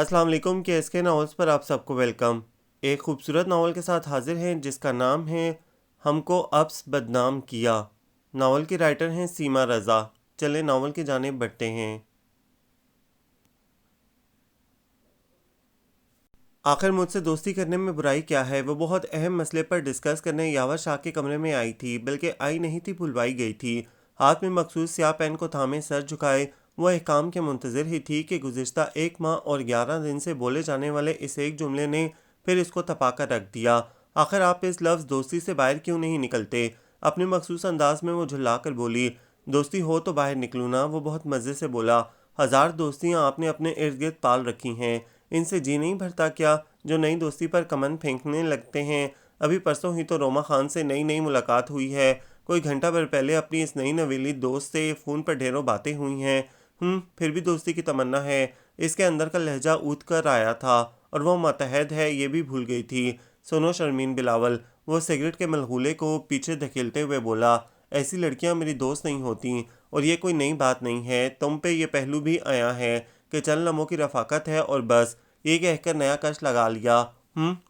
السلام علیکم کے ایس کے ناولز پر آپ سب کو ویلکم۔ ایک خوبصورت ناول کے ساتھ حاضر ہیں جس کا نام ہے ہم کو ابس بدنام کیا۔ ناول کی رائٹر ہیں سیما رضا۔ چلیں ناول کی جانب بڑھتے ہیں۔ آخر مجھ سے دوستی کرنے میں برائی کیا ہے؟ وہ بہت اہم مسئلے پر ڈسکس کرنے یاور شاہ کے کمرے میں آئی تھی، بلکہ آئی نہیں تھی بلوائی گئی تھی۔ ہاتھ میں مخصوص سیاہ پین کو تھامے سر جھکائے وہ احکام کے منتظر ہی تھی کہ گزشتہ 1 ماہ اور 11 دن سے بولے جانے والے اس ایک جملے نے پھر اس کو تپا کر رکھ دیا۔ آخر آپ اس لفظ دوستی سے باہر کیوں نہیں نکلتے؟ اپنے مخصوص انداز میں وہ جھلا کر بولی، دوستی ہو تو باہر نکلوں نا۔ وہ بہت مزے سے بولا، 1000 دوستیاں آپ نے اپنے ارد گرد پال رکھی ہیں، ان سے جی نہیں بھرتا کیا جو نئی دوستی پر کمن پھینکنے لگتے ہیں؟ ابھی پرسوں ہی تو روما خان سے نئی ملاقات ہوئی ہے، کوئی گھنٹہ بھر پہلے اپنی اس نئی نویلی دوست سے فون پر ڈھیروں باتیں ہوئی ہیں۔ پھر بھی دوستی کی تمنا ہے؟ اس کے اندر کا لہجہ اونچ کر آیا تھا اور وہ متحد ہے یہ بھی بھول گئی تھی۔ سنو شرمین بلاول، وہ سگریٹ کے ملغولے کو پیچھے دھکیلتے ہوئے بولا، ایسی لڑکیاں میری دوست نہیں ہوتی، اور یہ کوئی نئی بات نہیں ہے، تم پہ یہ پہلو بھی آیا ہے کہ چند لمحوں کی رفاقت ہے اور بس، یہ کہہ کر نیا کش لگا لیا۔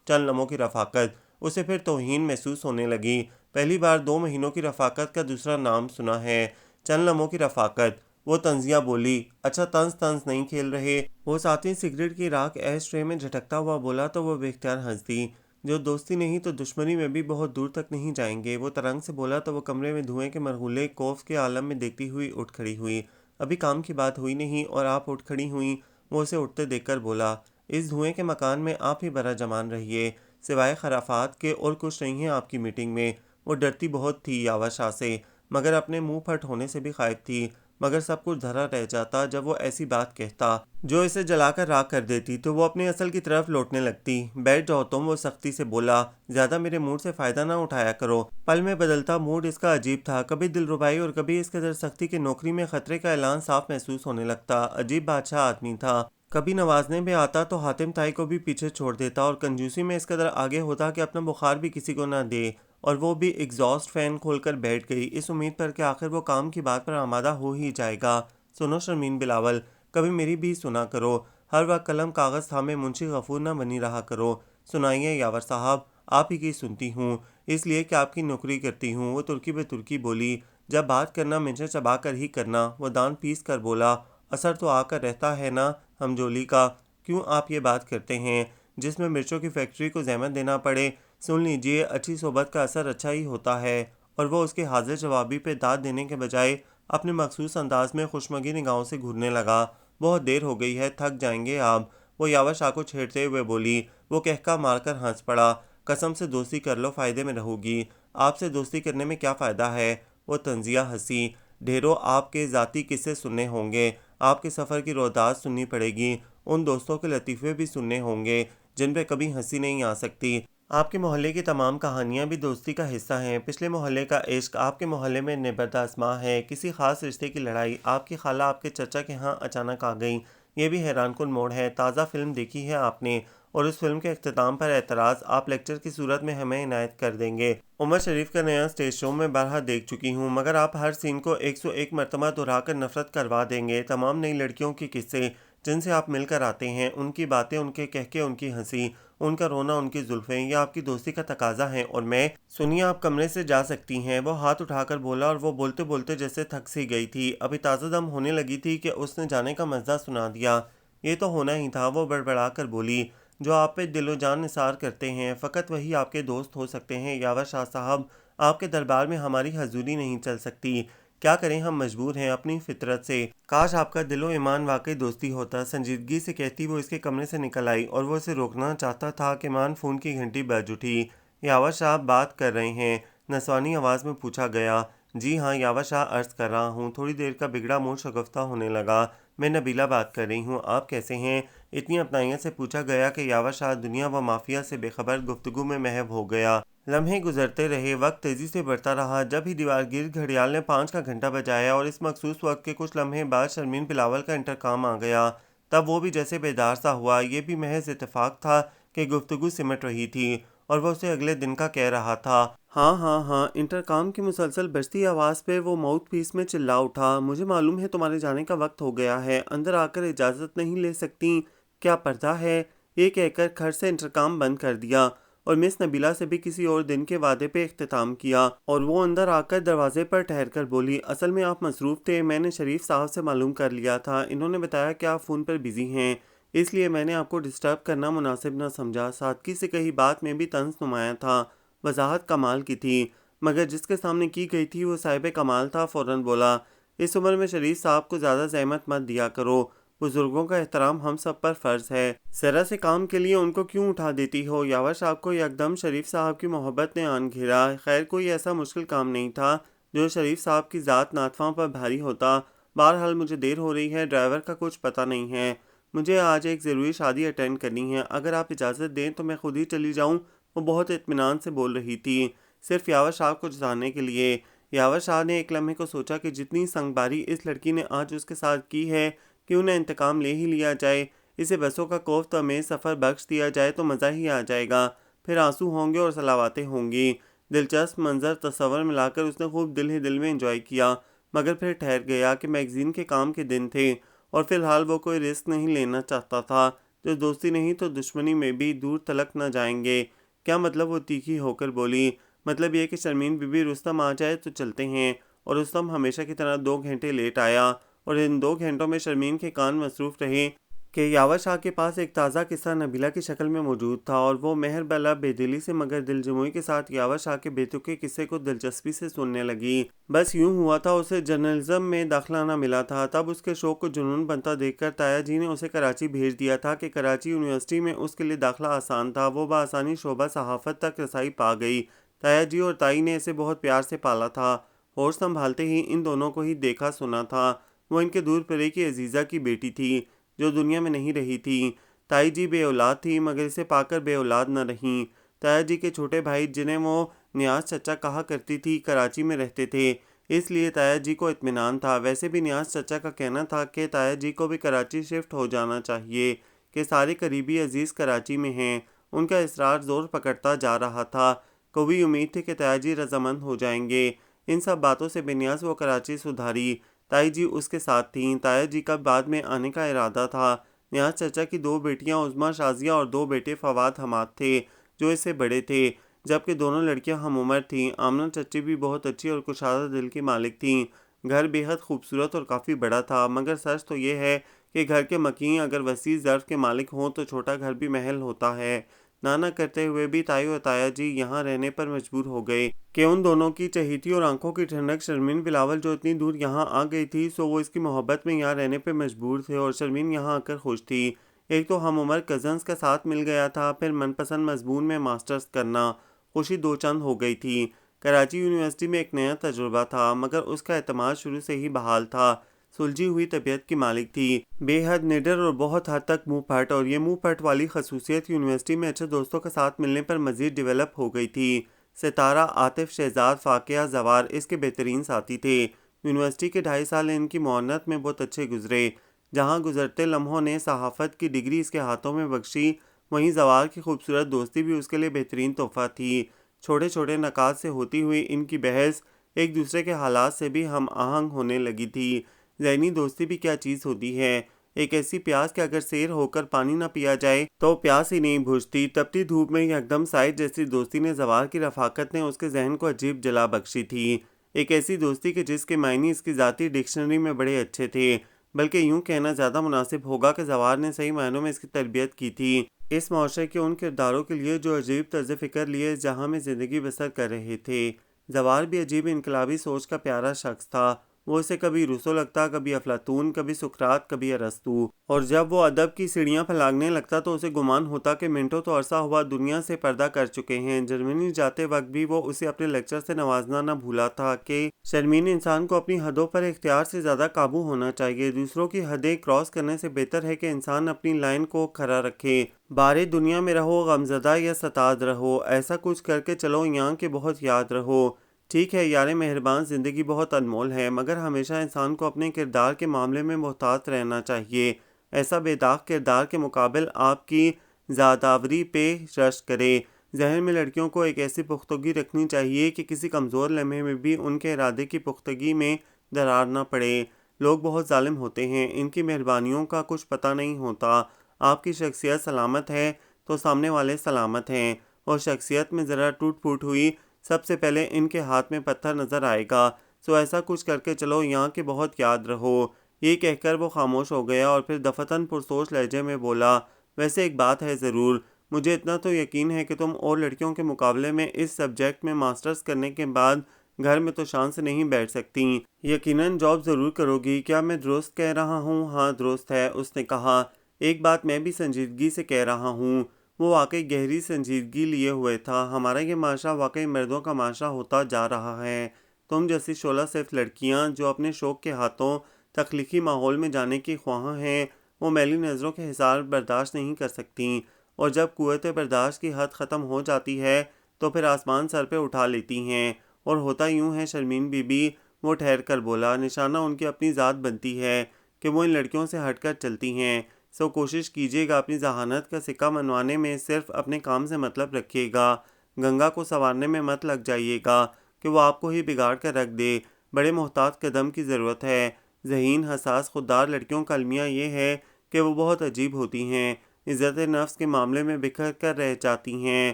چند لمحوں کی رفاقت؟ اسے پھر توہین محسوس ہونے لگی۔ پہلی بار 2 مہینوں کی رفاقت کا دوسرا نام سنا ہے، چند لمحوں کی رفاقت۔ وہ طنزیہ بولی، اچھا طنز نہیں کھیل رہے؟ وہ ساتویں سگریٹ کی راکھ ایش ٹرے میں جھٹکتا ہوا بولا تو وہ بے اختیار ہنس دی۔ جو دوستی نہیں تو دشمنی میں بھی بہت دور تک نہیں جائیں گے، وہ ترنگ سے بولا تو وہ کمرے میں دھوئیں کے مرغولے کوف کے عالم میں دیکھتی ہوئی اٹھ کھڑی ہوئی۔ ابھی کام کی بات ہوئی نہیں اور آپ اٹھ کھڑی ہوئیں؟ وہ اسے اٹھتے دیکھ کر بولا، اس دھوئیں کے مکان میں آپ ہی برا جمان رہیے، سوائے خرافات کے اور کچھ نہیں ہے آپ کی میٹنگ میں۔ وہ ڈرتی بہت تھی یاور شاہ سے، مگر اپنے منہ پھٹ ہونے سے بھی خائف تھی، مگر سب کچھ دھرا رہ جاتا جب وہ ایسی بات کہتا جو اسے جلا کر راکھ کر دیتی، تو وہ اپنی اصل کی طرف لوٹنے لگتی۔ بیٹھ جاؤ تم، وہ سختی سے بولا، زیادہ میرے موڈ سے فائدہ نہ اٹھایا کرو۔ پل میں بدلتا موڈ اس کا عجیب تھا، کبھی دلربائی اور کبھی اس قدر سختی کہ نوکری میں خطرے کا اعلان صاف محسوس ہونے لگتا۔ عجیب بادشاہ آدمی تھا، کبھی نوازنے میں آتا تو حاتم تائی کو بھی پیچھے چھوڑ دیتا اور کنجوسی میں اس قدر آگے ہوتا کہ اپنا بخار بھی کسی کو نہ دے، اور وہ بھی ایگزاسٹ فین کھول کر بیٹھ گئی اس امید پر کہ آخر وہ کام کی بات پر آمادہ ہو ہی جائے گا۔ سنو شرمین بلاول، کبھی میری بھی سنا کرو، ہر وقت قلم کاغذ تھامے منشی غفور نہ بنی رہا کرو۔ سنائیے یاور صاحب، آپ ہی کی سنتی ہوں، اس لیے کہ آپ کی نوکری کرتی ہوں۔ وہ ترکی بے ترکی بولی، جب بات کرنا منشے چبا کر ہی کرنا۔ وہ دان پیس کر بولا، اثر تو آ کر رہتا ہے نا ہمجولی کا، کیوں آپ یہ بات کرتے ہیں جس میں مرچوں کی فیکٹری کو زحمت دینا پڑے؟ سن لیجئے، اچھی صحبت کا اثر اچھا ہی ہوتا ہے۔ اور وہ اس کے حاضر جوابی پہ داد دینے کے بجائے اپنے مخصوص انداز میں خوشمگی نگاہوں سے گھورنے لگا۔ بہت دیر ہو گئی ہے، تھک جائیں گے آپ، وہ یاور شاہ کو چھیڑتے ہوئے بولی۔ وہ کہکا مار کر ہنس پڑا، قسم سے دوستی کر لو، فائدے میں رہو گی۔ آپ سے دوستی کرنے میں کیا فائدہ ہے؟ وہ طنزیہ ہنسی، ڈھیروں آپ کے ذاتی قصے سننے ہوں گے، آپ کے سفر کی روداد سننی پڑے گی، ان دوستوں کے لطیفے بھی سننے ہوں گے جن پہ کبھی ہنسی نہیں آ سکتی۔ آپ کے محلے کی تمام کہانیاں بھی دوستی کا حصہ ہیں، پچھلے محلے کا عشق، آپ کے محلے میں نبرد اسماء ہے، کسی خاص رشتے کی لڑائی، آپ کی خالہ آپ کے چچا کے ہاں اچانک آ گئیں، یہ بھی حیران کن موڑ ہے۔ تازہ فلم دیکھی ہے آپ نے، اور اس فلم کے اختتام پر اعتراض آپ لیکچر کی صورت میں ہمیں عنایت کر دیں گے۔ عمر شریف کا نیا سٹیج شو میں بارہا دیکھ چکی ہوں، مگر آپ ہر سین کو 101 مرتبہ دہرا کر نفرت کروا دیں گے۔ تمام نئی لڑکیوں کے قصے جن سے آپ مل کر آتے ہیں، ان کی باتیں، ان کے کہکے، ان کی ہنسی، ان کا رونا، ان کی زلفیں، یہ آپ کی دوستی کا تقاضا ہے۔ اور میں سنیے، آپ کمرے سے جا سکتی ہیں۔ وہ ہاتھ اٹھا کر بولا اور وہ بولتے بولتے جیسے تھک سی گئی تھی، ابھی تازہ دم ہونے لگی تھی کہ اس نے جانے کا مزہ سنا دیا۔ یہ تو ہونا ہی تھا، وہ بڑبڑا کر بولی، جو آپ پہ دل و جان نثار کرتے ہیں فقط وہی آپ کے دوست ہو سکتے ہیں یاور شاہ صاحب، آپ کے دربار میں ہماری حضوری نہیں چل سکتی، کیا کریں، ہم مجبور ہیں اپنی فطرت سے۔ کاش آپ کا دل و ایمان واقعی دوستی ہوتا، سنجیدگی سے کہتی وہ اس کے کمرے سے نکل آئی، اور وہ اسے روکنا چاہتا تھا کہ مان فون کی گھنٹی بج اٹھی۔ یاور شاہ بات کر رہے ہیں؟ نسوانی آواز میں پوچھا گیا۔ جی ہاں، یاور شاہ عرض کر رہا ہوں۔ تھوڑی دیر کا بگڑا موڈ شگفتہ ہونے لگا۔ میں نبیلہ بات کر رہی ہوں، آپ کیسے ہیں؟ اتنی اپنائیت سے پوچھا گیا کہ یاور شاہ دنیا و مافیا سے بے خبر گفتگو میں محو ہو گیا۔ لمحے گزرتے رہے، وقت تیزی سے بڑھتا رہا۔ جب ہی دیوار گرد گھڑیال نے 5 کا گھنٹہ بجایا اور اس مخصوص وقت کے کچھ لمحے بعد شرمین بلاول کا انٹرکام آ گیا، تب وہ بھی جیسے بیدار سا ہوا۔ یہ بھی محض اتفاق تھا کہ گفتگو سمٹ رہی تھی اور وہ اسے اگلے دن کا کہہ رہا تھا۔ ہاں ہاں ہاں، انٹرکام کی مسلسل بجتی آواز پہ وہ ماؤتھ پیس میں چلا اٹھا، مجھے معلوم ہے تمہارے جانے کا وقت ہو گیا ہے، اندر آ کر اجازت نہیں لے سکتی؟ کیا پردہ ہے؟ یہ کہہ کر گھر سے انٹرکام بند کر دیا اور مس نبیلہ سے بھی کسی اور دن کے وعدے پہ اختتام کیا، اور وہ اندر آ کر دروازے پر ٹھہر کر بولی، اصل میں آپ مصروف تھے، میں نے شریف صاحب سے معلوم کر لیا تھا، انہوں نے بتایا کہ آپ فون پر بزی ہیں، اس لیے میں نے آپ کو ڈسٹرب کرنا مناسب نہ سمجھا۔ سادگی سے کہی بات میں بھی طنز نمایاں تھا، وضاحت کمال کی تھی، مگر جس کے سامنے کی گئی تھی وہ صاحب کمال تھا۔ فوراً بولا، اس عمر میں شریف صاحب کو زیادہ زحمت مت دیا کرو، بزرگوں کا احترام ہم سب پر فرض ہے، ذرا سے کام کے لیے ان کو کیوں اٹھا دیتی ہو؟ یاور صاحب کو یکدم شریف صاحب کی محبت نے آن گھیرا۔ خیر کوئی ایسا مشکل کام نہیں تھا جو شریف صاحب کی ذات ناتواں پر بھاری ہوتا۔ بہرحال مجھے دیر ہو رہی ہے، ڈرائیور کا کچھ پتہ نہیں ہے، مجھے آج ایک ضروری شادی اٹینڈ کرنی ہے، اگر آپ اجازت دیں تو میں خود ہی چلی جاؤں۔ وہ بہت اطمینان سے بول رہی تھی، صرف یاور صاحب کو جتانے کے لیے۔ یاور صاحب نے ایک لمحے کو سوچا کہ جتنی سنگباری اس لڑکی نے آج اس کے ساتھ کی ہے، کیوں نہ انتقام لے ہی لیا جائے، اسے بسوں کا کوفت میں سفر بخش دیا جائے تو مزہ ہی آ جائے گا، پھر آنسو ہوں گے اور صلواتیں ہوں گی۔ دلچسپ منظر تصور میں لا کر اس نے خوب دل ہی دل میں انجوائے کیا، مگر پھر ٹھہر گیا کہ میگزین کے کام کے دن تھے اور فی الحال وہ کوئی رسک نہیں لینا چاہتا تھا، جو دوستی نہیں تو دشمنی میں بھی دور تلک نہ جائیں گے۔ کیا مطلب؟ وہ تیکھی ہو کر بولی، مطلب یہ کہ شرمین بی بی رستم آ جائے تو چلتے ہیں۔ اور رستم ہمیشہ کی طرح 2 گھنٹے لیٹ آیا، اور ان 2 گھنٹوں میں شرمین کے کان مصروف رہے کہ یاور شاہ کے پاس ایک تازہ قصہ نبیلہ کی شکل میں موجود تھا، اور وہ مہر بلا بے دلی سے مگر دل جموئی کے ساتھ یاور شاہ کے بیتوقع قصے کو دلچسپی سے سننے لگی۔ بس یوں ہوا تھا، اسے جرنلزم میں داخلہ نہ ملا تھا، تب اس کے شوق کو جنون بنتا دیکھ کر تایا جی نے اسے کراچی بھیج دیا تھا کہ کراچی یونیورسٹی میں اس کے لیے داخلہ آسان تھا۔ وہ بآسانی شعبہ صحافت تک رسائی پا گئی۔ تایا جی اور تائی نے اسے بہت پیار سے پالا تھا، ہوش سنبھالتے ہی ان دونوں کو ہی دیکھا سنا تھا۔ وہ ان کے دور پرے کی عزیزہ کی بیٹی تھی جو دنیا میں نہیں رہی تھی۔ تائی جی بے اولاد تھی مگر اسے پا کر بے اولاد نہ رہیں۔ تایا جی کے چھوٹے بھائی جنہیں وہ نیاز چچا کہا کرتی تھی کراچی میں رہتے تھے، اس لیے تایا جی کو اطمینان تھا۔ ویسے بھی نیاز چچا کا کہنا تھا کہ تایا جی کو بھی کراچی شفٹ ہو جانا چاہیے، کہ سارے قریبی عزیز کراچی میں ہیں۔ ان کا اصرار زور پکڑتا جا رہا تھا، کوئی امید تھی کہ تایا جی رضامند ہو جائیں گے۔ ان سب باتوں سے بے نیاز وہ کراچی سدھاری، تائی جی اس کے ساتھ تھیں۔ تایا جی کا بعد میں آنے کا ارادہ تھا۔ نیاز چچا کی 2 بیٹیاں عظمیٰ شازیہ اور 2 بیٹے فواد حماد تھے جو اس سے بڑے تھے، جبکہ دونوں لڑکیاں ہم عمر تھیں۔ آمنہ چچی بھی بہت اچھی اور کشادہ دل کی مالک تھیں۔ گھر بے حد خوبصورت اور کافی بڑا تھا، مگر سچ تو یہ ہے کہ گھر کے مکین اگر وسیع ظرف کے مالک ہوں تو چھوٹا گھر بھی محل ہوتا ہے۔ نانا کرتے ہوئے بھی تائی اور تایا جی یہاں رہنے پر مجبور ہو گئے کہ ان دونوں کی چہیتی اور آنکھوں کی ٹھنڈک شرمین بلاول جو اتنی دور یہاں آ گئی تھی، سو وہ اس کی محبت میں یہاں رہنے پہ مجبور تھے، اور شرمین یہاں آ کر خوش تھی۔ ایک تو ہم عمر کزنز کا ساتھ مل گیا تھا، پھر من پسند مضمون میں ماسٹرز کرنا، خوشی 2 چند ہو گئی تھی۔ کراچی یونیورسٹی میں ایک نیا تجربہ تھا، مگر اس کا اعتماد شروع سے ہی بحال تھا۔ سلجھی ہوئی طبیعت کی مالک تھی، بے حد نڈر اور بہت حد تک منہ پھٹ، اور یہ منہ پھٹ والی خصوصیت یونیورسٹی میں اچھے دوستوں کے ساتھ ملنے پر مزید ڈیولپ ہو گئی تھی۔ ستارہ، عاطف، شہزاد، فاقیہ، زوار اس کے بہترین ساتھی تھے۔ یونیورسٹی کے 2.5 سال ان کی معاونت میں بہت اچھے گزرے۔ جہاں گزرتے لمحوں نے صحافت کی ڈگری اس کے ہاتھوں میں بخشی، وہیں زوار کی خوبصورت دوستی بھی اس کے لیے بہترین تحفہ تھی۔ چھوٹے چھوٹے نکات سے ہوتی ہوئی ان کی بحث ایک دوسرے کے حالات سے بھی ہم آہنگ ہونے لگی تھی۔ ذہنی دوستی بھی کیا چیز ہوتی ہے، ایک ایسی پیاس کہ اگر سیر ہو کر پانی نہ پیا جائے تو پیاس ہی نہیں بجھتی۔ تپتی دھوپ میں یکدم سائے جیسی دوستی نے زوار کی رفاقت نے اس کے ذہن کو عجیب جلا بخشی تھی۔ ایک ایسی دوستی کہ جس کے معنی اس کی ذاتی ڈکشنری میں بڑے اچھے تھے، بلکہ یوں کہنا زیادہ مناسب ہوگا کہ زوار نے صحیح معنوں میں اس کی تربیت کی تھی، اس معاشرے کے ان کرداروں کے لیے جو عجیب طرز فکر لیے اس جہاں میں زندگی بسر کر رہے تھے۔ زوار بھی عجیب انقلابی سوچ کا پیارا شخص تھا۔ وہ اسے کبھی روسو لگتا، کبھی افلاطون، کبھی سقراط، کبھی ارسطو، اور جب وہ ادب کی سیڑھیاں پھلانگنے لگتا تو اسے گمان ہوتا کہ منٹو تو عرصہ ہوا دنیا سے پردہ کر چکے ہیں۔ جرمنی جاتے وقت بھی وہ اسے اپنے لیکچر سے نوازنا نہ بھولا تھا کہ شرمین انسان کو اپنی حدوں پر اختیار سے زیادہ قابو ہونا چاہیے، دوسروں کی حدیں کراس کرنے سے بہتر ہے کہ انسان اپنی لائن کو کھڑا رکھے۔ بارے دنیا میں رہو غمزدہ یا ستاد رہو، ایسا کچھ کر کے چلو یہاں کہ بہت یاد رہو۔ ٹھیک ہے یار مہربان، زندگی بہت انمول ہے، مگر ہمیشہ انسان کو اپنے کردار کے معاملے میں محتاط رہنا چاہیے۔ ایسا بے داغ کردار کے مقابل آپ کی زادآوری پہ رشک کرے۔ ذہن میں لڑکیوں کو ایک ایسی پختگی رکھنی چاہیے کہ کسی کمزور لمحے میں بھی ان کے ارادے کی پختگی میں درار نہ پڑے۔ لوگ بہت ظالم ہوتے ہیں، ان کی مہربانیوں کا کچھ پتہ نہیں ہوتا۔ آپ کی شخصیت سلامت ہے تو سامنے والے سلامت ہیں، اور شخصیت میں ذرا ٹوٹ پھوٹ ہوئی سب سے پہلے ان کے ہاتھ میں پتھر نظر آئے گا، سو ایسا کچھ کر کے چلو یہاں کے بہت یاد رہو۔ یہ کہہ کر وہ خاموش ہو گیا اور پھر دفتن پرسوچ لہجے میں بولا، ویسے ایک بات ہے ضرور، مجھے اتنا تو یقین ہے کہ تم اور لڑکیوں کے مقابلے میں اس سبجیکٹ میں ماسٹرز کرنے کے بعد گھر میں تو شان سے نہیں بیٹھ سکتی، یقیناً جاب ضرور کرو گی۔ کیا میں درست کہہ رہا ہوں؟ ہاں درست ہے، اس نے کہا۔ ایک بات میں بھی سنجیدگی سے کہہ رہا ہوں۔ وہ واقعی گہری سنجیدگی لیے ہوئے تھا۔ ہمارا یہ معاشرہ واقعی مردوں کا معاشرہ ہوتا جا رہا ہے۔ تم جیسی شعلہ صرف لڑکیاں جو اپنے شوق کے ہاتھوں تخلیقی ماحول میں جانے کی خواہاں ہیں، وہ میلی نظروں کے حصار برداشت نہیں کر سکتیں، اور جب قوت برداشت کی حد ختم ہو جاتی ہے تو پھر آسمان سر پہ اٹھا لیتی ہیں۔ اور ہوتا یوں ہے شرمین بی بی، وہ ٹھہر کر بولا، نشانہ ان کی اپنی ذات بنتی ہے کہ وہ ان لڑکیوں سے ہٹ کر چلتی ہیں، سو کوشش کیجیے گا اپنی ذہانت کا سکہ منوانے میں صرف اپنے کام سے مطلب رکھیے گا، گنگا کو سنوارنے میں مت لگ جائیے گا کہ وہ آپ کو ہی بگاڑ کر رکھ دے۔ بڑے محتاط قدم کی ضرورت ہے۔ ذہین، حساس، خوددار لڑکیوں کا المیہ یہ ہے کہ وہ بہت عجیب ہوتی ہیں، عزت نفس کے معاملے میں بکھر کر رہ جاتی ہیں۔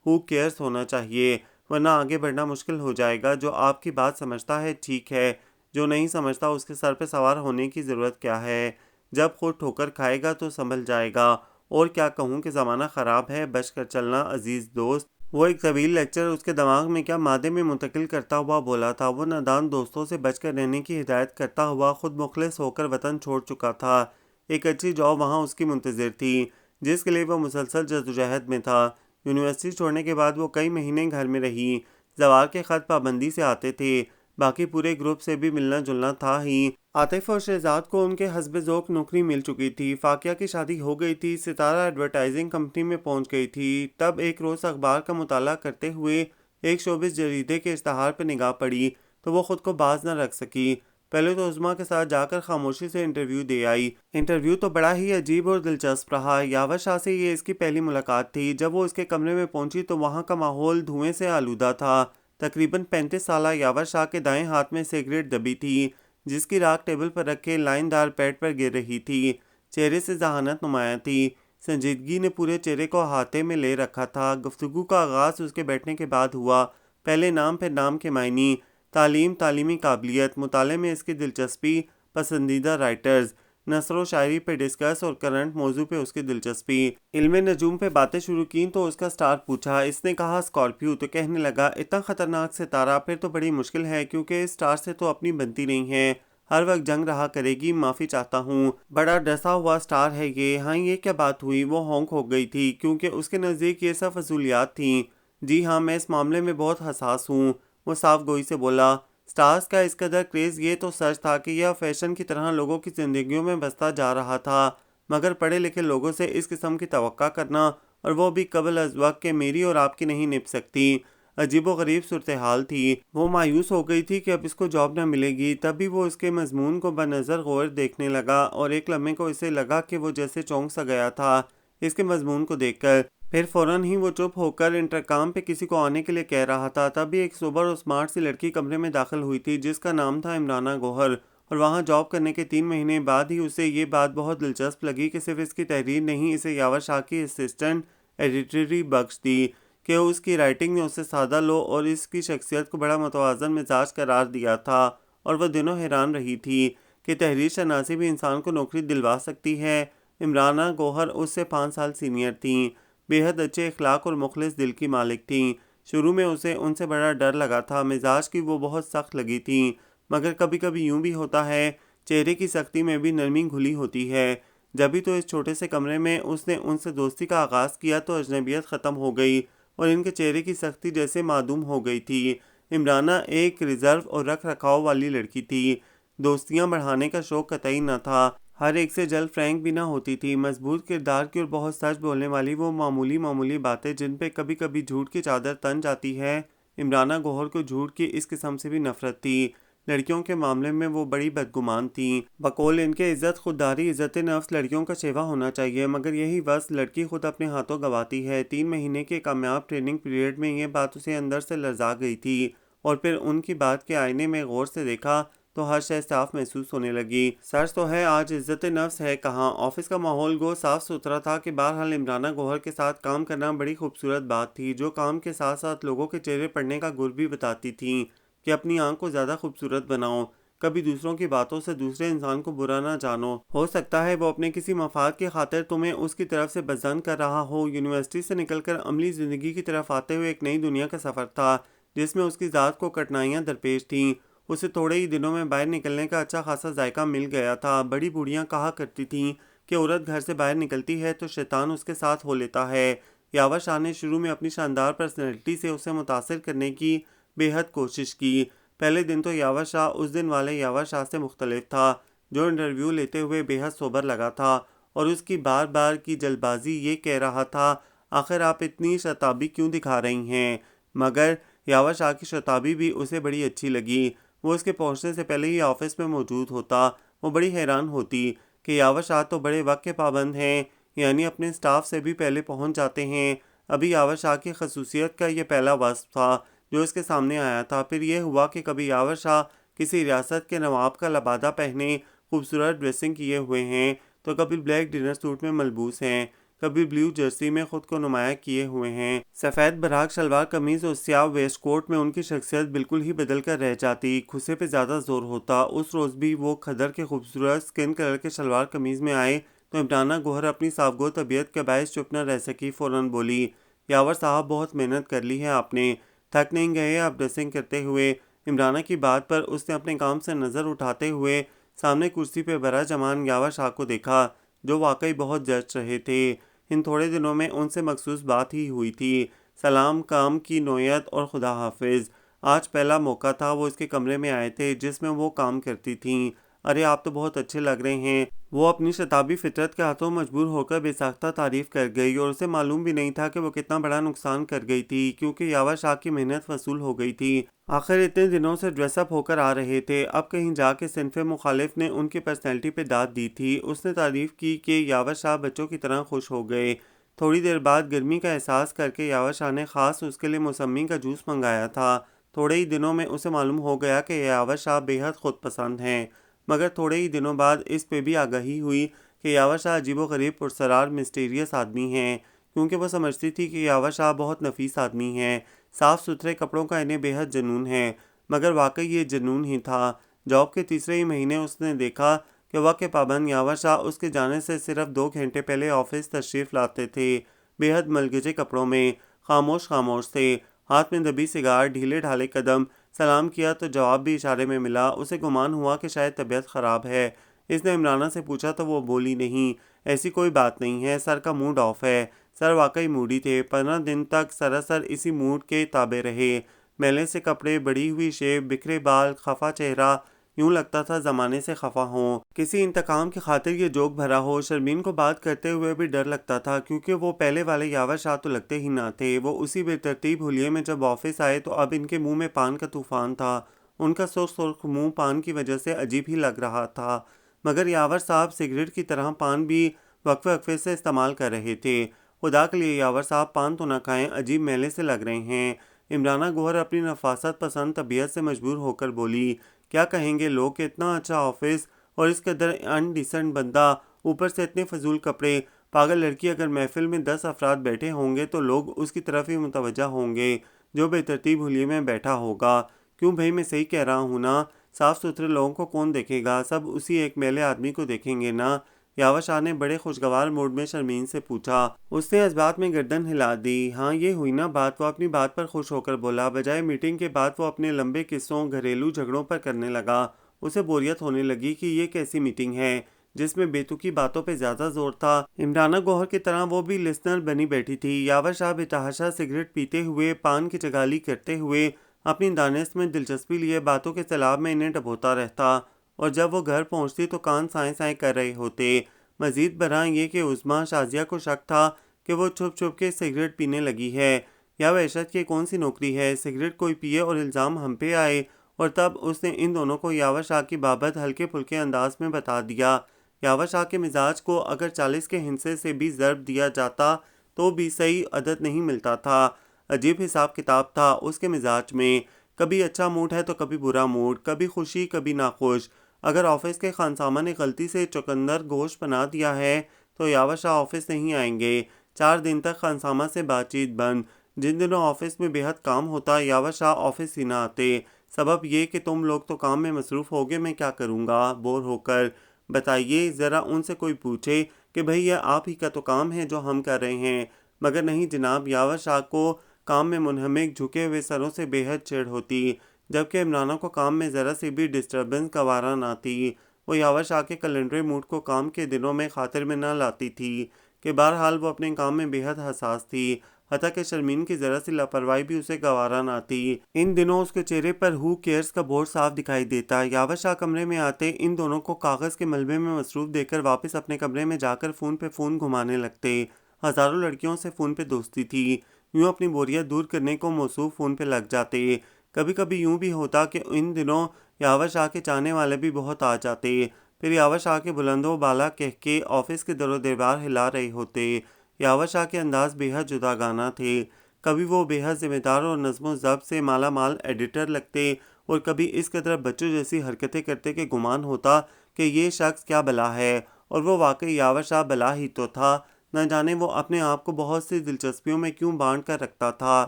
ہو کیئرس ہونا چاہیے، ورنہ آگے بڑھنا مشکل ہو جائے گا۔ جو آپ کی بات سمجھتا ہے ٹھیک ہے، جو نہیں سمجھتا اس کے سر پہ سوار ہونے کی ضرورت کیا ہے؟ جب خود ٹھوکر کھائے گا تو سنبھل جائے گا۔ اور کیا کہوں کہ زمانہ خراب ہے، بچ کر چلنا عزیز دوست۔ وہ ایک طویل لیکچر اس کے دماغ میں کیا مادے میں منتقل کرتا ہوا بولا تھا۔ وہ نادان دوستوں سے بچ کر رہنے کی ہدایت کرتا ہوا خود مخلص ہو کر وطن چھوڑ چکا تھا۔ ایک اچھی جاب وہاں اس کی منتظر تھی جس کے لیے وہ مسلسل جدوجہد میں تھا۔ یونیورسٹی چھوڑنے کے بعد وہ کئی مہینے گھر میں رہی۔ زوال کے خط پابندی سے آتے تھے، باقی پورے گروپ سے بھی ملنا جلنا تھا ہی۔ عاطف اور شہزاد کو ان کے حسب ذوق نوکری مل چکی تھی، فاقیہ کی شادی ہو گئی تھی، ستارہ ایڈورٹائزنگ کمپنی میں پہنچ گئی تھی۔ تب ایک روز اخبار کا مطالعہ کرتے ہوئے ایک شوبز جریدے کے اشتہار پہ نگاہ پڑی تو وہ خود کو باز نہ رکھ سکی۔ پہلے تو عظمیٰ کے ساتھ جا کر خاموشی سے انٹرویو دے آئی۔ انٹرویو تو بڑا ہی عجیب اور دلچسپ رہا۔ یاور شاہ سے یہ اس کی پہلی ملاقات تھی۔ جب وہ اس کے کمرے میں پہنچی تو وہاں کا ماحول دھوئیں سے آلودہ تھا۔ تقریباً 35 سالہ یاور شاہ کے دائیں ہاتھ میں سگریٹ دبی تھی جس کی راکھ ٹیبل پر رکھے لائن دار پیڈ پر گر رہی تھی۔ چہرے سے ذہانت نمایاں تھی، سنجیدگی نے پورے چہرے کو احاطے میں لے رکھا تھا۔ گفتگو کا آغاز اس کے بیٹھنے کے بعد ہوا۔ پہلے نام پھر نام کے معنی، تعلیم، تعلیمی قابلیت، مطالعے میں اس کی دلچسپی، پسندیدہ رائٹرز، نثر و شاعری پہ ڈسکس اور کرنٹ موضوع پہ اس کی دلچسپی۔ علم نجوم پہ باتیں شروع کیں تو اس کا سٹار پوچھا۔ اس نے کہا اسکارپیو، تو کہنے لگا اتنا خطرناک ستارہ، پھر تو بڑی مشکل ہے کیونکہ اس سٹار سے تو اپنی بنتی نہیں ہے، ہر وقت جنگ رہا کرے گی، معافی چاہتا ہوں، بڑا ڈسا ہوا سٹار ہے یہ۔ ہاں یہ کیا بات ہوئی؟ وہ ہونک ہو گئی تھی کیونکہ اس کے نزدیک یہ سب فضولیات تھیں۔ جی ہاں، میں اس معاملے میں بہت حساس ہوں، وہ صاف گوئی سے بولا۔ سٹارز کا اس قدر کریز یہ تو سچ تھا کہ یہ فیشن کی طرح لوگوں کی زندگیوں میں بستا جا رہا تھا، مگر پڑھے لکھے لوگوں سے اس قسم کی توقع کرنا، اور وہ بھی قبل از وقت، کہ میری اور آپ کی نہیں نپ سکتی، عجیب و غریب صورتحال تھی۔ وہ مایوس ہو گئی تھی کہ اب اس کو جاب نہ ملے گی۔ تب بھی وہ اس کے مضمون کو بنظر غور دیکھنے لگا اور ایک لمحے کو اسے لگا کہ وہ جیسے چونک سا گیا تھا اس کے مضمون کو دیکھ کر۔ پھر فوراً ہی وہ چپ ہو کر انٹرکام پہ کسی کو آنے کے لیے کہہ رہا تھا۔ تبھی ایک سوبر اور اسمارٹ سی لڑکی کمرے میں داخل ہوئی تھی جس کا نام تھا عمرانہ گوہر، اور وہاں جاب کرنے کے 3 مہینے بعد ہی اسے یہ بات بہت دلچسپ لگی کہ صرف اس کی تحریر نہیں، اسے یاور شاہ کی اسسٹنٹ ایڈیٹری بخش دی کہ اس کی رائٹنگ نے اسے سادہ لو اور اس کی شخصیت کو بڑا متوازن مزاج قرار دیا تھا، اور وہ دنوں حیران رہی تھی کہ تحریر شناسی بھی انسان کو نوکری دلوا سکتی ہے۔ عمرانہ گوہر اس سے 5 سال سینئر تھیں، بے حد اچھے اخلاق اور مخلص دل کی مالک تھیں۔ شروع میں اسے ان سے بڑا ڈر لگا تھا، مزاج کی وہ بہت سخت لگی تھیں، مگر کبھی کبھی یوں بھی ہوتا ہے، چہرے کی سختی میں بھی نرمی گھلی ہوتی ہے۔ جبھی تو اس چھوٹے سے کمرے میں اس نے ان سے دوستی کا آغاز کیا تو اجنبیت ختم ہو گئی اور ان کے چہرے کی سختی جیسے معدوم ہو گئی تھی۔ عمرانہ ایک ریزرو اور رکھ رکھاؤ والی لڑکی تھی، دوستیاں بڑھانے کا شوق قطعی نہ تھا، ہر ایک سے جلد فرینک بھی نہ ہوتی تھی، مضبوط کردار کی اور بہت سچ بولنے والی وہ معمولی باتیں جن پہ کبھی کبھی جھوٹ کی چادر تن جاتی ہے۔ عمرانہ گوہر کو جھوٹ کی اس قسم سے بھی نفرت تھی۔ لڑکیوں کے معاملے میں وہ بڑی بدگمان تھیں، بقول ان کے عزت خودداری، عزت نفس لڑکیوں کا شیوا ہونا چاہیے، مگر یہی وصف لڑکی خود اپنے ہاتھوں گواتی ہے۔ 3 مہینے کے کامیاب ٹریننگ پیریڈ میں یہ بات اسے اندر سے لرزا گئی تھی، اور پھر ان کی بات کے آئینے میں غور سے دیکھا تو ہر شے صاف محسوس ہونے لگی۔ سچ تو ہے آج عزت نفس ہے کہاں۔ آفس کا ماحول گو صاف ستھرا تھا کہ بہرحال عمرانہ گوہر کے ساتھ کام کرنا بڑی خوبصورت بات تھی، جو کام کے ساتھ ساتھ لوگوں کے چہرے پڑھنے کا گر بھی بتاتی تھیں کہ اپنی آنکھ کو زیادہ خوبصورت بناؤ، کبھی دوسروں کی باتوں سے دوسرے انسان کو برا نہ جانو، ہو سکتا ہے وہ اپنے کسی مفاد کی خاطر تمہیں اس کی طرف سے بدظن کر رہا ہو۔ یونیورسٹی سے نکل کر عملی زندگی کی طرف آتے ہوئے ایک نئی دنیا کا سفر تھا جس میں اس کی ذات کو کٹھنائیاں درپیش تھیں۔ اسے تھوڑے ہی دنوں میں باہر نکلنے کا اچھا خاصا ذائقہ مل گیا تھا۔ بڑی بوڑھیاں کہا کرتی تھیں کہ عورت گھر سے باہر نکلتی ہے تو شیطان اس کے ساتھ ہو لیتا ہے۔ یاور شاہ نے شروع میں اپنی شاندار پرسنالٹی سے اسے متاثر کرنے کی بے حد کوشش کی۔ پہلے دن تو یاور شاہ اس دن والے یاور شاہ سے مختلف تھا جو انٹرویو لیتے ہوئے بے حد سوبر لگا تھا، اور اس کی بار بار کی جلد بازی یہ کہہ رہا تھا آخر آپ اتنی شتابی کیوں دکھا رہی ہیں؟ مگر یاور شاہ کی شتابی بھی اسے بڑی اچھی لگی۔ وہ اس کے پہنچنے سے پہلے ہی آفس میں موجود ہوتا۔ وہ بڑی حیران ہوتی کہ یاور شاہ تو بڑے وقت کے پابند ہیں، یعنی اپنے سٹاف سے بھی پہلے پہنچ جاتے ہیں۔ ابھی یاور شاہ کی خصوصیت کا یہ پہلا وصف تھا جو اس کے سامنے آیا تھا۔ پھر یہ ہوا کہ کبھی یاور شاہ کسی ریاست کے نواب کا لبادہ پہنے خوبصورت ڈریسنگ کیے ہوئے ہیں تو کبھی بلیک ڈنر سوٹ میں ملبوس ہیں، کبھی بلیو جرسی میں خود کو نمایاں کیے ہوئے ہیں۔ سفید براق شلوار قمیض اور سیاہ ویسٹ کوٹ میں ان کی شخصیت بالکل ہی بدل کر رہ جاتی۔ کھسے پہ زیادہ زور ہوتا۔ اس روز بھی وہ کھدر کے خوبصورت سکن کلر کے شلوار قمیض میں آئے تو عمرانہ گوہر اپنی صافگو طبیعت کے باعث چپ نہ رہ سکی، فوراً بولی یاور صاحب بہت محنت کر لی ہے آپ نے، تھک نہیں گئے آپ ڈریسنگ کرتے ہوئے؟ عمرانہ کی بات پر اس نے اپنے کام سے نظر اٹھاتے ہوئے سامنے کرسی پہ براجمان یاور شاہ کو دیکھا جو واقعی بہت جچ رہے تھے۔ ان تھوڑے دنوں میں ان سے مخصوص بات ہی ہوئی تھی، سلام، کام کی نوعیت اور خدا حافظ۔ آج پہلا موقع تھا وہ اس کے کمرے میں آئے تھے جس میں وہ کام کرتی تھیں۔ ارے آپ تو بہت اچھے لگ رہے ہیں، وہ اپنی شتابی فطرت کے ہاتھوں مجبور ہو کر بے ساختہ تعریف کر گئی، اور اسے معلوم بھی نہیں تھا کہ وہ کتنا بڑا نقصان کر گئی تھی کیونکہ یاور شاہ کی محنت وصول ہو گئی تھی۔ آخر اتنے دنوں سے ڈریس اپ ہو کر آ رہے تھے، اب کہیں جا کے صنف مخالف نے ان کی پرسنالٹی پہ داد دی تھی۔ اس نے تعریف کی کہ یاور شاہ بچوں کی طرح خوش ہو گئے۔ تھوڑی دیر بعد گرمی کا احساس کر کے یاور شاہ نے خاص اس کے لیے موسمی کا جوس منگایا تھا۔ تھوڑے ہی دنوں میں اسے معلوم ہو گیا کہ یاور شاہ بے حد خود پسند ہیں، مگر تھوڑے ہی دنوں بعد اس پہ بھی آگاہی ہوئی کہ یاور شاہ عجیب و غریب پرسرار مسٹیریس آدمی ہیں، کیونکہ وہ سمجھتی تھی کہ یاور شاہ بہت نفیس آدمی ہیں، صاف ستھرے کپڑوں کا انہیں بے حد جنون ہے، مگر واقعی یہ جنون ہی تھا۔ جاب کے تیسرے ہی مہینے اس نے دیکھا کہ وقت کے پابند یاور شاہ اس کے جانے سے صرف 2 گھنٹے پہلے آفس تشریف لاتے تھے، بے حد ملگجے کپڑوں میں، خاموش خاموش تھے، ہاتھ میں دبی سگار، ڈھیلے ڈھالے قدم۔ سلام کیا تو جواب بھی اشارے میں ملا۔ اسے گمان ہوا کہ شاید طبیعت خراب ہے۔ اس نے عمرانہ سے پوچھا تو وہ بولی نہیں، ایسی کوئی بات نہیں ہے، سر کا موڈ آف ہے۔ سر واقعی موڈی تھے، 15 دن تک سراسر اسی موڈ کے تابع رہے، میلے سے کپڑے، بڑی ہوئی شیب، بکھرے بال، خفا چہرہ، یوں لگتا تھا زمانے سے خفا ہوں، کسی انتقام کی خاطر یہ جوک بھرا ہو۔ شرمین کو بات کرتے ہوئے بھی ڈر لگتا تھا کیونکہ وہ پہلے والے یاور شاہ تو لگتے ہی نہ تھے۔ وہ اسی بے ترتیب حلیے میں جب آفس آئے تو اب ان کے منہ میں پان کا طوفان تھا، ان کا سرخ سرخ منہ پان کی وجہ سے عجیب ہی لگ رہا تھا، مگر یاور صاحب سگریٹ کی طرح پان بھی وقفے وقفے سے استعمال کر رہے تھے۔ خدا کے لیے یاور صاحب پان تو نہ کھائیں، عجیب میلے سے لگ رہے ہیں۔ عمرانہ گوہر اپنی نفاست پسند طبیعت سے مجبور ہو کر بولی، کیا کہیں گے لوگ کہ اتنا اچھا آفس اور اس قدر انڈیسنٹ بندہ، اوپر سے اتنے فضول کپڑے، پاگل لڑکی، اگر محفل میں 10 افراد بیٹھے ہوں گے تو لوگ اس کی طرف ہی متوجہ ہوں گے جو بے ترتیب حلیے میں بیٹھا ہوگا۔ کیوں بھائی میں صحیح کہہ رہا ہوں نا؟ صاف ستھرے لوگوں کو کون دیکھے گا، سب اسی ایک میلے آدمی کو دیکھیں گے نا؟ یاور شاہ نے بڑے خوشگوار موڈ میں شرمین سے پوچھا۔ اس نے اس بات میں گردن ہلا دی۔ ہاں یہ ہوئی نا بات۔ وہ اپنی بات پر خوش ہو کر بولا، بجائے میٹنگ کے بعد وہ اپنے لمبے قصوں، گھریلو جھگڑوں پر کرنے لگا۔ اسے بوریت ہونے لگی کہ یہ کیسی میٹنگ ہے جس میں بے تکی باتوں پہ زیادہ زور تھا۔ عمرانہ گوہر کی طرح وہ بھی لسنر بنی بیٹھی تھی۔ یاور شاہ بے تحاشا سگریٹ پیتے ہوئے، پان کی چگالی کرتے ہوئے، اپنی دانست میں دلچسپی لیے باتوں کے سیلاب میں انہیں ڈبوتا رہتا، اور جب وہ گھر پہنچتی تو کان سائیں سائیں کر رہے ہوتے۔ مزید برآں یہ کہ عظمیٰ شازیہ کو شک تھا کہ وہ چھپ چھپ کے سگریٹ پینے لگی ہے۔ یا وحشت کی کون سی نوکری ہے، سگریٹ کوئی پیے اور الزام ہم پہ آئے۔ اور تب اس نے ان دونوں کو یاور شاہ کی بابت ہلکے پھلکے انداز میں بتا دیا۔ یاور شاہ کے مزاج کو اگر 40 کے ہندسے سے بھی ضرب دیا جاتا تو بھی صحیح عدد نہیں ملتا تھا۔ عجیب حساب کتاب تھا اس کے مزاج میں۔ کبھی اچھا موڈ ہے تو کبھی برا موڈ، کبھی خوشی کبھی ناخوش۔ اگر آفس کے خانسامہ نے غلطی سے چقندر گوشت بنا دیا ہے تو یاور شاہ آفس نہیں آئیں گے۔ 4 دن تک خانسامہ سے بات چیت بند۔ جن دنوں آفس میں بے حد کام ہوتا یاور شاہ آفس ہی نہ آتے۔ سبب یہ کہ تم لوگ تو کام میں مصروف ہوگے، میں کیا کروں گا بور ہو کر؟ بتائیے ذرا ان سے کوئی پوچھے کہ بھئی یہ آپ ہی کا تو کام ہے جو ہم کر رہے ہیں۔ مگر نہیں جناب، یاور شاہ کو کام میں منہمک جھکے ہوئے سروں سے بے حد چڑ ہوتی، جبکہ عمرانہ کو کام میں ذرا سی بھی ڈسٹربنس گوارا نہ تھی۔ وہ یاور شاہ کے کیلنڈری موڈ کو کام کے دنوں میں خاطر میں نہ لاتی تھی کہ بہرحال وہ اپنے کام میں بے حد حساس تھی، حتیٰ کہ شرمین کی ذرا سی لاپرواہی بھی اسے گوارا نہ تھی۔ ان دنوں اس کے چہرے پر ہو کیئرز کا بورڈ صاف دکھائی دیتا۔ یاور شاہ کمرے میں آتے، ان دونوں کو کاغذ کے ملبے میں مصروف دیکھ کر واپس اپنے کمرے میں جا کر فون پہ فون گھمانے لگتے۔ ہزاروں لڑکیوں سے فون پہ دوستی تھی، یوں اپنی بوریت دور کرنے کو موصوف فون پہ لگ جاتے۔ کبھی کبھی یوں بھی ہوتا کہ ان دنوں یاور شاہ کے چاہنے والے بھی بہت آ جاتے، پھر یاور شاہ کے بلند و بالا کہہ کے آفس کے در و دیوار ہلا رہے ہوتے۔ یاور شاہ کے انداز بے حد جداگانہ تھے، کبھی وہ بے حد ذمہ دار اور نظم و ضبط سے مالا مال ایڈیٹر لگتے اور کبھی اس قدر بچوں جیسی حرکتیں کرتے کہ گمان ہوتا کہ یہ شخص کیا بلا ہے، اور وہ واقعی یاور شاہ بلا ہی تو تھا۔ نہ جانے وہ اپنے آپ کو بہت سی دلچسپیوں میں کیوں بانٹ کر رکھتا تھا۔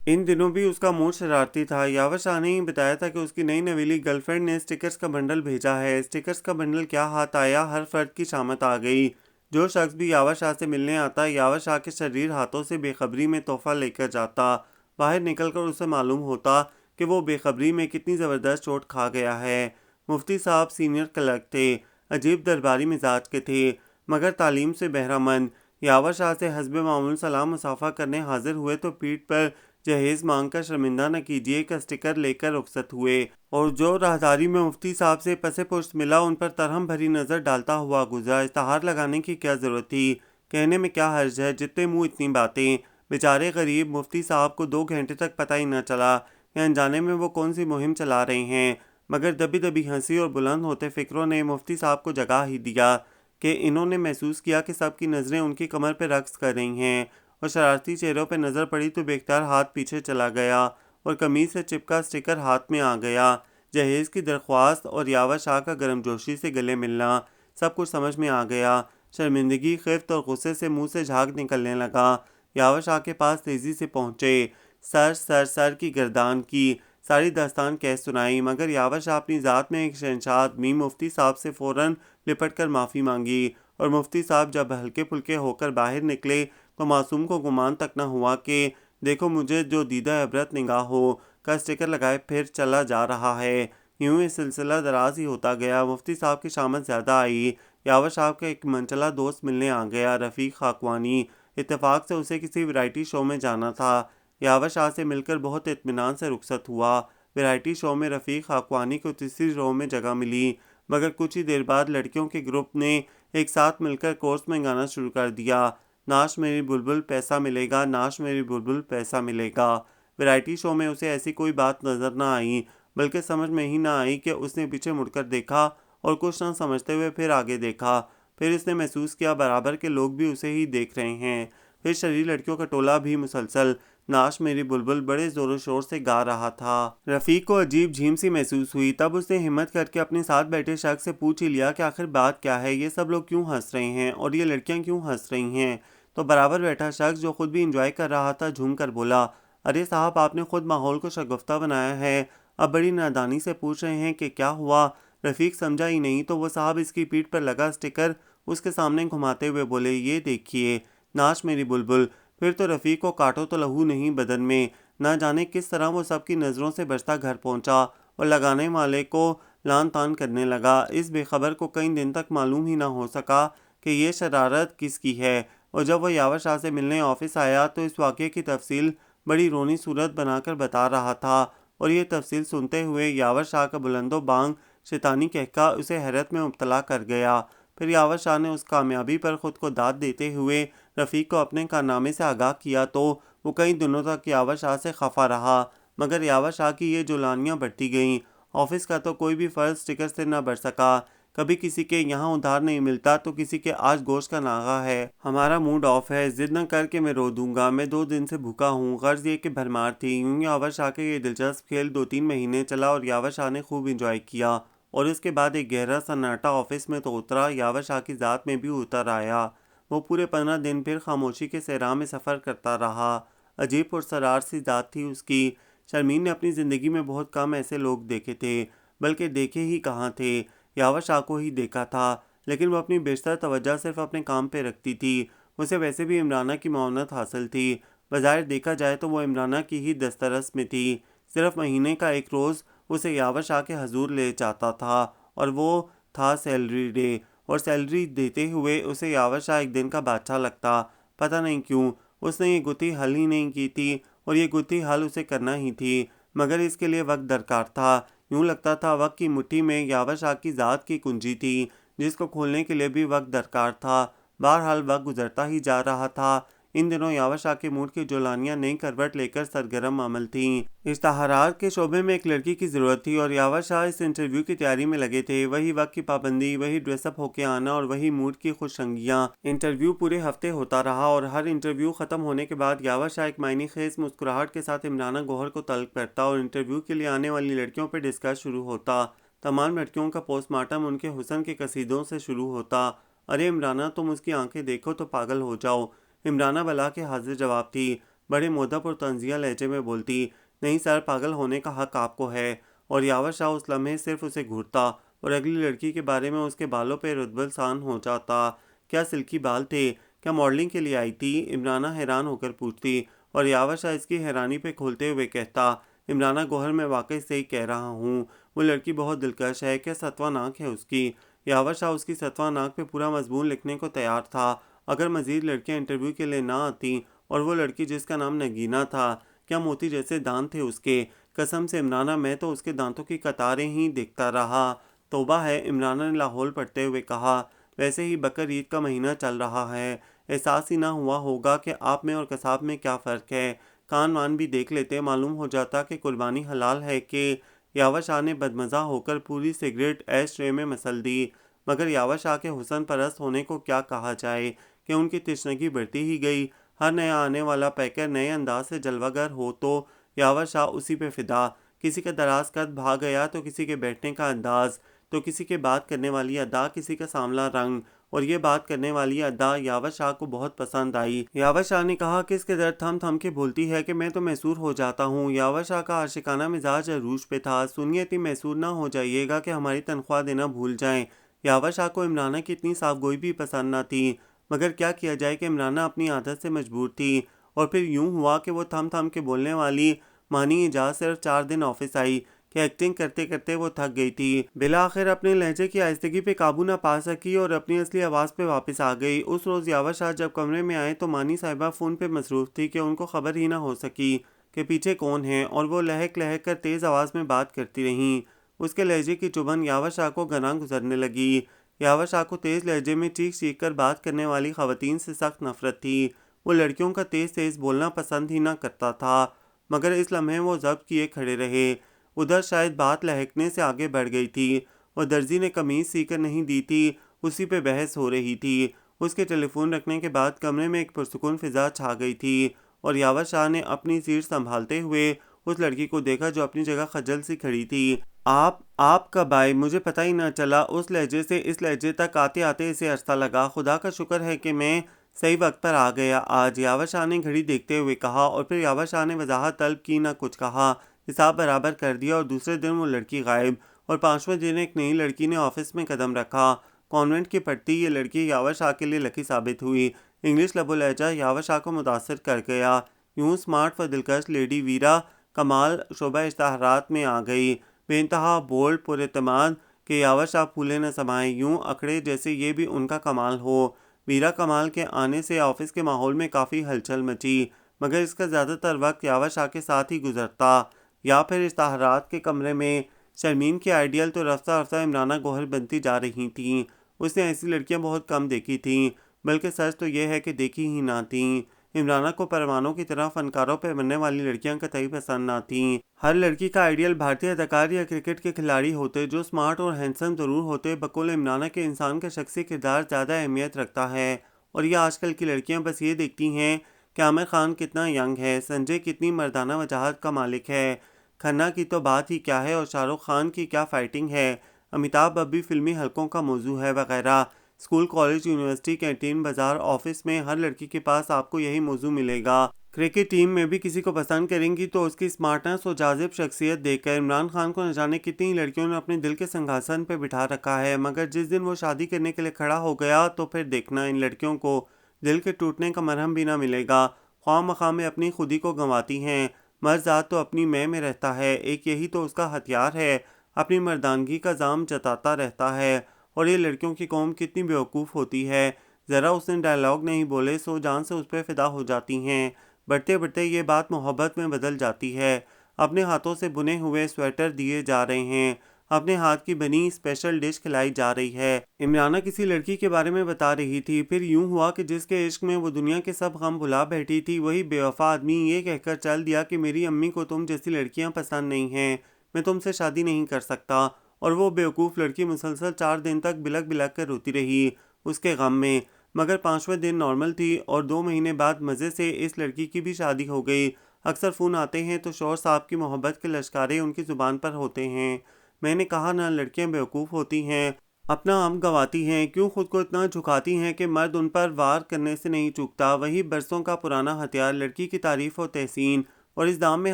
ان دنوں بھی اس کا موڈ شرارتی تھا۔ یاور شاہ نے ہی بتایا تھا کہ اس کی نئی نویلی گرل فرینڈ نے اسٹیکرز کا بنڈل بھیجا ہے۔ اسٹیکرز کا بنڈل کیا ہاتھ آیا، ہر فرد کی شامت آ گئی۔ جو شخص بھی یاور شاہ سے ملنے آتا یاور شاہ کے شریر ہاتھوں سے بے خبری میں تحفہ لے کر جاتا۔ باہر نکل کر اسے معلوم ہوتا کہ وہ بے خبری میں کتنی زبردست چوٹ کھا گیا ہے۔ مفتی صاحب سینئر کلرک تھے، عجیب درباری مزاج کے تھے، مگر تعلیم سے بہرہ مند۔ یاور شاہ سے حسب معمول سلام مصافحہ کرنے حاضر ہوئے تو پیٹھ پر جہیز مانگ کر شرمندہ نہ کیجیے کا اسٹیکر لے کر رخصت ہوئے، اور جو راہداری میں مفتی صاحب سے پس پشت ملا ان پر ترہم بھری نظر ڈالتا ہوا گزرا۔ اشتہار لگانے کی کیا ضرورت تھی، کہنے میں کیا حرج ہے، جتنے منہ اتنی باتیں۔ بیچارے غریب مفتی صاحب کو 2 گھنٹے تک پتہ ہی نہ چلا کہ انجانے میں وہ کون سی مہم چلا رہے ہیں، مگر دبی دبی ہنسی اور بلند ہوتے فکروں نے مفتی صاحب کو جگا ہی دیا کہ انہوں نے محسوس کیا کہ سب کی نظریں ان کی کمر پہ رقص کر رہی ہیں، اور شرارتی چہروں پہ نظر پڑی تو بے اختیار ہاتھ پیچھے چلا گیا اور قمیض سے چپکا اسٹیکر ہاتھ میں آ گیا۔ جہیز کی درخواست اور یاور شاہ کا گرم جوشی سے گلے ملنا، سب کچھ سمجھ میں آ گیا۔ شرمندگی، خفت اور غصے سے منہ سے جھاگ نکلنے لگا۔ یاور شاہ کے پاس تیزی سے پہنچے، سر کی گردان کی ساری داستان کہہ سنائی، مگر یاور شاہ اپنی ذات میں ایک شہنشاہ آدمی مفتی صاحب سے فوراً لپٹ کر معافی مانگی، اور مفتی صاحب جب ہلکے پھلکے ہو کر باہر نکلے تو معصوم کو گمان تک نہ ہوا کہ دیکھو مجھے جو دیدہ عبرت نگاہ ہو کا اسٹیکر لگائے پھر چلا جا رہا ہے۔ یوں یہ سلسلہ دراز ہی ہوتا گیا۔ مفتی صاحب کی شامت زیادہ آئی۔ یاور صاحب کا ایک منچلا دوست ملنے آ گیا، رفیق خاقوانی۔ اتفاق سے اسے کسی ویرائٹی شو میں جانا تھا۔ یاور شاہ سے مل کر بہت اطمینان سے رخصت ہوا۔ ویرائٹی شو میں رفیق خاقوانی کو تیسری رو میں جگہ ملی، مگر کچھ ہی دیر بعد لڑکیوں کے گروپ نے ایک ساتھ مل کر کورس میں گانا شروع کر دیا، ناش میری بلبل پیسہ ملے گا، ناش میری بلبل پیسہ ملے گا۔ ویرائٹی شو میں اسے ایسی کوئی بات نظر نہ آئی، بلکہ سمجھ میں ہی نہ آئی کہ اس نے پیچھے مڑ کر دیکھا اور کچھ نہ سمجھتے ہوئے پھر آگے دیکھا، پھر اس نے محسوس کیا برابر کے لوگ بھی اسے ہی دیکھ رہے ہیں۔ پھر شریر لڑکیوں کا ٹولہ بھی مسلسل ناش میری بلبل بڑے زور و شور سے گا رہا تھا۔ رفیق کو عجیب جھیم سی محسوس ہوئی، تب اس نے ہمت کر کے اپنے ساتھ بیٹھے شخص سے پوچھ ہی لیا کہ آخر بات کیا ہے، یہ سب لوگ کیوں ہنس رہے ہیں اور یہ لڑکیاں کیوں ہنس رہی ہیں؟ تو برابر بیٹھا شخص جو خود بھی انجوائے کر رہا تھا جھوم کر بولا، ارے صاحب آپ نے خود ماحول کو شگفتہ بنایا ہے، اب بڑی نادانی سے پوچھ رہے ہیں کہ کیا ہوا؟ رفیق سمجھا ہی نہیں تو وہ صاحب اس کی پیٹھ پر لگا اسٹیکر اس کے سامنے گھماتے ہوئے بولے، یہ دیکھیے ناش میری بلبل۔ پھر تو رفیق کو کاٹو تو لہو نہیں بدن میں، نہ جانے کس طرح وہ سب کی نظروں سے بچتا گھر پہنچا اور لگانے والے کو لان تان کرنے لگا۔ اس بے خبر کو کئی دن تک معلوم ہی نہ ہو سکا کہ یہ شرارت کس کی ہے، اور جب وہ یاور شاہ سے ملنے آفس آیا تو اس واقعے کی تفصیل بڑی رونی صورت بنا کر بتا رہا تھا، اور یہ تفصیل سنتے ہوئے یاور شاہ کا بلند و بانگ شیطانی کہکا اسے حیرت میں مبتلا کر گیا۔ پھر یاور شاہ نے اس کامیابی پر خود کو داد دیتے ہوئے رفیق کو اپنے کارنامے سے آگاہ کیا تو وہ کئی دنوں تک یاور شاہ سے خفا رہا، مگر یاور شاہ کی یہ جولانیاں بڑھتی گئیں۔ آفس کا تو کوئی بھی فرض اسٹیکر سے نہ بڑھ سکا۔ کبھی کسی کے یہاں ادھار نہیں ملتا تو کسی کے آج گوشت کا ناغہ ہے، ہمارا موڈ آف ہے، ضد نہ کر کے میں رو دوں گا، میں 2 دن سے بھوکا ہوں۔ غرض یہ کہ بھرمار تھی۔ یوں یاور شاہ کے یہ دلچسپ کھیل 2-3 مہینے چلا اور یاور شاہ نے خوب انجوائے کیا، اور اس کے بعد ایک گہرا سناٹا آفس میں تو اترا، یاور شاہ کی ذات میں بھی اتر آیا۔ وہ پورے 15 دن پھر خاموشی کے صحرا میں سفر کرتا رہا۔ عجیب پرسرار سی ذات تھی اس کی۔ شرمین نے اپنی زندگی میں بہت کم ایسے لوگ دیکھے تھے، بلکہ دیکھے ہی کہاں تھے، یاور شاہ کو ہی دیکھا تھا، لیکن وہ اپنی بیشتر توجہ صرف اپنے کام پہ رکھتی تھی۔ اسے ویسے بھی عمرانہ کی معاونت حاصل تھی۔ بظاہر دیکھا جائے تو وہ عمرانہ کی ہی دسترس میں تھی۔ صرف مہینے کا ایک روز اسے یاور شاہ کے حضور لے جاتا تھا، اور وہ تھا سیلری ڈے، اور سیلری دیتے ہوئے اسے یاور شاہ ایک دن کا بادشاہ لگتا۔ پتہ نہیں کیوں اس نے یہ گتھی حل ہی نہیں کی تھی، اور یہ گتھی حل اسے کرنا ہی تھی، مگر اس کے لیے وقت درکار تھا۔ یوں لگتا تھا وقت کی مٹھی میں یاور شاہ کی ذات کی کنجی تھی، جس کو کھولنے کے لیے بھی وقت درکار تھا۔ بہرحال وقت گزرتا ہی جا رہا تھا۔ ان دنوں یاور شاہ کے موڈ کی جولانیاں نئی کروٹ لے کر سرگرم عمل تھیں۔ اشتہارات کے شعبے میں ایک لڑکی کی ضرورت تھی، اور یاور شاہ اس انٹرویو کی تیاری میں لگے تھے۔ وہی وقت کی پابندی، وہی ڈریس اپ ہو کے آنا، اور وہی موڈ کی خوش رنگیاں۔ انٹرویو پورے ہفتے ہوتا رہا، اور ہر انٹرویو ختم ہونے کے بعد یاور شاہ ایک معنی خیز مسکراہٹ کے ساتھ عمرانہ گوہر کو طلب کرتا، اور انٹرویو کے لیے آنے والی لڑکیوں پہ ڈسکس شروع ہوتا۔ تمام لڑکیوں کا پوسٹ مارٹم ان کے حسن کے قصیدوں سے شروع ہوتا۔ ارے عمرانہ، تم اس کی آنکھیں دیکھو تو پاگل ہو جاؤ۔ عمرانہ بلا کے حاضر جواب تھی، بڑے مؤدب اور طنزیہ لہجے میں بولتی، نہیں سر، پاگل ہونے کا حق آپ کو ہے۔ اور یاور شاہ اس لمحے صرف اسے گھورتا، اور اگلی لڑکی کے بارے میں اس کے بالوں پہ رتبل سان ہو جاتا۔ کیا سلکی بال تھے؟ کیا ماڈلنگ کے لیے آئی تھی؟ عمرانہ حیران ہو کر پوچھتی، اور یاور شاہ اس کی حیرانی پہ کھولتے ہوئے کہتا، عمرانہ گوہر، میں واقعی سے ہی کہہ رہا ہوں، وہ لڑکی بہت دلکش ہے۔ کیا ستواں ناک ہے اس کی؟ یاور شاہ اس کی ستواں ناک پہ پورا مضمون لکھنے کو تیار تھا، اگر مزید لڑکیاں انٹرویو کے لیے نہ آتیں۔ اور وہ لڑکی جس کا نام نگینہ تھا، کیا موتی جیسے دانت تھے اس کے؟ قسم سے عمرانہ، میں تو اس کے دانتوں کی قطاریں ہی دیکھتا رہا۔ توبہ ہے، عمرانہ نے لاہور پڑھتے ہوئے کہا، ویسے ہی بقر عید کا مہینہ چل رہا ہے، احساس ہی نہ ہوا ہوگا کہ آپ میں اور قصاب میں کیا فرق ہے۔ کان وان بھی دیکھ لیتے، معلوم ہو جاتا کہ قربانی حلال ہے کہ۔ یاور شاہ نے بدمزہ ہو کر پوری سگریٹ ایش ٹرے میں مسل دی، مگر یاور شاہ کے حسن پرست ہونے کو کیا کہا جائے کہ ان کی تشنگی بڑھتی ہی گئی۔ ہر نیا آنے والا پیکر نئے انداز سے جلوہ گر ہو تو یاور شاہ اسی پہ فدا۔ کسی کا دراز قد بھا گیا تو کسی کے بیٹھنے کا انداز، تو کسی کے بات کرنے والی ادا، کسی کا سانولا رنگ، اور یہ بات کرنے والی ادا یاور شاہ کو بہت پسند آئی۔ یاور شاہ نے کہا، کس قدر تھم تھم کے بولتی ہے کہ میں تو محصور ہو جاتا ہوں۔ یاور شاہ کا عاشقانہ مزاج عروج پہ تھا۔ سنیے، اتنی محصور نہ ہو جائیے گا کہ ہماری تنخواہ دینا بھول جائیں۔ یاور شاہ کو عمرانہ کی اتنی صاف گوئی بھی پسند نہ تھی، مگر کیا کیا جائے کہ عمرانہ اپنی عادت سے مجبور تھی۔ اور پھر یوں ہوا کہ وہ تھم تھم کے بولنے والی مانی اجاز صرف 4 دن آفس آئی کہ ایکٹنگ کرتے کرتے وہ تھک گئی تھی۔ بالآخر اپنے لہجے کی آہستگی پہ قابو نہ پا سکی اور اپنی اصلی آواز پہ واپس آ گئی۔ اس روز یاور شاہ جب کمرے میں آئے تو مانی صاحبہ فون پہ مصروف تھی کہ ان کو خبر ہی نہ ہو سکی کہ پیچھے کون ہے، اور وہ لہک لہک کر تیز آواز میں بات کرتی رہیں۔ اس کے لہجے کی چبھن یاور شاہ کو گناہ گزرنے لگی۔ یاور شاہ کو تیز لہجے میں چیخ چیخ کر بات کرنے والی خواتین سے سخت نفرت تھی۔ وہ لڑکیوں کا تیز تیز بولنا پسند ہی نہ کرتا تھا، مگر اس لمحے وہ ضبط کیے کھڑے رہے۔ ادھر شاید بات لہکنے سے آگے بڑھ گئی تھی، اور درزی نے قمیض سی کر نہیں دی تھی، اسی پہ بحث ہو رہی تھی۔ اس کے ٹیلی فون رکھنے کے بعد کمرے میں ایک پرسکون فضا چھا گئی تھی، اور یاور شاہ نے اپنی سیٹ سنبھالتے ہوئے اس لڑکی کو دیکھا جو اپنی جگہ خجل سی کھڑی تھی۔ آپ کب آئے؟ مجھے پتہ ہی نہ چلا۔ اس لہجے سے اس لہجے تک آتے آتے اسے عرصہ لگا۔ خدا کا شکر ہے کہ میں صحیح وقت پر آ گیا آج، یاور شاہ نے گھڑی دیکھتے ہوئے کہا، اور پھر یاور شاہ نے وضاحت طلب کی، نہ کچھ کہا، حساب برابر کر دیا، اور دوسرے دن وہ لڑکی غائب، اور 5ویں دن ایک نئی لڑکی نے آفس میں قدم رکھا۔ کانوینٹ کی پڑھتی یہ لڑکی یاور شاہ کے لیے لکی ثابت ہوئی۔ انگلش لب و لہجہ یاور شاہ کو متاثر کر گیا۔ یوں اسمارٹ و دلکش لیڈی ویرا کمال شعبہ اشتہارات میں آ گئی، بے انتہا بولڈ، پر اعتماد کہ یاور شاہ پھولے نہ سمائے، یوں اکڑے جیسے یہ بھی ان کا کمال ہو۔ ویرا کمال کے آنے سے آفس کے ماحول میں کافی ہلچل مچی، مگر اس کا زیادہ تر وقت یاور شاہ کے ساتھ ہی گزرتا، یا پھر اشتہارات کے کمرے میں۔ شرمین کی آئیڈیل تو رفتہ رفتہ عمرانہ گوہر بنتی جا رہی تھیں۔ اس نے ایسی لڑکیاں بہت کم دیکھی تھیں، بلکہ سچ تو یہ ہے کہ دیکھی ہی نہ تھیں۔ عمرانہ کو پروانوں کی طرح فنکاروں پہ بننے والی لڑکیاں قطعی پسند نہ تھیں۔ ہر لڑکی کا آئیڈیل بھارتی اداکار یا کرکٹ کے کھلاڑی ہوتے جو اسمارٹ اور ہینڈسم ضرور ہوتے، بقول عمرانہ کے انسان کا شخصی کردار زیادہ اہمیت رکھتا ہے، اور یہ آج کل کی لڑکیاں بس یہ دیکھتی ہیں کہ عامر خان کتنا ینگ ہے، سنجے کتنی مردانہ وجاہت کا مالک ہے، کھنہ کی تو بات ہی کیا ہے، اور شاہ رخ خان کی کیا فائٹنگ ہے، امیتابھ اب بھی فلمی حلقوں کا موضوع ہے، وغیرہ۔ اسکول، کالج، یونیورسٹی، کینٹین، بازار، آفس میں ہر لڑکی کے پاس آپ کو یہی موضوع ملے گا۔ کرکٹ ٹیم میں بھی کسی کو پسند کریں گی تو اس کی اسمارٹنس اور جاذب شخصیت دیکھ کر۔ عمران خان کو نہ جانے کتنی لڑکیوں نے اپنے دل کے سنگھاسن پہ بٹھا رکھا ہے، مگر جس دن وہ شادی کرنے کے لیے کھڑا ہو گیا تو پھر دیکھنا ان لڑکیوں کو دل کے ٹوٹنے کا مرہم بھی نہ ملے گا۔ خواہ مخواہ میں اپنی خودی کو گنواتی ہیں۔ مرد ذات تو اپنی میں رہتا ہے، ایک یہی تو اس کا ہتھیار ہے، اپنی مردانگی کا زام جتاتا رہتا ہے۔ اور یہ لڑکیوں کی قوم کتنی بیوقوف ہوتی ہے، ذرا اس نے ڈائلاگ نہیں بولے سو جان سے اس پہ فدا ہو جاتی ہیں۔ بڑھتے بڑھتے یہ بات محبت میں بدل جاتی ہے۔ اپنے ہاتھوں سے بنے ہوئے سویٹر دیے جا رہے ہیں، اپنے ہاتھ کی بنی اسپیشل ڈش کھلائی جا رہی ہے۔ عمرانہ کسی لڑکی کے بارے میں بتا رہی تھی، پھر یوں ہوا کہ جس کے عشق میں وہ دنیا کے سب غم بھلا بیٹھی تھی، وہی بے وفا آدمی یہ کہہ کر چل دیا کہ میری امی کو تم جیسی لڑکیاں پسند نہیں ہیں، میں تم سے شادی نہیں کر سکتا۔ اور وہ بیوقوف لڑکی مسلسل 4 دن تک بلک بلک کر روتی رہی اس کے غم میں، مگر 5ویں دن نارمل تھی، اور 2 مہینے بعد مزے سے اس لڑکی کی بھی شادی ہو گئی۔ اکثر فون آتے ہیں تو شوہر صاحب کی محبت کے لشکارے ان کی زبان پر ہوتے ہیں۔ میں نے کہا نہ لڑکیاں بیوقوف ہوتی ہیں، اپنا ہم گواتی ہیں، کیوں خود کو اتنا جھکاتی ہیں کہ مرد ان پر وار کرنے سے نہیں چوکتا۔ وہی برسوں کا پرانا ہتھیار، لڑکی کی تعریف و تحسین، اور اس دام میں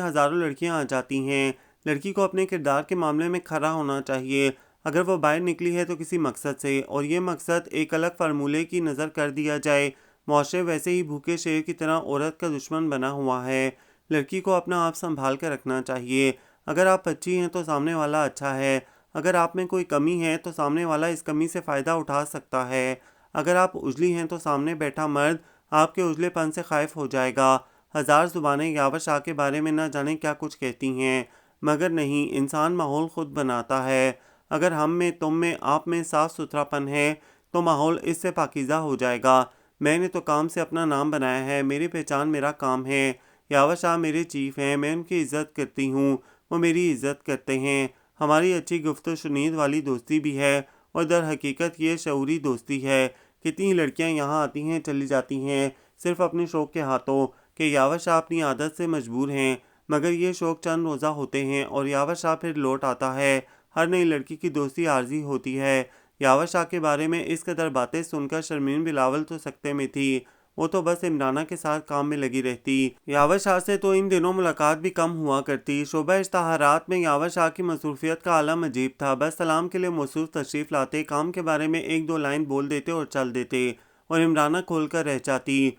ہزاروں لڑکیاں آ جاتی ہیں۔ لڑکی کو اپنے کردار کے معاملے میں کھرا ہونا چاہیے، اگر وہ باہر نکلی ہے تو کسی مقصد سے، اور یہ مقصد ایک الگ فارمولے کی نظر کر دیا جائے۔ معاشرے ویسے ہی بھوکے شیر کی طرح عورت کا دشمن بنا ہوا ہے۔ لڑکی کو اپنا آپ سنبھال کر رکھنا چاہیے۔ اگر آپ اچھی ہیں تو سامنے والا اچھا ہے، اگر آپ میں کوئی کمی ہے تو سامنے والا اس کمی سے فائدہ اٹھا سکتا ہے، اگر آپ اجلی ہیں تو سامنے بیٹھا مرد آپ کے اجلے پن سے خائف ہو جائے گا۔ ہزار زبانیں یاور شاہ کے بارے میں نہ جانے کیا کچھ کہتی ہیں، مگر نہیں، انسان ماحول خود بناتا ہے۔ اگر ہم میں، تم میں، آپ میں صاف ستھرا پن ہے تو ماحول اس سے پاکیزہ ہو جائے گا۔ میں نے تو کام سے اپنا نام بنایا ہے، میری پہچان میرا کام ہے۔ یاور شاہ میرے چیف ہیں، میں ان کی عزت کرتی ہوں، وہ میری عزت کرتے ہیں۔ ہماری اچھی گفت و شنید والی دوستی بھی ہے، اور در حقیقت یہ شعوری دوستی ہے۔ کتنی لڑکیاں یہاں آتی ہیں چلی جاتی ہیں صرف اپنے شوق کے ہاتھوں، کہ یاور شاہ اپنی عادت سے مجبور ہیں، مگر یہ شوق چند روزہ ہوتے ہیں اور یاور شاہ پھر لوٹ آتا ہے۔ ہر نئی لڑکی کی دوستی عارضی ہوتی ہے۔ یاور شاہ کے بارے میں اس قدر باتیں سن کر شرمین بلاول تو سکتے میں تھی، وہ تو بس عمرانہ کے ساتھ کام میں لگی رہتی۔ یاور شاہ سے تو ان دنوں ملاقات بھی کم ہوا کرتی۔ شعبہ اشتہارات میں یاور شاہ کی مصروفیت کا عالم عجیب تھا، بس سلام کے لیے مخصوص تشریف لاتے، کام کے بارے میں 1-2 لائن بول دیتے اور چل دیتے، اور عمرانہ کھول کر رہ جاتی۔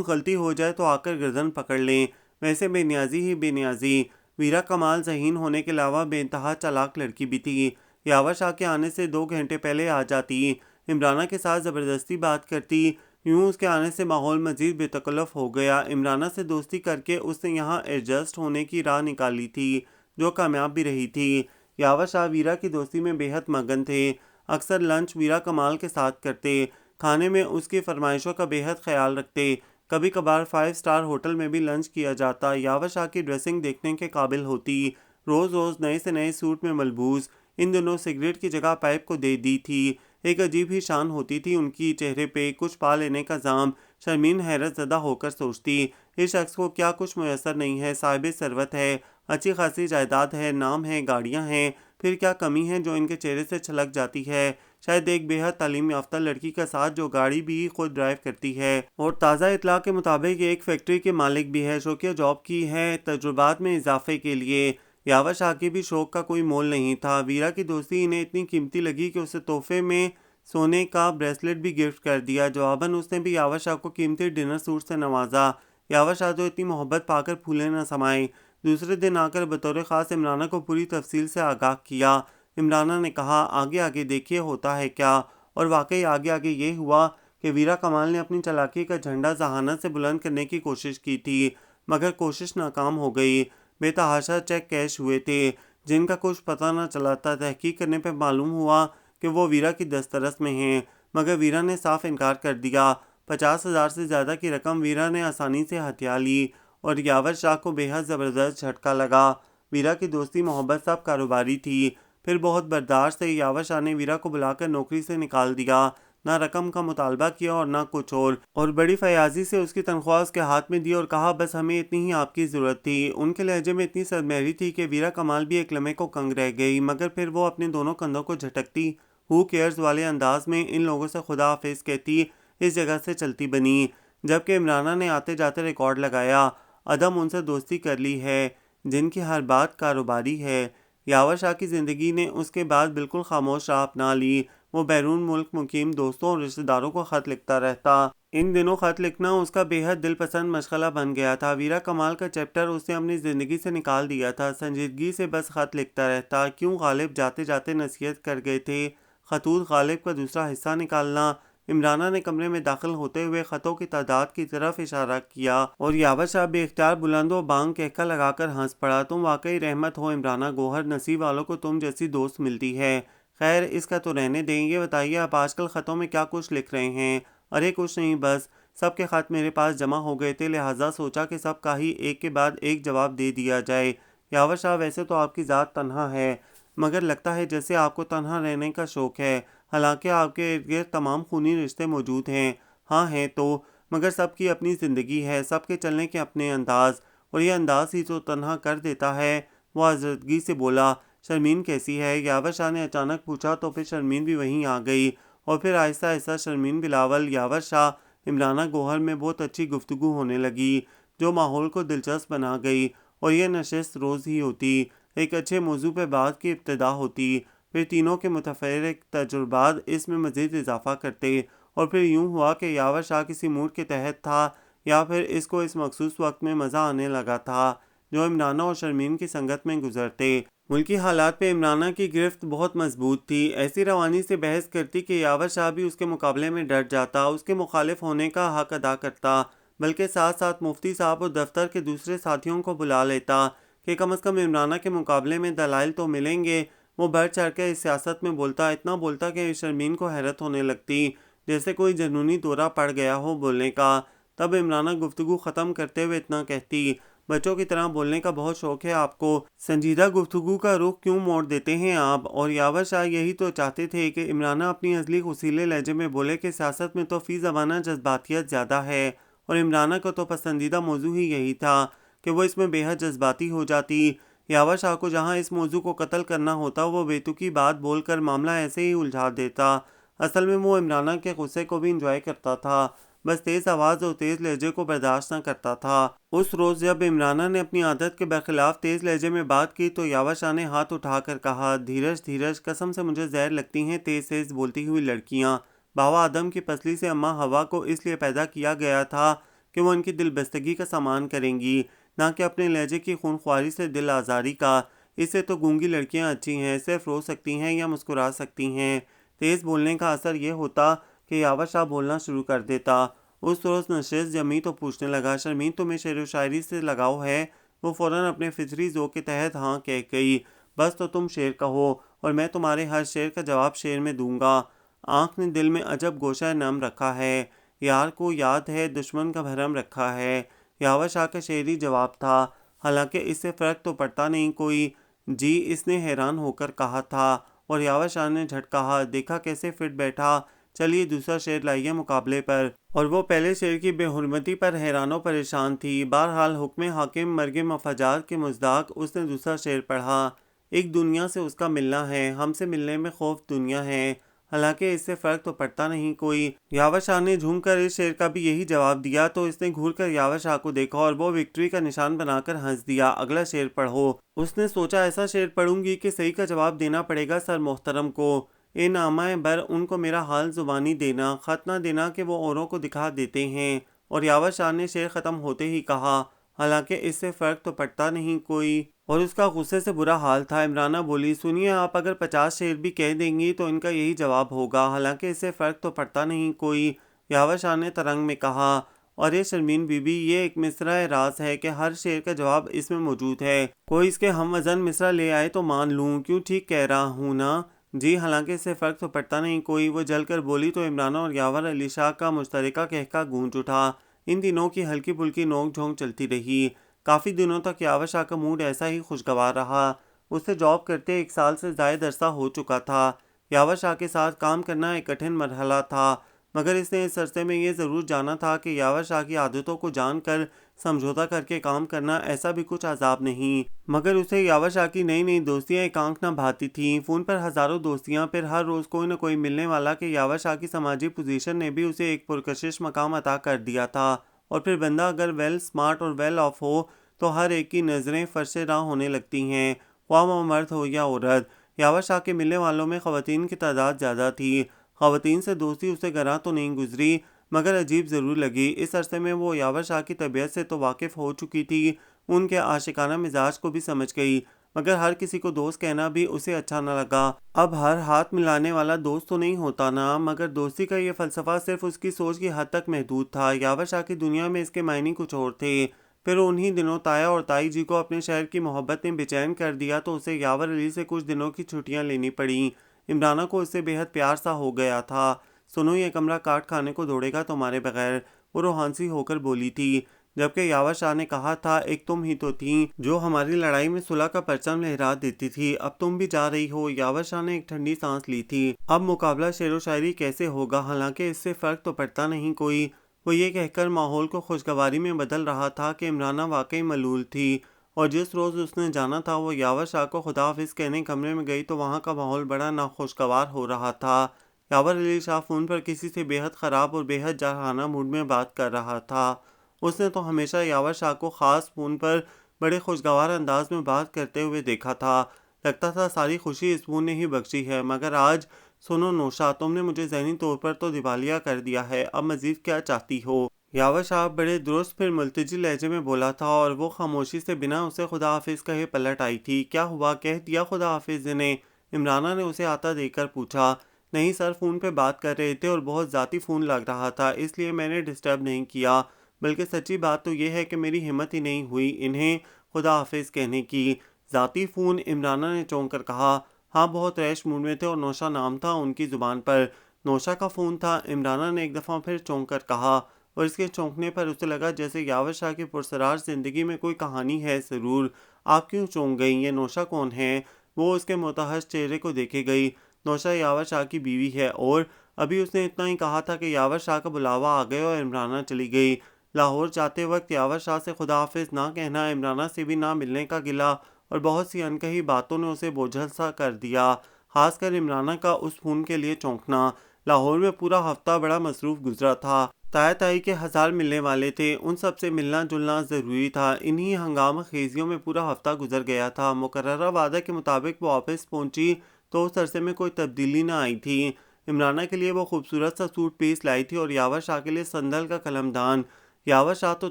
غلطی ہو جائے تو آ کر گردن پکڑ لیں۔ ویسے بے نیازی ہی بے نیازی، ویرا کمال ذہین ہونے کے علاوہ بے انتہا چالاک لڑکی بھی تھی۔ یاور شاہ کے آنے سے 2 گھنٹے پہلے آ جاتی، عمرانہ کے ساتھ زبردستی بات کرتی۔ یوں اس کے آنے سے ماحول مزید بے تکلف ہو گیا۔ عمرانہ سے دوستی کر کے اس نے یہاں ایڈجسٹ ہونے کی راہ نکالی تھی، جو کامیاب بھی رہی تھی۔ یاور شاہ ویرا کی دوستی میں بے حد مگن تھے، اکثر لنچ ویرا کمال کے ساتھ کرتے، کھانے میں اس کی فرمائشوں کا بے حد خیال رکھتے، کبھی کبھار 5 اسٹار ہوٹل میں بھی لنچ کیا جاتا۔ یاور شاہ کی ڈریسنگ دیکھنے کے قابل ہوتی، روز روز نئے سے نئے سوٹ میں ملبوس، ان دنوں سگریٹ کی جگہ پائپ کو دے دی تھی۔ ایک عجیب ہی شان ہوتی تھی ان کی چہرے پہ، کچھ پا لینے کا زام۔ شرمین حیرت زدہ ہو کر سوچتی، اس شخص کو کیا کچھ میسر نہیں ہے، صاحب ثروت ہے، اچھی خاصی جائیداد ہے، نام ہے، گاڑیاں ہیں، پھر کیا کمی ہے جو ان کے چہرے سے چھلک جاتی ہے؟ شاید ایک بے حد تعلیم یافتہ لڑکی کا ساتھ جو گاڑی بھی خود ڈرائیو کرتی ہے، اور تازہ اطلاع کے مطابق ایک فیکٹری کے مالک بھی ہے، شوقیہ جاب کی ہے تجربات میں اضافے کے لیے۔ یاور شاہ کے بھی شوق کا کوئی مول نہیں تھا۔ ویرا کی دوستی انہیں اتنی قیمتی لگی کہ اسے تحفے میں سونے کا بریسلٹ بھی گفٹ کر دیا۔ جواباً اس نے بھی یاور شاہ کو قیمتی ڈنر سوٹ سے نوازا۔ یاور شاہ تو اتنی محبت پا کر پھولے نہ سمائے، دوسرے دن آ کر بطور خاص عمرانہ کو پوری تفصیل سے آگاہ کیا۔ عمرانہ نے کہا، آگے آگے دیکھیے ہوتا ہے کیا، اور واقعی آگے آگے یہ ہوا کہ ویرا کمال نے اپنی چالاکی کا جھنڈا ذہانت سے بلند کرنے کی کوشش کی تھی، مگر کوشش ناکام ہو گئی۔ بے تحاشا چیک کیش ہوئے تھے، جن کا کچھ پتہ نہ چلا تھا۔ تحقیق کرنے پہ معلوم ہوا کہ وہ ویرا کی دسترس میں ہیں، مگر ویرا نے صاف انکار کر دیا۔ 50,000 سے زیادہ کی رقم ویرا نے آسانی سے ہتھیا لی اور یاور شاہ کو بے حد زبردست جھٹکا لگا۔ ویرا کی دوستی محبت سب کاروباری تھی۔ پھر بہت برداشت سے یاور شاہ نے ویرا کو بلا کر نوکری سے نکال دیا، نہ رقم کا مطالبہ کیا اور نہ کچھ اور بڑی فیاضی سے اس کی تنخواہ اس کے ہاتھ میں دی اور کہا بس ہمیں اتنی ہی آپ کی ضرورت تھی۔ ان کے لہجے میں اتنی سرمہری تھی کہ ویرا کمال بھی ایک لمحے کو کنگ رہ گئی، مگر پھر وہ اپنے دونوں کندھوں کو جھٹکتی ہو کیئرز والے انداز میں ان لوگوں سے خدا حافظ کہتی اس جگہ سے چلتی بنی، جبکہ عمرانہ نے آتے جاتے ریکارڈ لگایا عدم ان سے دوستی کر لی ہے جن کی ہر بات کاروباری ہے۔ یاور شاہ کی زندگی نے اس کے بعد بالکل خاموش راہ اپنا لی۔ وہ بیرون ملک مقیم دوستوں اور رشتہ داروں کو خط لکھتا رہتا۔ ان دنوں خط لکھنا اس کا بے حد دل پسند مشغلہ بن گیا تھا۔ ویرا کمال کا چیپٹر اس نے اپنی زندگی سے نکال دیا تھا۔ سنجیدگی سے بس خط لکھتا رہتا۔ کیوں غالب جاتے جاتے نصیحت کر گئے تھے، خطوط غالب کا دوسرا حصہ نکالنا۔ عمرانہ نے کمرے میں داخل ہوتے ہوئے خطوں کی تعداد کی طرف اشارہ کیا اور یاور شاہ بے اختیار بلند و بانگ کہکا لگا کر ہنس پڑا۔ تم واقعی رحمت ہو عمرانہ گوہر، نصیب والوں کو تم جیسی دوست ملتی ہے۔ خیر اس کا تو رہنے دیں، یہ بتائیے آپ آج کل خطوں میں کیا کچھ لکھ رہے ہیں؟ ارے کچھ نہیں، بس سب کے خط میرے پاس جمع ہو گئے تھے، لہٰذا سوچا کہ سب کا ہی ایک کے بعد ایک جواب دے دیا جائے۔ یاور شاہ ویسے تو آپ کی ذات تنہا ہے، مگر لگتا ہے جیسے آپ کو تنہا رہنے کا شوق ہے، حالانکہ آپ کے ارد گرد تمام خونی رشتے موجود ہیں۔ ہاں ہیں تو، مگر سب کی اپنی زندگی ہے، سب کے چلنے کے اپنے انداز، اور یہ انداز ہی تو تنہا کر دیتا ہے۔ وہ آزردگی سے بولا، شرمین کیسی ہے؟ یاور شاہ نے اچانک پوچھا تو پھر شرمین بھی وہیں آ گئی، اور پھر آہستہ آہستہ شرمین بلاول، یاور شاہ، عمرانہ گوہر میں بہت اچھی گفتگو ہونے لگی جو ماحول کو دلچسپ بنا گئی، اور یہ نشست روز ہی ہوتی، ایک اچھے موضوع پہ بات کی ابتدا ہوتی، پھر تینوں کے متفرق تجربات اس میں مزید اضافہ کرتے، اور پھر یوں ہوا کہ یاور شاہ کسی موڈ کے تحت تھا یا پھر اس کو اس مخصوص وقت میں مزہ آنے لگا تھا جو عمرانہ اور شرمین کی سنگت میں گزرتے۔ ملکی حالات پہ عمرانہ کی گرفت بہت مضبوط تھی، ایسی روانی سے بحث کرتی کہ یاور شاہ بھی اس کے مقابلے میں ڈٹ جاتا، اس کے مخالف ہونے کا حق ادا کرتا، بلکہ ساتھ ساتھ مفتی صاحب اور دفتر کے دوسرے ساتھیوں کو بلا لیتا کہ کم از کم عمرانہ کے مقابلے میں دلائل تو ملیں گے۔ وہ بڑھ چڑھ کے اس سیاست میں بولتا، اتنا بولتا کہ شرمین کو حیرت ہونے لگتی، جیسے کوئی جنونی دورہ پڑ گیا ہو بولنے کا۔ تب عمرانہ گفتگو ختم کرتے ہوئے اتنا کہتی، بچوں کی طرح بولنے کا بہت شوق ہے آپ کو، سنجیدہ گفتگو کا رخ کیوں موڑ دیتے ہیں آپ؟ اور یاور شاہ یہی تو چاہتے تھے کہ عمرانہ اپنی ازلی خصیلے لہجے میں بولے کہ سیاست میں تو فی زمانہ جذباتیت زیادہ ہے، اور عمرانہ کو تو پسندیدہ موضوع ہی یہی تھا کہ وہ اس میں بے حد جذباتی ہو جاتی۔ یاور شاہ کو جہاں اس موضوع کو قتل کرنا ہوتا وہ بیتوکی بات بول کر معاملہ ایسے ہی الجھا دیتا۔ اصل میں وہ عمرانہ کے غصے کو بھی انجوائے کرتا تھا، بس تیز آواز اور تیز لہجے کو برداشت نہ کرتا تھا۔ اس روز جب عمرانہ نے اپنی عادت کے برخلاف تیز لہجے میں بات کی تو یاور شاہ نے ہاتھ اٹھا کر کہا، دھیرج دھیرج، قسم سے مجھے زہر لگتی ہیں تیز تیز بولتی ہوئی لڑکیاں۔ باوا آدم کی پسلی سے اماں حوا کو اس لیے پیدا کیا گیا تھا کہ وہ ان کی دل بستگی کا سامان کریں گی، نہ کہ اپنے لہجے کی خونخواری سے دل آزاری کا۔ اس سے تو گونگی لڑکیاں اچھی ہیں، صرف رو سکتی ہیں یا مسکرا سکتی ہیں۔ تیز بولنے کا اثر یہ ہوتا کہ یاور شاہ بولنا شروع کر دیتا۔ اس روز نشست جمی تو پوچھنے لگا، شرمین تمہیں شعر و شاعری سے لگاؤ ہے؟ وہ فوراً اپنے فطری ذوق کے تحت ہاں کہہ گئی، بس تو تم شعر کہو اور میں تمہارے ہر شعر کا جواب شعر میں دوں گا۔ آنکھ نے دل میں عجب گوشہ نم رکھا ہے، یار کو یاد ہے دشمن کا بھرم رکھا ہے، یاور شاہ کا شعری جواب تھا، حالانکہ اس سے فرق تو پڑتا نہیں کوئی۔ جی، اس نے حیران ہو کر کہا تھا، اور یاور شاہ نے جھٹ کہا، دیکھا کیسے فٹ بیٹھا، چلیے دوسرا شعر لائیے مقابلے پر۔ اور وہ پہلے شعر کی بے حرمتی پر حیران و پریشان تھی۔ بہرحال حکم حاکم مرگ مفاجات کے مصداق اس نے دوسرا شعر پڑھا، ایک دنیا سے اس کا ملنا ہے، ہم سے ملنے میں خوف دنیا ہے، حالانکہ اس سے فرق تو پڑتا نہیں کوئی۔ یاور شاہ نے جھوم کر اس شعر کا بھی یہی جواب دیا تو اس نے گھور کر یاور شاہ کو دیکھا اور وہ وکٹری کا نشان بنا کر ہنس دیا۔ اگلا شعر پڑھو۔ اس نے سوچا ایسا شعر پڑھوں گی کہ صحیح کا جواب دینا پڑے گا سر محترم کو۔ اے نامہ بر ان کو میرا حال زبانی دینا، خط نہ دینا کہ وہ اوروں کو دکھا دیتے ہیں۔ اور یاور شاہ نے شعر ختم ہوتے ہی کہا، حالانکہ اس سے فرق تو پڑتا نہیں کوئی، اور اس کا غصے سے برا حال تھا۔ عمرانہ بولی، سنیے آپ اگر 50 شعر بھی کہہ دیں گی تو ان کا یہی جواب ہوگا، حالانکہ اس سے فرق تو پڑتا نہیں کوئی۔ یاور شاہ نے ترنگ میں کہا، اور یہ شرمین بی بی، یہ ایک مصرع راز ہے کہ ہر شعر کا جواب اس میں موجود ہے، کوئی اس کے ہم وزن مصرع لے آئے تو مان لوں، کیوں ٹھیک کہہ رہا ہوں نا؟ جی حالانکہ اس سے فرق تو پڑتا نہیں کوئی، وہ جل کر بولی تو عمرانہ اور یاور علی شاہ کا مشترکہ کہکا گونج اٹھا۔ ان دنوں کی ہلکی پھلکی نوک جھونک چلتی رہی۔ کافی دنوں تک یاور شاہ کا موڈ ایسا ہی خوشگوار رہا۔ اسے جاب کرتے 1 سال سے زائد عرصہ ہو چکا تھا۔ یاور شاہ کے ساتھ کام کرنا ایک کٹھن مرحلہ تھا، مگر اس نے اس عرصے میں یہ ضرور جانا تھا کہ یاور شاہ کی عادتوں کو جان کر سمجھوتا کر کے کام کرنا ایسا بھی کچھ عذاب نہیں، مگر اسے یاور شاہ کی نئی نئی دوستیاں ایک آنکھ نہ بھاتی تھیں۔ فون پر ہزاروں دوستیاں، پھر ہر روز کوئی نہ کوئی ملنے والا کہ یاور شاہ کی سماجی پوزیشن نے بھی اسے ایک پرکشش مقام عطا کر دیا تھا، اور پھر بندہ اگر ویل سمارٹ اور ویل آف ہو تو ہر ایک کی نظریں فرش راہ ہونے لگتی ہیں، خواہ وہ مرد ہو یا عورت۔ یاور شاہ کے ملنے والوں میں خواتین کی تعداد زیادہ تھی۔ خواتین سے دوستی اسے گراں تو نہیں گزری، مگر عجیب ضرور لگی۔ اس عرصے میں وہ یاور شاہ کی طبیعت سے تو واقف ہو چکی تھی، ان کے عاشقانہ مزاج کو بھی سمجھ گئی، مگر ہر کسی کو دوست کہنا بھی اسے اچھا نہ لگا۔ اب ہر ہاتھ ملانے والا دوست تو نہیں ہوتا نا، مگر دوستی کا یہ فلسفہ صرف اس کی سوچ کی حد تک محدود تھا۔ یاور شاہ کی دنیا میں اس کے معنی کچھ اور تھے۔ پھر انہی دنوں تایا اور تائی جی کو اپنے شہر کی محبت نے بے چین کر دیا تو اسے یاور علی سے کچھ دنوں کی چھٹیاں لینی پڑیں۔ عمرانہ کو اس سے بے حد پیار سا ہو گیا تھا۔ سنو یہ کمرہ کاٹ کھانے کو دوڑے گا تمہارے بغیر، وہ روحانسی ہو کر بولی تھی، جبکہ یاور شاہ نے کہا تھا ایک تم ہی تو تھیں جو ہماری لڑائی میں صلح کا پرچم لہرا دیتی تھی، اب تم بھی جا رہی ہو۔ یاور شاہ نے ایک ٹھنڈی سانس لی تھی۔ اب مقابلہ شعر و شاعری کیسے ہوگا، حالانکہ اس سے فرق تو پڑتا نہیں کوئی۔ وہ یہ کہہ کر ماحول کو خوشگواری میں بدل رہا تھا کہ عمرانہ واقعی ملول تھی، اور جس روز اس نے جانا تھا وہ یاور شاہ کو خدا حافظ کہنے کمرے میں گئی تو وہاں کا ماحول بڑا ناخوشگوار ہو رہا تھا۔ یاور علی شاہ فون پر کسی سے بے حد خراب اور بے حد جارحانہ موڈ میں بات کر رہا تھا۔ اس نے تو ہمیشہ یاور شاہ کو خاص فون پر بڑے خوشگوار انداز میں بات کرتے ہوئے دیکھا تھا، لگتا تھا ساری خوشی اس فون نے ہی بخشی ہے۔ مگر آج سنو نوشا، تم نے مجھے ذہنی طور پر تو دیوالیہ کر دیا ہے، اب مزید کیا چاہتی ہو؟ یاور شاہ بڑے درست پھر ملتجی لہجے میں بولا تھا، اور وہ خاموشی سے بنا اسے خدا حافظ کہے پلٹ آئی تھی۔ کیا ہوا، کہہ دیا خدا حافظ نے؟ عمرانہ نے اسے آتا دیکھ کر پوچھا۔ نہیں سر، فون پہ بات کر رہے تھے اور بہت ذاتی فون لگ رہا تھا، اس لیے میں نے ڈسٹرب نہیں کیا، بلکہ سچی بات تو یہ ہے کہ میری ہمت ہی نہیں ہوئی انہیں خدا حافظ کہنے کی۔ ذاتی فون؟ عمرانہ نے چونک کر کہا۔ ہاں، بہت ریش موڈ میں تھے اور نوشا نام تھا ان کی زبان پر۔ نوشا کا فون تھا؟ عمرانہ نے ایک دفعہ پھر چونک کر کہا، اور اس کے چونکنے پر اسے لگا جیسے یاور شاہ کی پرسرار زندگی میں کوئی کہانی ہے ضرور۔ آپ کیوں چونک گئیں؟ یہ نوشا کون ہے؟ وہ اس کے متحش چہرے کو دیکھے گئی۔ نوشا یاور شاہ کی بیوی ہے، اور ابھی اس نے اتنا ہی کہا تھا کہ یاور شاہ کا بلاوا آ گیا اور عمرانہ چلی گئی۔ لاہور جاتے وقت یاور شاہ سے خدا حافظ نہ کہنا، عمرانہ سے بھی نہ ملنے کا گلہ، اور بہت سی انکہی باتوں نے اسے بوجھل سا کر دیا، خاص کر عمرانہ کا اس فون کے لیے چونکنا۔ لاہور میں پورا ہفتہ بڑا مصروف گزرا تھا۔ تایا تائی کے 1000 ملنے والے تھے، ان سب سے ملنا جلنا ضروری تھا۔ انہی ہنگامہ خیزیوں میں پورا ہفتہ گزر گیا تھا۔ مقررہ وعدہ کے مطابق وہ آفس پہنچی تو اس عرصے میں کوئی تبدیلی نہ آئی تھی۔ عمرانہ کے لیے وہ خوبصورت سا سوٹ پیس لائی تھی اور یاور شاہ کے لیے سندل کا قلم دان۔ یاور شاہ تو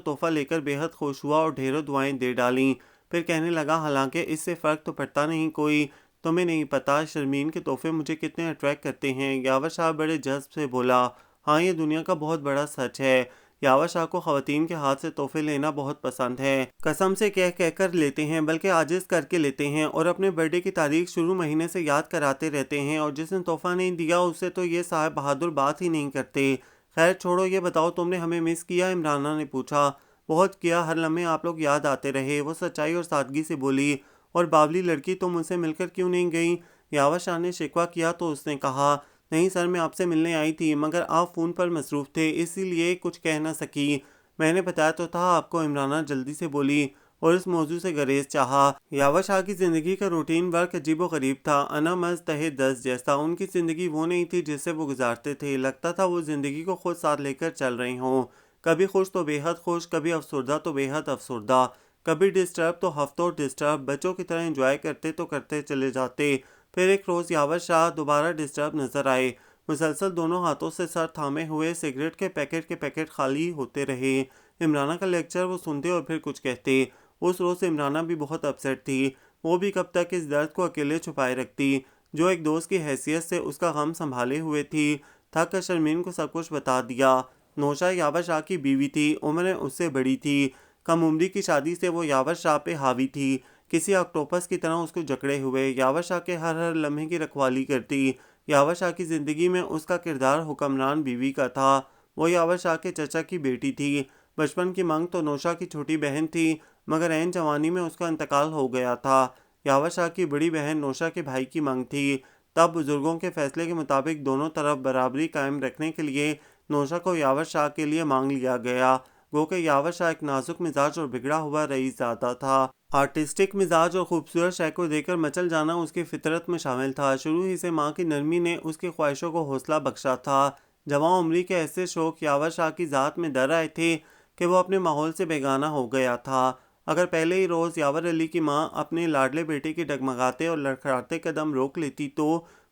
تحفہ لے کر بے حد خوش ہوا اور ڈھیروں دعائیں دے ڈالیں، پھر کہنے لگا حالانکہ اس سے فرق تو پڑتا نہیں کوئی، تمہیں نہیں پتا شرمین کے تحفے مجھے کتنے اٹریکٹ کرتے ہیں۔ یاور شاہ بڑے جذب سے بولا۔ ہاں، یہ دنیا کا بہت بڑا سچ ہے، یاور شاہ کو خواتین کے ہاتھ سے تحفے لینا بہت پسند ہے، قسم سے کہہ کر لیتے ہیں، بلکہ عاجز کر کے لیتے ہیں، اور اپنے برتھ ڈے کی تاریخ شروع مہینے سے یاد کراتے رہتے ہیں، اور جس نے تحفہ نہیں دیا اس سے تو یہ صاحب بہادر بات ہی نہیں کرتے۔ خیر چھوڑو، یہ بتاؤ تم نے ہمیں مس کیا؟ عمرانہ نے پوچھا۔ بہت کیا، ہر لمحے آپ لوگ یاد آتے رہے، وہ سچائی اور سادگی سے بولی۔ اور باولی لڑکی، تم مجھ سے مل کر کیوں نہیں گئیں؟ یاور شاہ نے شکوہ کیا تو اس نے کہا، نہیں سر، میں آپ سے ملنے آئی تھی، مگر آپ فون پر مصروف تھے، اسی لیے کچھ کہہ نہ سکی۔ میں نے بتایا تو تھا آپ کو، عمرانہ جلدی سے بولی، اور اس موضوع سے گریز چاہا۔ یاور شاہ کی زندگی کا روٹین ورک عجیب و غریب تھا، انا مز تہ دست جیسا۔ ان کی زندگی وہ نہیں تھی جس سے وہ گزارتے تھے، لگتا تھا وہ زندگی کو خود ساتھ لے کر چل رہے ہوں، کبھی خوش تو بے حد خوش، کبھی افسردہ تو بے حد افسردہ، کبھی ڈسٹرب تو ہفتوں ڈسٹرب، بچوں کی طرح انجوائے کرتے تو کرتے چلے جاتے۔ پھر ایک روز یاور شاہ دوبارہ ڈسٹرب نظر آئے، مسلسل دونوں ہاتھوں سے سر تھامے ہوئے، سگریٹ کے پیکٹ خالی ہوتے رہے۔ عمرانہ کا لیکچر وہ سنتے اور پھر کچھ کہتے۔ اس روز عمرانہ بھی بہت اپسیٹ تھی، وہ بھی کب تک اس درد کو اکیلے چھپائے رکھتی جو ایک دوست کی حیثیت سے اس کا غم سنبھالے ہوئے تھی۔ تھک کر شرمین کو سب کچھ بتا دیا۔ نوشا یاور شاہ کی بیوی تھی، عمر اس سے بڑی تھی، کم عمری کی شادی سے وہ یاور شاہ پہ حاوی تھی۔ کسی آکٹوپس کی طرح اس کو جکڑے ہوئے، یاور شاہ کے ہر لمحے کی رکھوالی کرتی۔ یاور شاہ کی زندگی میں اس کا کردار حکمران بیوی کا تھا۔ وہ یاور شاہ کے چچا کی بیٹی تھی۔ بچپن کی منگ تو نوشا کی چھوٹی بہن تھی، مگر عین جوانی میں اس کا انتقال ہو گیا تھا۔ یاور شاہ کی بڑی بہن نوشا کے بھائی کی منگ تھی۔ تب بزرگوں کے فیصلے کے مطابق دونوں طرف برابری قائم رکھنے کے لیے نوشا کو یاور شاہ کے لیے مانگ لیا گیا۔ گو کہ یاور شاہ ایک نازک مزاج اور بگڑا ہوا رئیس زادہ تھا۔ آرٹسٹک مزاج اور خوبصورت شے کو دیکھ کر مچل جانا اس کی فطرت میں شامل تھا۔ شروع ہی سے ماں کی نرمی نے اس کی خواہشوں کو حوصلہ بخشا تھا۔ جوان عمری کے ایسے شوق یاور شاہ کی ذات میں در آئے تھے کہ وہ اپنے ماحول سے بیگانہ ہو گیا تھا۔ اگر پہلے ہی روز یاور علی کی ماں اپنے لاڈلے بیٹے کے ڈگمگاتے اور لڑکھڑاتے قدم روک لیتی تو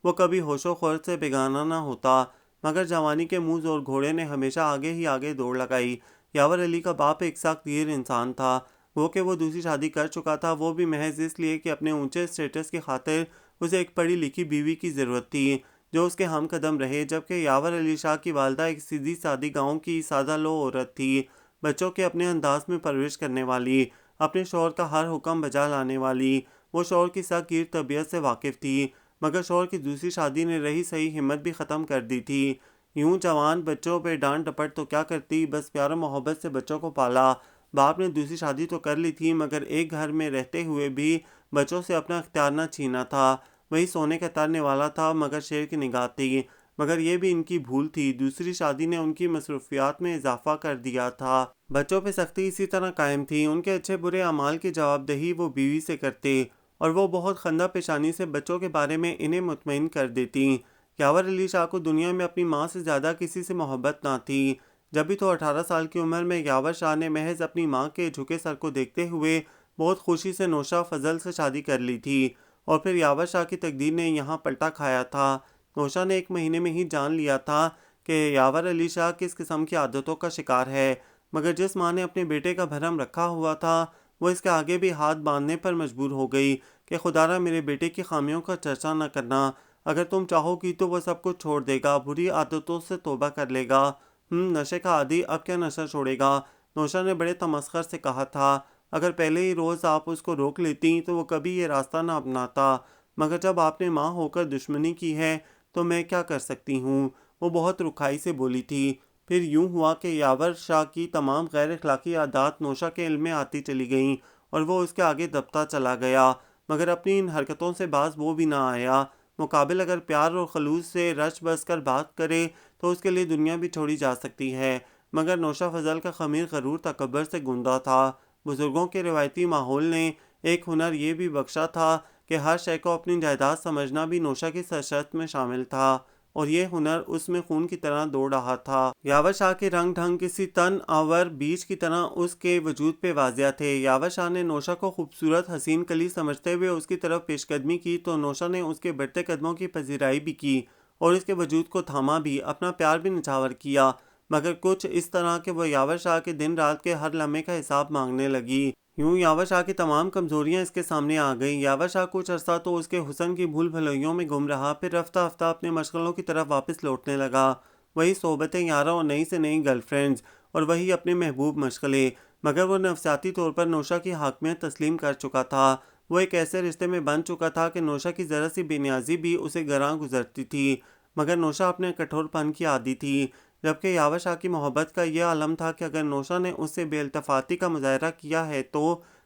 وہ کبھی ہوش و خرد سے بیگانہ نہ ہوتا، مگر جوانی کے منہ زور گھوڑے نے ہمیشہ آگے ہی آگے دوڑ لگائی۔ یاور علی کا باپ ایک سخت گیر انسان تھا۔ وہ کہ وہ دوسری شادی کر چکا تھا، وہ بھی محض اس لیے کہ اپنے اونچے اسٹیٹس کی خاطر اسے ایک پڑھی لکھی بیوی کی ضرورت تھی جو اس کے ہم قدم رہے، جبکہ یاور علی شاہ کی والدہ ایک سیدھی سادی گاؤں کی سادہ لو عورت تھی، بچوں کے اپنے انداز میں پرورش کرنے والی، اپنے شوہر کا ہر حکم بجا لانے والی۔ وہ شوہر کی سخت گیر طبیعت سے واقف تھی، مگر شوہر کی دوسری شادی نے رہی صحیح ہمت بھی ختم کر دی تھی۔ یوں جوان بچوں پہ ڈانٹ ڈپٹ تو کیا کرتی، بس پیار و محبت سے بچوں کو پالا۔ باپ نے دوسری شادی تو کر لی تھی، مگر ایک گھر میں رہتے ہوئے بھی بچوں سے اپنا اختیار نہ چھینا تھا۔ وہی سونے کا ترنے والا تھا، مگر شیر کی نگاہ تھی۔ مگر یہ بھی ان کی بھول تھی، دوسری شادی نے ان کی مصروفیات میں اضافہ کر دیا تھا۔ بچوں پہ سختی اسی طرح قائم تھی۔ ان کے اچھے برے اعمال کی جواب دہی وہ بیوی سے کرتے، اور وہ بہت خندہ پیشانی سے بچوں کے بارے میں انہیں مطمئن کر دیتی۔ یاور علی شاہ کو دنیا میں اپنی ماں سے زیادہ کسی سے محبت نہ تھی۔ جبھی تو 18 سال کی عمر میں یاور شاہ نے محض اپنی ماں کے جھکے سر کو دیکھتے ہوئے بہت خوشی سے نوشا فضل سے شادی کر لی تھی، اور پھر یاور شاہ کی تقدیر نے یہاں پلٹا کھایا تھا۔ نوشا نے ایک مہینے میں ہی جان لیا تھا کہ یاور علی شاہ کس قسم کی عادتوں کا شکار ہے، مگر جس ماں نے اپنے بیٹے کا بھرم رکھا ہوا تھا وہ اس کے آگے بھی ہاتھ باندھنے پر مجبور ہو گئی کہ خدا را میرے بیٹے کی خامیوں کا چرچا نہ کرنا، اگر تم چاہو گی تو وہ سب کچھ چھوڑ دے گا، بری عادتوں سے توبہ کر لے گا۔ نشے کا عادی اب کیا نشہ چھوڑے گا؟ نوشا نے بڑے تمسخر سے کہا تھا۔ اگر پہلے ہی روز آپ اس کو روک لیتی تو وہ کبھی یہ راستہ نہ اپناتا، مگر جب آپ نے ماں ہو کر دشمنی کی ہے تو میں کیا کر سکتی ہوں؟ وہ بہت رکھائی سے بولی تھی۔ پھر یوں ہوا کہ یاور شاہ کی تمام غیر اخلاقی عادات نوشا کے علم میں آتی چلی گئیں، اور وہ اس کے آگے دبتا چلا گیا، مگر اپنی ان حرکتوں سے باز وہ بھی نہ آیا۔ مقابل اگر پیار اور خلوص سے رچ بس کر بات کرے تو اس کے لیے دنیا بھی چھوڑی جا سکتی ہے، مگر نوشا فضل کا خمیر غرور تکبر سے گوندا تھا۔ بزرگوں کے روایتی ماحول نے ایک ہنر یہ بھی بخشا تھا کہ ہر شے کو اپنی جائیداد سمجھنا بھی نوشا کی سرشت میں شامل تھا، اور یہ ہنر اس میں خون کی طرح دوڑ رہا تھا۔ یاور شاہ کے رنگ ڈھنگ کسی تن آور بیج کی طرح اس کے وجود پہ واضح تھے۔ یاور شاہ نے نوشا کو خوبصورت حسین کلی سمجھتے ہوئے اس کی طرف پیش قدمی کی تو نوشا نے اس کے بڑھتے قدموں کی پذیرائی بھی کی اور اس کے وجود کو تھاما بھی، اپنا پیار بھی نچھاور کیا، مگر کچھ اس طرح کہ وہ یاور شاہ کے دن رات کے ہر لمحے کا حساب مانگنے لگی۔ یوں یاور شاہ کی تمام کمزوریاں اس کے سامنے آ گئیں۔ یاور شاہ کچھ عرصہ تو اس کے حسن کی بھول بھلائیوں میں گم رہا، پھر رفتہ رفتہ اپنے مشغلوں کی طرف واپس لوٹنے لگا۔ وہی صحبتیں یاراں اور نئی سے نئی گرل فرینڈز، اور وہی اپنے محبوب مشغلے، مگر وہ نفسیاتی طور پر نوشا کی حاکمیت تسلیم کر چکا تھا۔ وہ ایک ایسے رشتے میں بن چکا تھا کہ نوشا کی ذرا سی بے نیازی بھی اسے گراں گزرتی تھی، مگر نوشا اپنے کٹھور پن کی عادی تھی، جبکہ یاور شاہ کی محبت کا یہ عالم تھا کہ اگر نوشا نے اس سے بے التفاتی کا مظاہرہ کیا ہے تو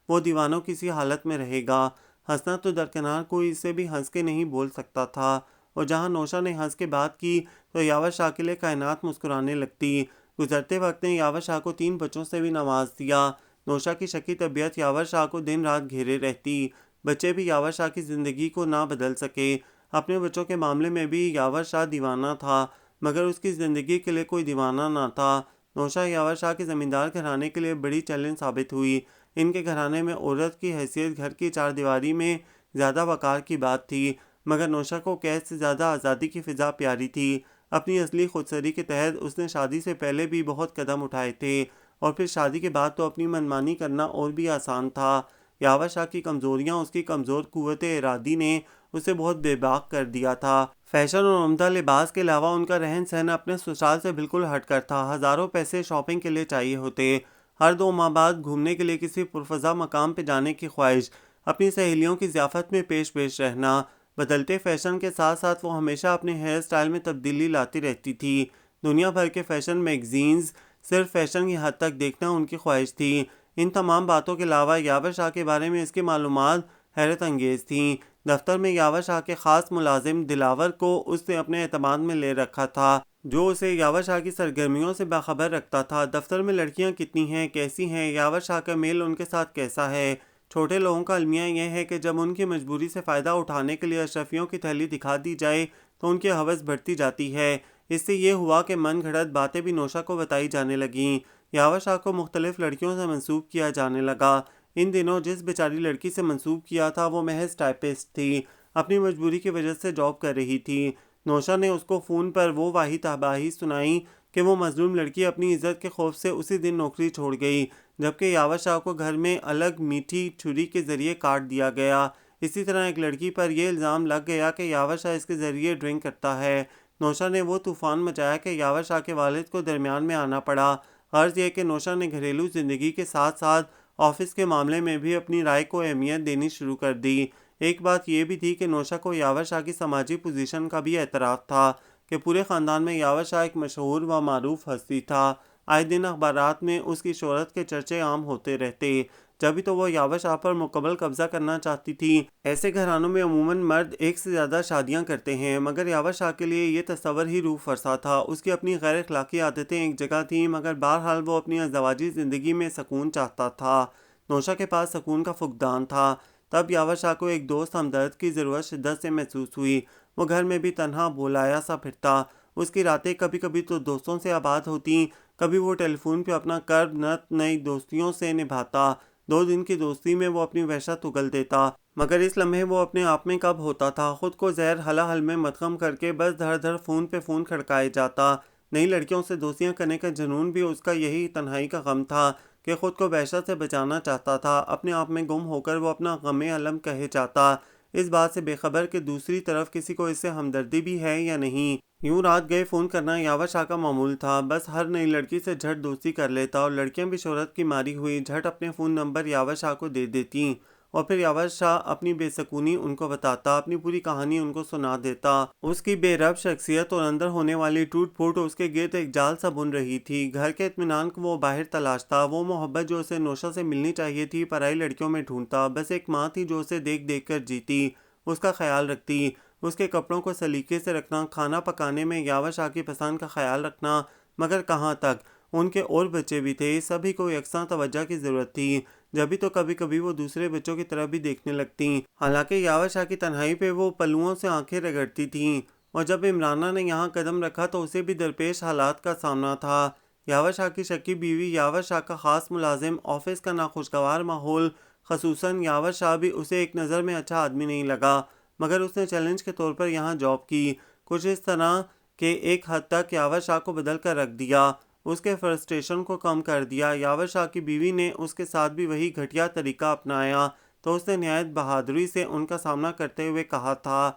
وہ دیوانوں کسی حالت میں رہے گا۔ ہنسنا تو درکنار کوئی اس سے بھی ہنس کے نہیں بول سکتا تھا، اور جہاں نوشا نے ہنس کے بات کی تو یاور شاہ کے لیے کائنات مسکرانے لگتی۔ گزرتے وقت نے یاور شاہ کو 3 بچوں سے بھی نواز دیا۔ نوشا کی شکی طبیعت یاور شاہ کو دن رات گھیرے رہتی، بچے بھی یاور شاہ کی زندگی کو نہ بدل سکے۔ اپنے بچوں کے معاملے میں بھی یاور شاہ دیوانہ تھا، مگر اس کی زندگی کے لیے کوئی دیوانہ نہ تھا۔ نوشا یاور شاہ کے زمیندار گھرانے کے لیے بڑی چیلنج ثابت ہوئی۔ ان کے گھرانے میں عورت کی حیثیت گھر کی چار دیواری میں زیادہ وقار کی بات تھی، مگر نوشا کو قید سے زیادہ آزادی کی فضا پیاری تھی۔ اپنی اصلی خودسری کے تحت اس نے شادی سے پہلے بھی بہت قدم اٹھائے تھے، اور پھر شادی کے بعد تو اپنی منمانی کرنا اور بھی آسان تھا۔ یاور شاہ کی کمزوریاں اس کی کمزور قوت ارادی نے اسے بہت بے باک کر دیا تھا۔ فیشن اور عمدہ لباس کے علاوہ ان کا رہن سہن اپنے سسرال سے بالکل ہٹ کر تھا۔ ہزاروں پیسے شاپنگ کے لیے چاہیے ہوتے، ہر 2 ماہ بعد گھومنے کے لیے کسی پرفضا مقام پہ جانے کی خواہش، اپنی سہیلیوں کی ضیافت میں پیش پیش رہنا۔ بدلتے فیشن کے ساتھ ساتھ وہ ہمیشہ اپنے ہیئر سٹائل میں تبدیلی لاتی رہتی تھی۔ دنیا بھر کے فیشن میگزینز صرف فیشن کی حد تک دیکھنا ان کی خواہش تھی۔ ان تمام باتوں کے علاوہ یاور شاہ کے بارے میں اس کی معلومات حیرت انگیز تھیں۔ دفتر میں یاور شاہ کے خاص ملازم دلاور کو اس نے اپنے اعتماد میں لے رکھا تھا، جو اسے یاور شاہ کی سرگرمیوں سے باخبر رکھتا تھا۔ دفتر میں لڑکیاں کتنی ہیں، کیسی ہیں، یاور شاہ کا میل ان کے ساتھ کیسا ہے۔ چھوٹے لوگوں کا المیہ یہ ہے کہ جب ان کی مجبوری سے فائدہ اٹھانے کے لیے اشرفیوں کی تھیلی دکھا دی جائے تو ان کی ہوس بڑھتی جاتی ہے۔ اس سے یہ ہوا کہ من گھڑت باتیں بھی نوشا کو بتائی جانے لگیں۔ یاور شاہ کو مختلف لڑکیوں سے منسوب کیا جانے لگا۔ ان دنوں جس بیچاری لڑکی سے منسوب کیا تھا وہ محض ٹائپسٹ تھی، اپنی مجبوری کی وجہ سے جاب کر رہی تھی۔ نوشا نے اس کو فون پر وہ واہی تباہی سنائی کہ وہ مظلوم لڑکی اپنی عزت کے خوف سے اسی دن نوکری چھوڑ گئی، جبکہ یاور شاہ کو گھر میں الگ میٹھی چھری کے ذریعے کاٹ دیا گیا۔ اسی طرح ایک لڑکی پر یہ الزام لگ گیا کہ یاور شاہ اس کے ذریعے ڈرنک کرتا ہے۔ نوشا نے وہ طوفان مچایا کہ یاور شاہ کے والد کو درمیان میں آنا پڑا۔ غرض یہ کہ نوشا نے گھریلو زندگی کے ساتھ ساتھ آفس کے معاملے میں بھی اپنی رائے کو اہمیت دینی شروع کر دی۔ ایک بات یہ بھی تھی کہ نوشا کو یاور شاہ کی سماجی پوزیشن کا بھی اعتراف تھا کہ پورے خاندان میں یاور شاہ ایک مشہور و معروف ہستی تھا۔ آئے دن اخبارات میں اس کی شہرت کے چرچے عام ہوتے رہتے۔ جبھی تو وہ یاور شاہ پر مکمل قبضہ کرنا چاہتی تھی۔ ایسے گھرانوں میں عموماً مرد ایک سے زیادہ شادیاں کرتے ہیں، مگر یاور شاہ کے لیے یہ تصور ہی روح فرسا تھا۔ اس کی اپنی غیر اخلاقی عادتیں ایک جگہ تھیں، مگر بہرحال وہ اپنی ازدواجی زندگی میں سکون چاہتا تھا۔ نوشا کے پاس سکون کا فقدان تھا۔ تب یاور شاہ کو ایک دوست ہمدرد کی ضرورت شدت سے محسوس ہوئی۔ وہ گھر میں بھی تنہا بولایا سا پھرتا۔ اس کی راتیں کبھی کبھی تو دوستوں سے آباد ہوتیں، کبھی وہ ٹیلی فون پہ اپنا کرب نت نئی دوستیوں سے نبھاتا۔ 2 دن کی دوستی میں وہ اپنی وحشت اگل دیتا، مگر اس لمحے وہ اپنے آپ میں کب ہوتا تھا، خود کو زہر ہلا حل میں مدغم کر کے بس دھڑ دھڑ فون پہ فون کھڑکائے جاتا۔ نئی لڑکیوں سے دوستیاں کرنے کا جنون بھی اس کا یہی تنہائی کا غم تھا کہ خود کو وحشت سے بچانا چاہتا تھا۔ اپنے آپ میں گم ہو کر وہ اپنا غم علم کہے جاتا، اس بات سے بے خبر کہ دوسری طرف کسی کو اس سے ہمدردی بھی ہے یا نہیں۔ یوں رات گئے فون کرنا یاور شاہ کا معمول تھا۔ بس ہر نئی لڑکی سے جھٹ دوستی کر لیتا، اور لڑکیاں بھی شہرت کی ماری ہوئی جھٹ اپنے فون نمبر یاور شاہ کو دے دیتیں، اور پھر یاور شاہ اپنی بے سکونی ان کو بتاتا، اپنی پوری کہانی ان کو سنا دیتا۔ اس کی بے رب شخصیت اور اندر ہونے والی ٹوٹ پھوٹ اس کے گرد ایک جال سا بن رہی تھی۔ گھر کے اطمینان کو وہ باہر تلاشتا، وہ محبت جو اسے نوشا سے ملنی چاہیے تھی پرائی لڑکیوں میں ڈھونڈتا۔ بس ایک ماں تھی جو اسے دیکھ دیکھ کر جیتی، اس کا خیال رکھتی، اس کے کپڑوں کو سلیقے سے رکھنا، کھانا پکانے میں یاور شاہ کی پسند کا خیال رکھنا۔ مگر کہاں تک، ان کے اور بچے بھی تھے، سبھی کو یکساں توجہ کی ضرورت تھی۔ جبھی تو کبھی کبھی وہ دوسرے بچوں کی طرف بھی دیکھنے لگتیں، حالانکہ یاور شاہ کی تنہائی پہ وہ پلوؤں سے آنکھیں رگڑتی تھیں۔ اور جب عمرانہ نے یہاں قدم رکھا تو اسے بھی درپیش حالات کا سامنا تھا۔ یاور شاہ کی شکی بیوی، یاور شاہ کا خاص ملازم، آفس کا ناخوشگوار ماحول، خصوصاً یاور شاہ بھی اسے ایک نظر میں اچھا آدمی نہیں لگا، مگر اس نے چیلنج کے طور پر یہاں جاب کی، کچھ اس طرح کہ ایک حد تک یاور شاہ کو بدل کر رکھ دیا، اس کے فرسٹریشن کو کم کر دیا۔ یاور شاہ کی بیوی نے اس کے ساتھ بھی وہی گھٹیا طریقہ اپنایا تو اس نے نہایت بہادری سے ان کا سامنا کرتے ہوئے کہا تھا،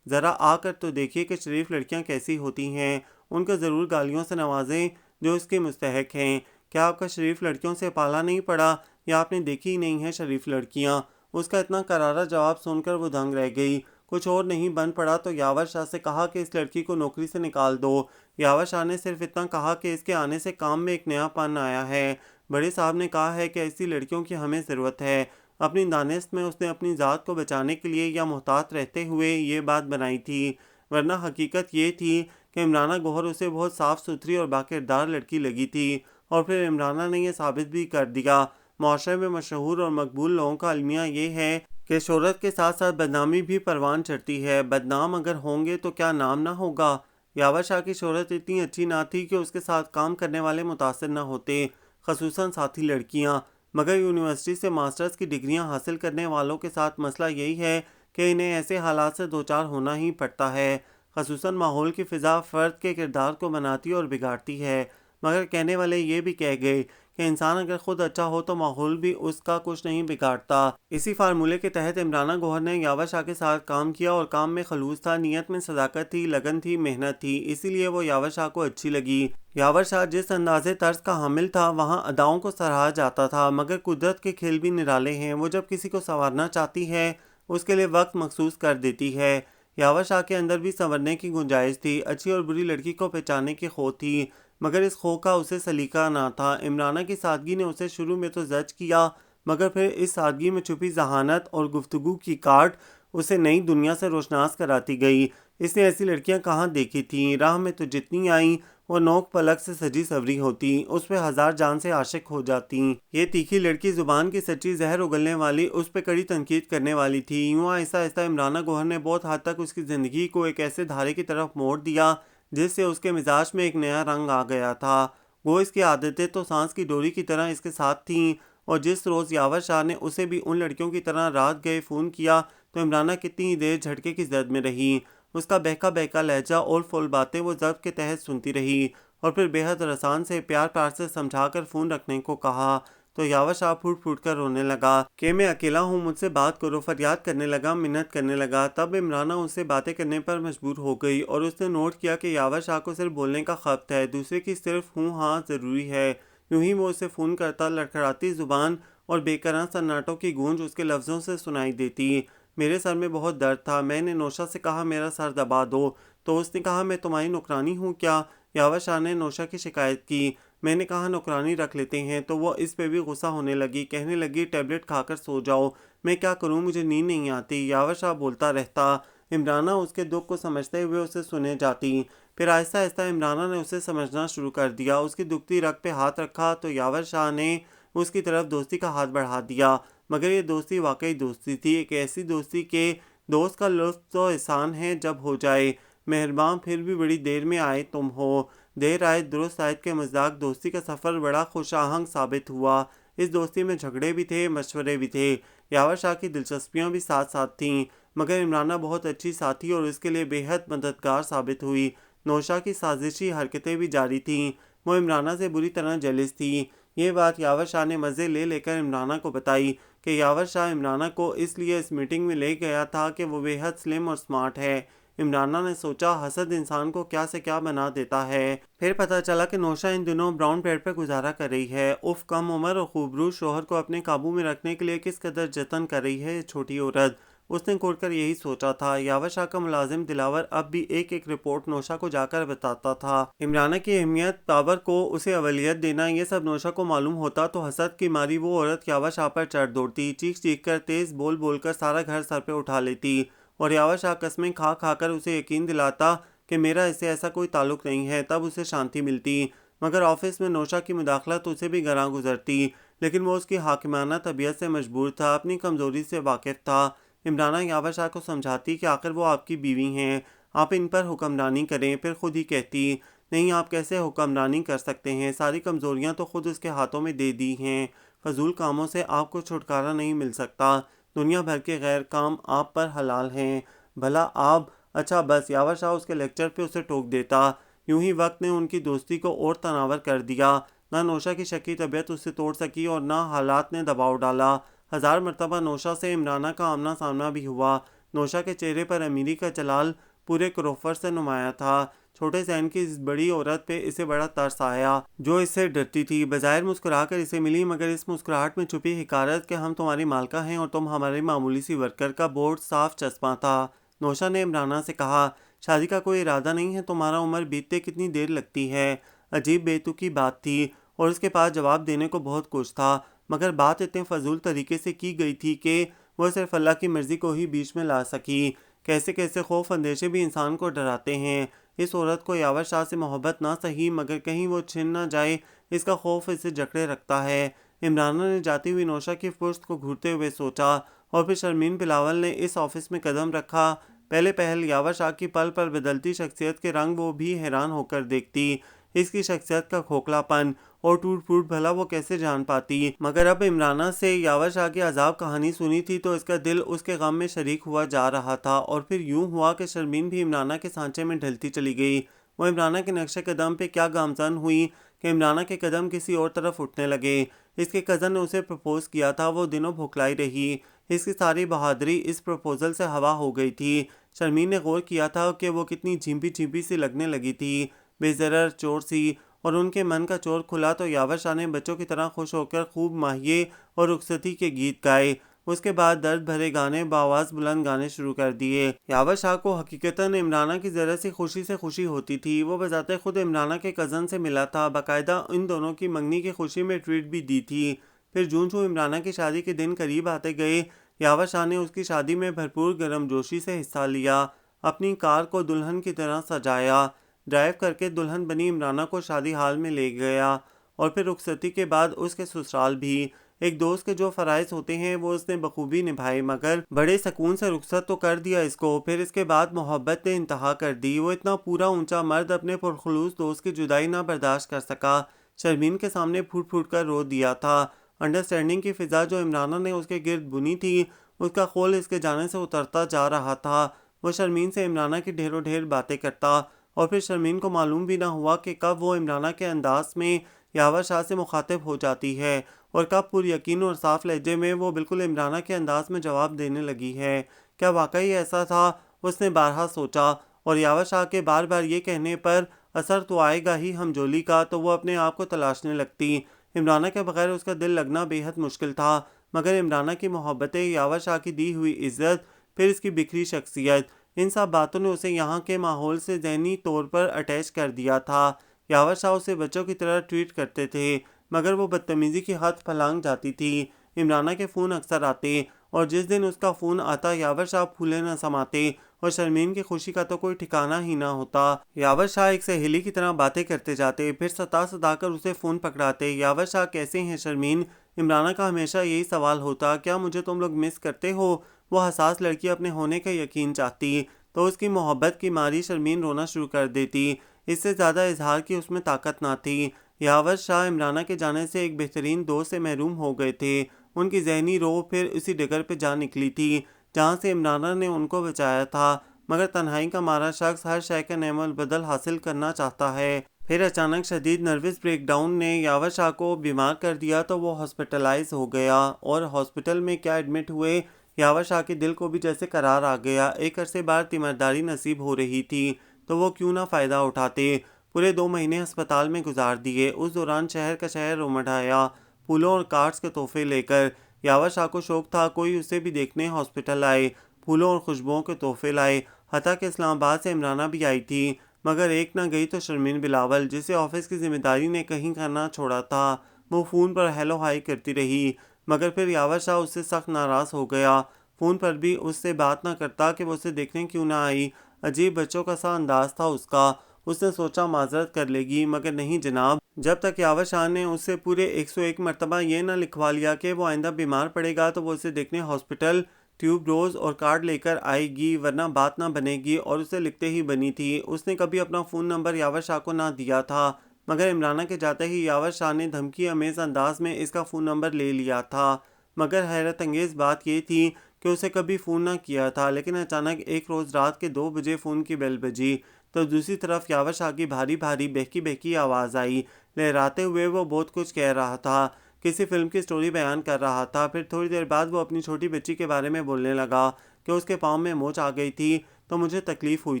ذرا آ کر تو دیکھیے کہ شریف لڑکیاں کیسی ہوتی ہیں، ان کو ضرور گالیوں سے نوازیں جو اس کی مستحق ہیں۔ کیا آپ کا شریف لڑکیوں سے پالا نہیں پڑا، یا آپ نے دیکھی ہی نہیں ہے شریف لڑکیاں؟ اس کا اتنا کرارا جواب سن کر وہ دنگ رہ گئی۔ کچھ اور نہیں بن پڑا تو یاور شاہ سے کہا کہ اس لڑکی کو نوکری سے نکال دو۔ یاور شاہ نے صرف اتنا کہا کہ اس کے آنے سے کام میں ایک نیا پن آیا ہے۔ بڑے صاحب نے کہا ہے کہ ایسی لڑکیوں کی ہمیں ضرورت ہے۔ اپنی دانست میں اس نے اپنی ذات کو بچانے کے لیے یا محتاط رہتے ہوئے یہ بات بنائی تھی، ورنہ حقیقت یہ تھی کہ عمرانہ گوہر اسے بہت صاف ستھری اور باکردار لڑکی لگی تھی، اور پھر عمرانہ نے یہ ثابت بھی کر دیا۔ معاشرے میں مشہور اور مقبول لوگوں کا المیہ یہ ہے کہ شہرت کے ساتھ ساتھ بدنامی بھی پروان چڑھتی ہے۔ بدنام اگر ہوں گے تو کیا نام نہ ہوگا؟ یاور شاہ کی شہرت اتنی اچھی نہ تھی کہ اس کے ساتھ کام کرنے والے متاثر نہ ہوتے، خصوصاً ساتھی لڑکیاں، مگر یونیورسٹی سے ماسٹرز کی ڈگریاں حاصل کرنے والوں کے ساتھ مسئلہ یہی ہے کہ انہیں ایسے حالات سے دوچار ہونا ہی پڑتا ہے۔ خصوصاً ماحول کی فضا فرد کے کردار کو بناتی اور بگاڑتی ہے۔ مگر کہنے والے یہ بھی کہہ گئے کہ انسان اگر خود اچھا ہو تو ماحول بھی اس کا کچھ نہیں بگاڑتا۔ اسی فارمولے کے تحت عمرانہ گوہر نے یاور شاہ کے ساتھ کام کیا اور کام میں خلوص تھا، نیت میں صداقت تھی، لگن تھی، محنت تھی، اسی لیے وہ یاور شاہ کو اچھی لگی۔ یاور شاہ جس انداز طرز کا حامل تھا وہاں اداؤں کو سراہا جاتا تھا، مگر قدرت کے کھیل بھی نرالے ہیں، وہ جب کسی کو سنوارنا چاہتی ہے اس کے لیے وقت مخصوص کر دیتی ہے۔ یاور شاہ کے اندر بھی سنورنے کی گنجائش تھی، اچھی اور بری لڑکی کو پہچاننے کی خو تھی، مگر اس خو کا اسے سلیقہ نہ تھا۔ عمرانہ کی سادگی نے اسے شروع میں تو زج کیا، مگر پھر اس سادگی میں چھپی ذہانت اور گفتگو کی کاٹ اسے نئی دنیا سے روشناس کراتی گئی۔ اس نے ایسی لڑکیاں کہاں دیکھی تھیں، راہ میں تو جتنی آئیں وہ نوک پلک سے سجی سوری ہوتی، اس پہ ہزار جان سے عاشق ہو جاتی۔ یہ تیکھی لڑکی زبان کی سچی زہر اگلنے والی، اس پہ کڑی تنقید کرنے والی تھی۔ یوں آہستہ آہستہ عمرانہ گوہر نے بہت حد تک اس کی زندگی کو ایک ایسے دھارے کی طرف موڑ دیا جس سے اس کے مزاج میں ایک نیا رنگ آ گیا تھا۔ وہ اس کی عادتیں تو سانس کی ڈوری کی طرح اس کے ساتھ تھیں، اور جس روز یاور شاہ نے اسے بھی ان لڑکیوں کی طرح رات گئے فون کیا تو عمرانہ کتنی دیر جھٹکے کی زد میں رہی۔ اس کا بہکا بہکا لہجہ اور فول باتیں وہ ضبط کے تحت سنتی رہی، اور پھر بے حد رسان سے پیار پیار سے سمجھا کر فون رکھنے کو کہا تو یاور شاہ پھوٹ پھوٹ کر رونے لگا کہ میں اکیلا ہوں، مجھ سے بات کرو، فریاد کرنے لگا، منت کرنے لگا۔ تب عمرانہ اس سے باتیں کرنے پر مجبور ہو گئی، اور اس نے نوٹ کیا کہ یاور شاہ کو صرف بولنے کا خبت ہے، دوسرے کی صرف ہوں ہاں ضروری ہے۔ یوں ہی وہ اسے فون کرتا، لڑکھڑاتی زبان اور بے قرار سناٹوں کی گونج اس کے لفظوں سے سنائی دیتی۔ میرے سر میں بہت درد تھا، میں نے نوشا سے کہا میرا سر دبا دو، تو اس نے کہا میں تمہاری نوکرانی ہوں کیا؟ یاور شاہ نے نوشا کی شکایت کی۔ میں نے کہا نوکرانی رکھ لیتے ہیں، تو وہ اس پہ بھی غصہ ہونے لگی، کہنے لگی ٹیبلٹ کھا کر سو جاؤ۔ میں کیا کروں، مجھے نیند نہیں آتی۔ یاور شاہ بولتا رہتا، عمرانہ اس کے دکھ کو سمجھتے ہوئے اسے سنے جاتی۔ پھر آہستہ آہستہ عمرانہ نے اسے سمجھنا شروع کر دیا، اس کی دکھتی رگ پہ ہاتھ رکھا تو یاور شاہ نے اس کی طرف دوستی کا ہاتھ بڑھا دیا، مگر یہ دوستی واقعی دوستی تھی، ایک ایسی دوستی کہ دوست کا لطف تو احسان ہے جب ہو جائے، مہرباں پھر بھی بڑی دیر میں آئے تم ہو، دیر آئے درست آیت کے مصداق دوستی کا سفر بڑا خوش آہنگ ثابت ہوا۔ اس دوستی میں جھگڑے بھی تھے، مشورے بھی تھے، یاور شاہ کی دلچسپیاں بھی ساتھ ساتھ تھیں، مگر عمرانہ بہت اچھی ساتھی اور اس کے لیے بے حد مددگار ثابت ہوئی۔ نوشا کی سازشی حرکتیں بھی جاری تھیں، وہ عمرانہ سے بری طرح جیلس تھی۔ یہ بات یاور شاہ نے مزے لے لے کر عمرانہ کو بتائی کہ یاور شاہ عمرانہ کو اس لیے اس میٹنگ میں لے گیا تھا کہ وہ بے حد سلم اور سمارٹ ہے۔ عمرانہ نے سوچا حسد انسان کو کیا سے کیا بنا دیتا ہے۔ پھر پتہ چلا کہ نوشا ان دنوں براؤن پیڈ پہ گزارا کر رہی ہے۔ اف، کم عمر اور خوبرو شوہر کو اپنے قابو میں رکھنے کے لیے کس قدر جتن کر رہی ہے یہ چھوٹی عورت۔ اس نے کھول کر یہی سوچا تھا۔ یاور شاہ کا ملازم دلاور اب بھی ایک ایک رپورٹ نوشا کو جا کر بتاتا تھا۔ عمرانہ کی اہمیت، پاور کو اسے اولویت دینا، یہ سب نوشا کو معلوم ہوتا تو حسد کی ماری وہ عورت یاور شاہ پر چڑھ دوڑتی، چیخ چیخ کر، تیز بول بول کر سارا گھر سر پہ اٹھا لیتی، اور یاور شاہ قسمیں کھا کھا کر اسے یقین دلاتا کہ میرا اس سے ایسا کوئی تعلق نہیں ہے، تب اسے شانتی ملتی۔ مگر آفس میں نوشا کی مداخلت اسے بھی گراں گزرتی، لیکن وہ اس کی حاکمانہ طبیعت سے مجبور تھا، اپنی کمزوری سے واقف تھا۔ عمرانہ یاور شاہ کو سمجھاتی کہ آخر وہ آپ کی بیوی ہیں، آپ ان پر حکمرانی کریں، پھر خود ہی کہتی نہیں آپ کیسے حکمرانی کر سکتے ہیں، ساری کمزوریاں تو خود اس کے ہاتھوں میں دے دی ہیں، فضول کاموں سے آپ کو چھٹکارا نہیں مل سکتا، دنیا بھر کے غیر کام آپ پر حلال ہیں، بھلا آپ۔ اچھا بس، یاور شاہ اس کے لیکچر پہ اسے ٹوک دیتا۔ یوں ہی وقت نے ان کی دوستی کو اور تناور کر دیا، نہ نوشا کی شکی طبیعت اسے توڑ سکی اور نہ حالات نے دباؤ ڈالا۔ ہزار مرتبہ نوشا سے عمرانہ کا آمنا سامنا بھی ہوا۔ نوشا کے چہرے پر امیری کا جلال پورے کروفر سے نمایاں تھا۔ چھوٹے ذہن کی اس بڑی عورت پہ اسے بڑا ترس آیا جو اس سے ڈرتی تھی، بظاہر مسکرا کر اسے ملی، مگر اس مسکراہٹ میں چھپی حقارت کہ ہم تمہاری مالکہ ہیں اور تم ہمارے معمولی سی ورکر کا بورڈ صاف چسپاں تھا۔ نوشا نے عمرانہ سے کہا شادی کا کوئی ارادہ نہیں ہے تمہارا، عمر بیتتے کتنی دیر لگتی ہے۔ عجیب بیتوکی بات تھی اور اس کے پاس جواب دینے کو بہت کچھ تھا، مگر بات اتنے فضول طریقے سے کی گئی تھی کہ وہ صرف اللہ کی مرضی کو ہی بیچ میں لا سکی۔ کیسے کیسے خوف اندیشے بھی انسان کو ڈراتے ہیں۔ اس عورت کو یاور شاہ سے محبت نہ سہی، مگر کہیں وہ چھن نہ جائے اس کا خوف اسے جکڑے رکھتا ہے۔ عمرانہ نے جاتی ہوئی نوشا کی پشت کو گھورتے ہوئے سوچا، اور پھر شرمین بلاول نے اس آفس میں قدم رکھا۔ پہلے پہل یاور شاہ کی پل پل بدلتی شخصیت کے رنگ وہ بھی حیران ہو کر دیکھتی، اس کی شخصیت کا کھوکھلا پن اور ٹوٹ پھوٹ بھلا وہ کیسے جان پاتی، مگر اب عمرانہ سے یاور شاہ کی عذاب کہانی سنی تھی تو اس کا دل اس کے غم میں شریک ہوا جا رہا تھا، اور پھر یوں ہوا کہ شرمین بھی عمرانہ کے سانچے میں ڈھلتی چلی گئی۔ وہ عمرانہ کے نقش قدم پہ کیا گامزن ہوئی کہ عمرانہ کے قدم کسی اور طرف اٹھنے لگے۔ اس کے کزن نے اسے پرپوز کیا تھا، وہ دنوں بھوکلائی رہی۔ اس کی ساری بہادری اس پرپوزل سے ہوا ہو گئی تھی۔ شرمین نے غور کیا تھا کہ وہ کتنی جھیمپی جھیمپی سی لگنے لگی تھی، بے ضرر چور سی، اور ان کے من کا چور کھلا تو یاور شاہ نے بچوں کی طرح خوش ہو کر خوب ماہیے اور رخصتی کے گیت گائے۔ اس کے بعد درد بھرے گانے بآواز بلند گانے شروع کر دیے۔ یاور شاہ کو حقیقتاً عمرانہ کی ذرا سی خوشی سے خوشی ہوتی تھی۔ وہ بذات خود عمرانہ کے کزن سے ملا تھا، باقاعدہ ان دونوں کی منگنی کی خوشی میں ٹریٹ بھی دی تھی۔ پھر جوں جوں عمرانہ کی شادی کے دن قریب آتے گئے، یاور شاہ نے اس کی شادی میں بھرپور گرم جوشی سے حصہ لیا۔ اپنی کار کو دلہن کی طرح سجایا، ڈرائیو کر کے دلہن بنی عمرانہ کو شادی ہال میں لے گیا، اور پھر رخصتی کے بعد اس کے سسرال بھی۔ ایک دوست کے جو فرائض ہوتے ہیں وہ اس نے بخوبی نبھائے، مگر بڑے سکون سے رخصت تو کر دیا اس کو، پھر اس کے بعد محبت نے انتہا کر دی۔ وہ اتنا پورا اونچا مرد اپنے پرخلوص دوست کی جدائی نہ برداشت کر سکا، شرمین کے سامنے پھوٹ پھوٹ کر رو دیا تھا۔ انڈرسٹینڈنگ کی فضا جو عمرانہ نے اس کے گرد بنی تھی، اس کا خول اس کے جانے سے اترتا جا رہا تھا۔ وہ شرمین سے عمرانہ کی ڈھیر و ڈھیر باتیں کرتا، اور پھر شرمین کو معلوم بھی نہ ہوا کہ کب وہ عمرانہ کے انداز میں یاور شاہ سے مخاطب ہو جاتی ہے، اور کب پر یقین اور صاف لہجے میں وہ بالکل عمرانہ کے انداز میں جواب دینے لگی ہے۔ کیا واقعی ایسا تھا؟ اس نے بارہا سوچا، اور یاور شاہ کے بار بار یہ کہنے پر اثر تو آئے گا ہی ہمجولی کا، تو وہ اپنے آپ کو تلاشنے لگتی۔ عمرانہ کے بغیر اس کا دل لگنا بے حد مشکل تھا، مگر عمرانہ کی محبتیں، یاور شاہ کی دی ہوئی عزت، پھر اس کی بکھری شخصیت، ان سب باتوں نے اسے یہاں کے ماحول سے ذہنی طور پر اٹیچ کر دیا تھا۔ یاور شاہ اسے بچوں کی طرح ٹریٹ کرتے تھے، مگر وہ بدتمیزی کی حد پھلانگ جاتی تھی۔ عمرانہ کے فون اکثر آتے، اور جس دن اس کا فون آتا یاور شاہ پھولے نہ سماتے، اور شرمین کی خوشی کا تو کوئی ٹھکانہ ہی نہ ہوتا۔ یاور شاہ ایک سہیلی کی طرح باتیں کرتے جاتے، پھر ستا ستا کر اسے فون پکڑاتے۔ یاور شاہ کیسے ہیں شرمین؟ عمرانہ کا ہمیشہ یہی سوال ہوتا، کیا مجھے تم لوگ مس کرتے ہو؟ وہ حساس لڑکی اپنے ہونے کا یقین چاہتی، تو اس کی محبت کی ماری شرمین رونا شروع کر دیتی۔ اس سے زیادہ اظہار کی اس میں طاقت نہ تھی۔ یاور شاہ عمرانہ کے جانے سے ایک بہترین دوست سے محروم ہو گئے تھے۔ ان کی ذہنی روح پھر اسی ڈگر پہ جا نکلی تھی جہاں سے عمرانہ نے ان کو بچایا تھا، مگر تنہائی کا مارا شخص ہر شے کا نعم البدل حاصل کرنا چاہتا ہے۔ پھر اچانک شدید نروس بریک ڈاؤن نے یاور شاہ کو بیمار کر دیا، تو وہ ہاسپٹلائز ہو گیا، اور ہاسپٹل میں کیا ایڈمٹ ہوئے، یاور شاہ کے دل کو بھی جیسے قرار آ گیا۔ ایک عرصے بعد تیمارداری نصیب ہو رہی تھی، تو وہ کیوں نہ فائدہ اٹھاتے۔ پورے 2 مہینے ہسپتال میں گزار دیے۔ اس دوران شہر کا شہر امڈ آیا، پھولوں اور کارڈز کے تحفے لے کر۔ یاور شاہ کو شوق تھا کوئی اسے بھی دیکھنے ہاسپٹل آئے، پھولوں اور خوشبوؤں کے تحفے لائے۔ حتیٰ کہ اسلام آباد سے عمرانہ بھی آئی تھی، مگر ایک نہ گئی تو شرمین بلاول، جسے آفس کی ذمہ داری نے کہیں کرنا چھوڑا تھا۔ وہ فون پر ہیلو ہائی کرتی رہی، مگر پھر یاور شاہ اس سے سخت ناراض ہو گیا۔ فون پر بھی اس سے بات نہ کرتا کہ وہ اسے دیکھنے کیوں نہ آئی۔ عجیب بچوں کا سا انداز تھا اس کا۔ اس نے سوچا معذرت کر لے گی، مگر نہیں جناب۔ جب تک یاور شاہ نے اس سے پورے 101 مرتبہ یہ نہ لکھوا لیا کہ وہ آئندہ بیمار پڑے گا تو وہ اسے دیکھنے ہاسپٹل ٹیوب روز اور کارڈ لے کر آئے گی، ورنہ بات نہ بنے گی، اور اسے لکھتے ہی بنی تھی۔ اس نے کبھی اپنا فون نمبر یاور شاہ کو نہ دیا تھا، مگر عمرانہ کے جاتے ہی یاور شاہ نے دھمکی امیز انداز میں اس کا فون نمبر لے لیا تھا۔ مگر حیرت انگیز بات یہ تھی کہ اسے کبھی فون نہ کیا تھا، لیکن اچانک ایک روز رات کے 2 بجے فون کی بیل بجی، تو دوسری طرف یاور شاہ کی بھاری بھاری بہکی بہکی آواز آئی۔ لہراتے ہوئے وہ بہت کچھ کہہ رہا تھا، کسی فلم کی سٹوری بیان کر رہا تھا۔ پھر تھوڑی دیر بعد وہ اپنی چھوٹی بچی کے بارے میں بولنے لگا کہ اس کے پاؤں میں موچ آ گئی تھی تو مجھے تکلیف ہوئی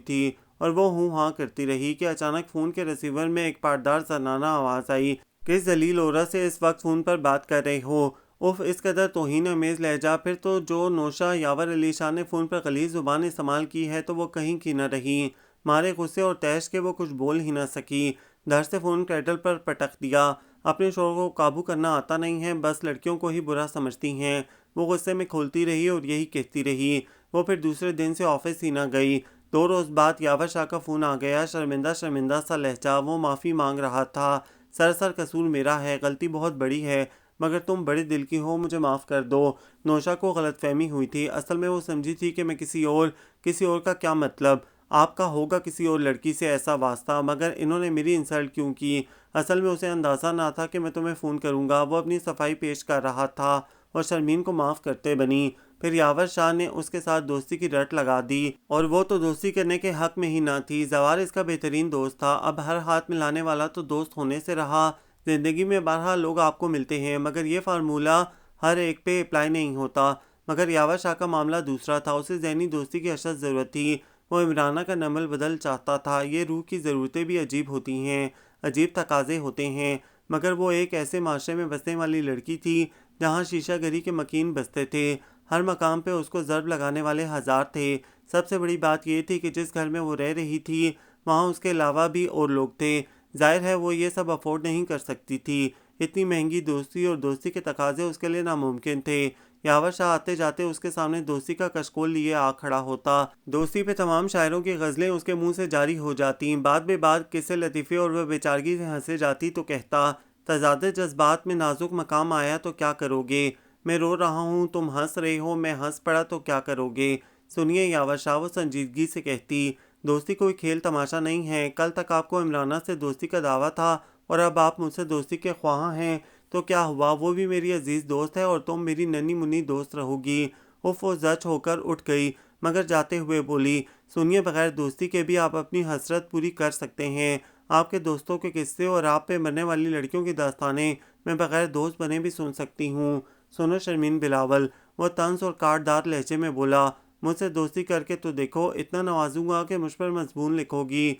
تھی، اور وہ ہوں ہاں کرتی رہی کہ اچانک فون کے ریسیور میں ایک پارٹدار زنانہ آواز آئی، کس ذلیل عورت سے اس وقت فون پر بات کر رہے ہو؟ اف، اس قدر توہین آمیز لہجہ! پھر تو جو نوشا یاور علی شاہ نے فون پر غلیظ زبان استعمال کی ہے تو وہ کہیں کی نہ رہی۔ مارے غصے اور طیش کے وہ کچھ بول ہی نہ سکی، دھڑ سے فون کیٹل پر پٹک دیا۔ اپنے شوہر کو قابو کرنا آتا نہیں ہے، بس لڑکیوں کو ہی برا سمجھتی ہیں۔ وہ غصے میں کھولتی رہی اور یہی کہتی رہی۔ وہ پھر دوسرے دن سے آفس ہی نہ گئی۔ 2 روز بعد یاور شاہ کا فون آ گیا، شرمندہ شرمندہ سا لہجہ۔ وہ معافی مانگ رہا تھا، سراسر قصور میرا ہے، غلطی بہت بڑی ہے، مگر تم بڑے دل کی ہو، مجھے معاف کر دو۔ نوشا کو غلط فہمی ہوئی تھی، اصل میں وہ سمجھی تھی کہ میں کسی اور کا کیا مطلب، آپ کا ہوگا کسی اور لڑکی سے ایسا واسطہ، مگر انہوں نے میری انسلٹ کیوں کی؟ اصل میں اسے اندازہ نہ تھا کہ میں تمہیں فون کروں گا۔ وہ اپنی صفائی پیش کر رہا تھا، اور شرمین کو معاف کرتے بنی۔ پھر یاور شاہ نے اس کے ساتھ دوستی کی رٹ لگا دی، اور وہ تو دوستی کرنے کے حق میں ہی نہ تھی۔ زوار اس کا بہترین دوست تھا۔ اب ہر ہاتھ ملانے والا تو دوست ہونے سے رہا۔ زندگی میں بہرحال لوگ آپ کو ملتے ہیں، مگر یہ فارمولہ ہر ایک پہ اپلائی نہیں ہوتا۔ مگر یاور شاہ کا معاملہ دوسرا تھا۔ اسے ذہنی دوستی کی اشد ضرورت تھی۔ وہ عمرانہ کا نمل بدل چاہتا تھا۔ یہ روح کی ضرورتیں بھی عجیب ہوتی ہیں، عجیب تقاضے ہوتے ہیں، مگر وہ ایک ایسے معاشرے میں بسنے والی لڑکی تھی جہاں شیشہ گری کے مکین بستے تھے۔ ہر مقام پہ اس کو ضرب لگانے والے ہزار تھے۔ سب سے بڑی بات یہ تھی کہ جس گھر میں وہ رہ رہی تھی وہاں اس کے علاوہ بھی اور لوگ تھے۔ ظاہر ہے وہ یہ سب افورڈ نہیں کر سکتی تھی۔ اتنی مہنگی دوستی اور دوستی کے تقاضے اس کے لیے ناممکن تھے۔ یاور شاہ آتے جاتے اس کے سامنے دوستی کا کشکول لیے آ کھڑا ہوتا۔ دوستی پہ تمام شاعروں کی غزلیں اس کے منہ سے جاری ہو جاتی، بات بے بات قصے لطیفے اور وہ بیچارگی سے ہنسے جاتی تو کہتا، تضاد جذبات میں نازک مقام آیا تو کیا کرو گے؟ میں رو رہا ہوں، تم ہنس رہے ہو، میں ہنس پڑا تو کیا کرو گے؟ سنیے یاور شاہ، وہ سنجیدگی سے کہتی، دوستی کوئی کھیل تماشا نہیں ہے۔ کل تک آپ کو عمرانہ سے دوستی کا دعویٰ تھا اور اب آپ مجھ سے دوستی کے خواہاں ہیں، تو کیا ہوا؟ وہ بھی میری عزیز دوست ہے اور تم میری ننھی منی دوست رہو گی۔ وہ زچ ہو کر اٹھ گئی، مگر جاتے ہوئے بولی، سنیے، بغیر دوستی کے بھی آپ اپنی حسرت پوری کر سکتے ہیں۔ آپ کے دوستوں کے قصے اور آپ پہ مرنے والی لڑکیوں کی داستانیں میں بغیر دوست بنے بھی سن سکتی ہوں۔ سنو شرمین بلاول، وہ طنز اور کاٹ دار لہجے میں بولا، مجھ سے دوستی کر کے تو دیکھو، اتنا نوازوں گا کہ مجھ پر مضمون لکھو گی۔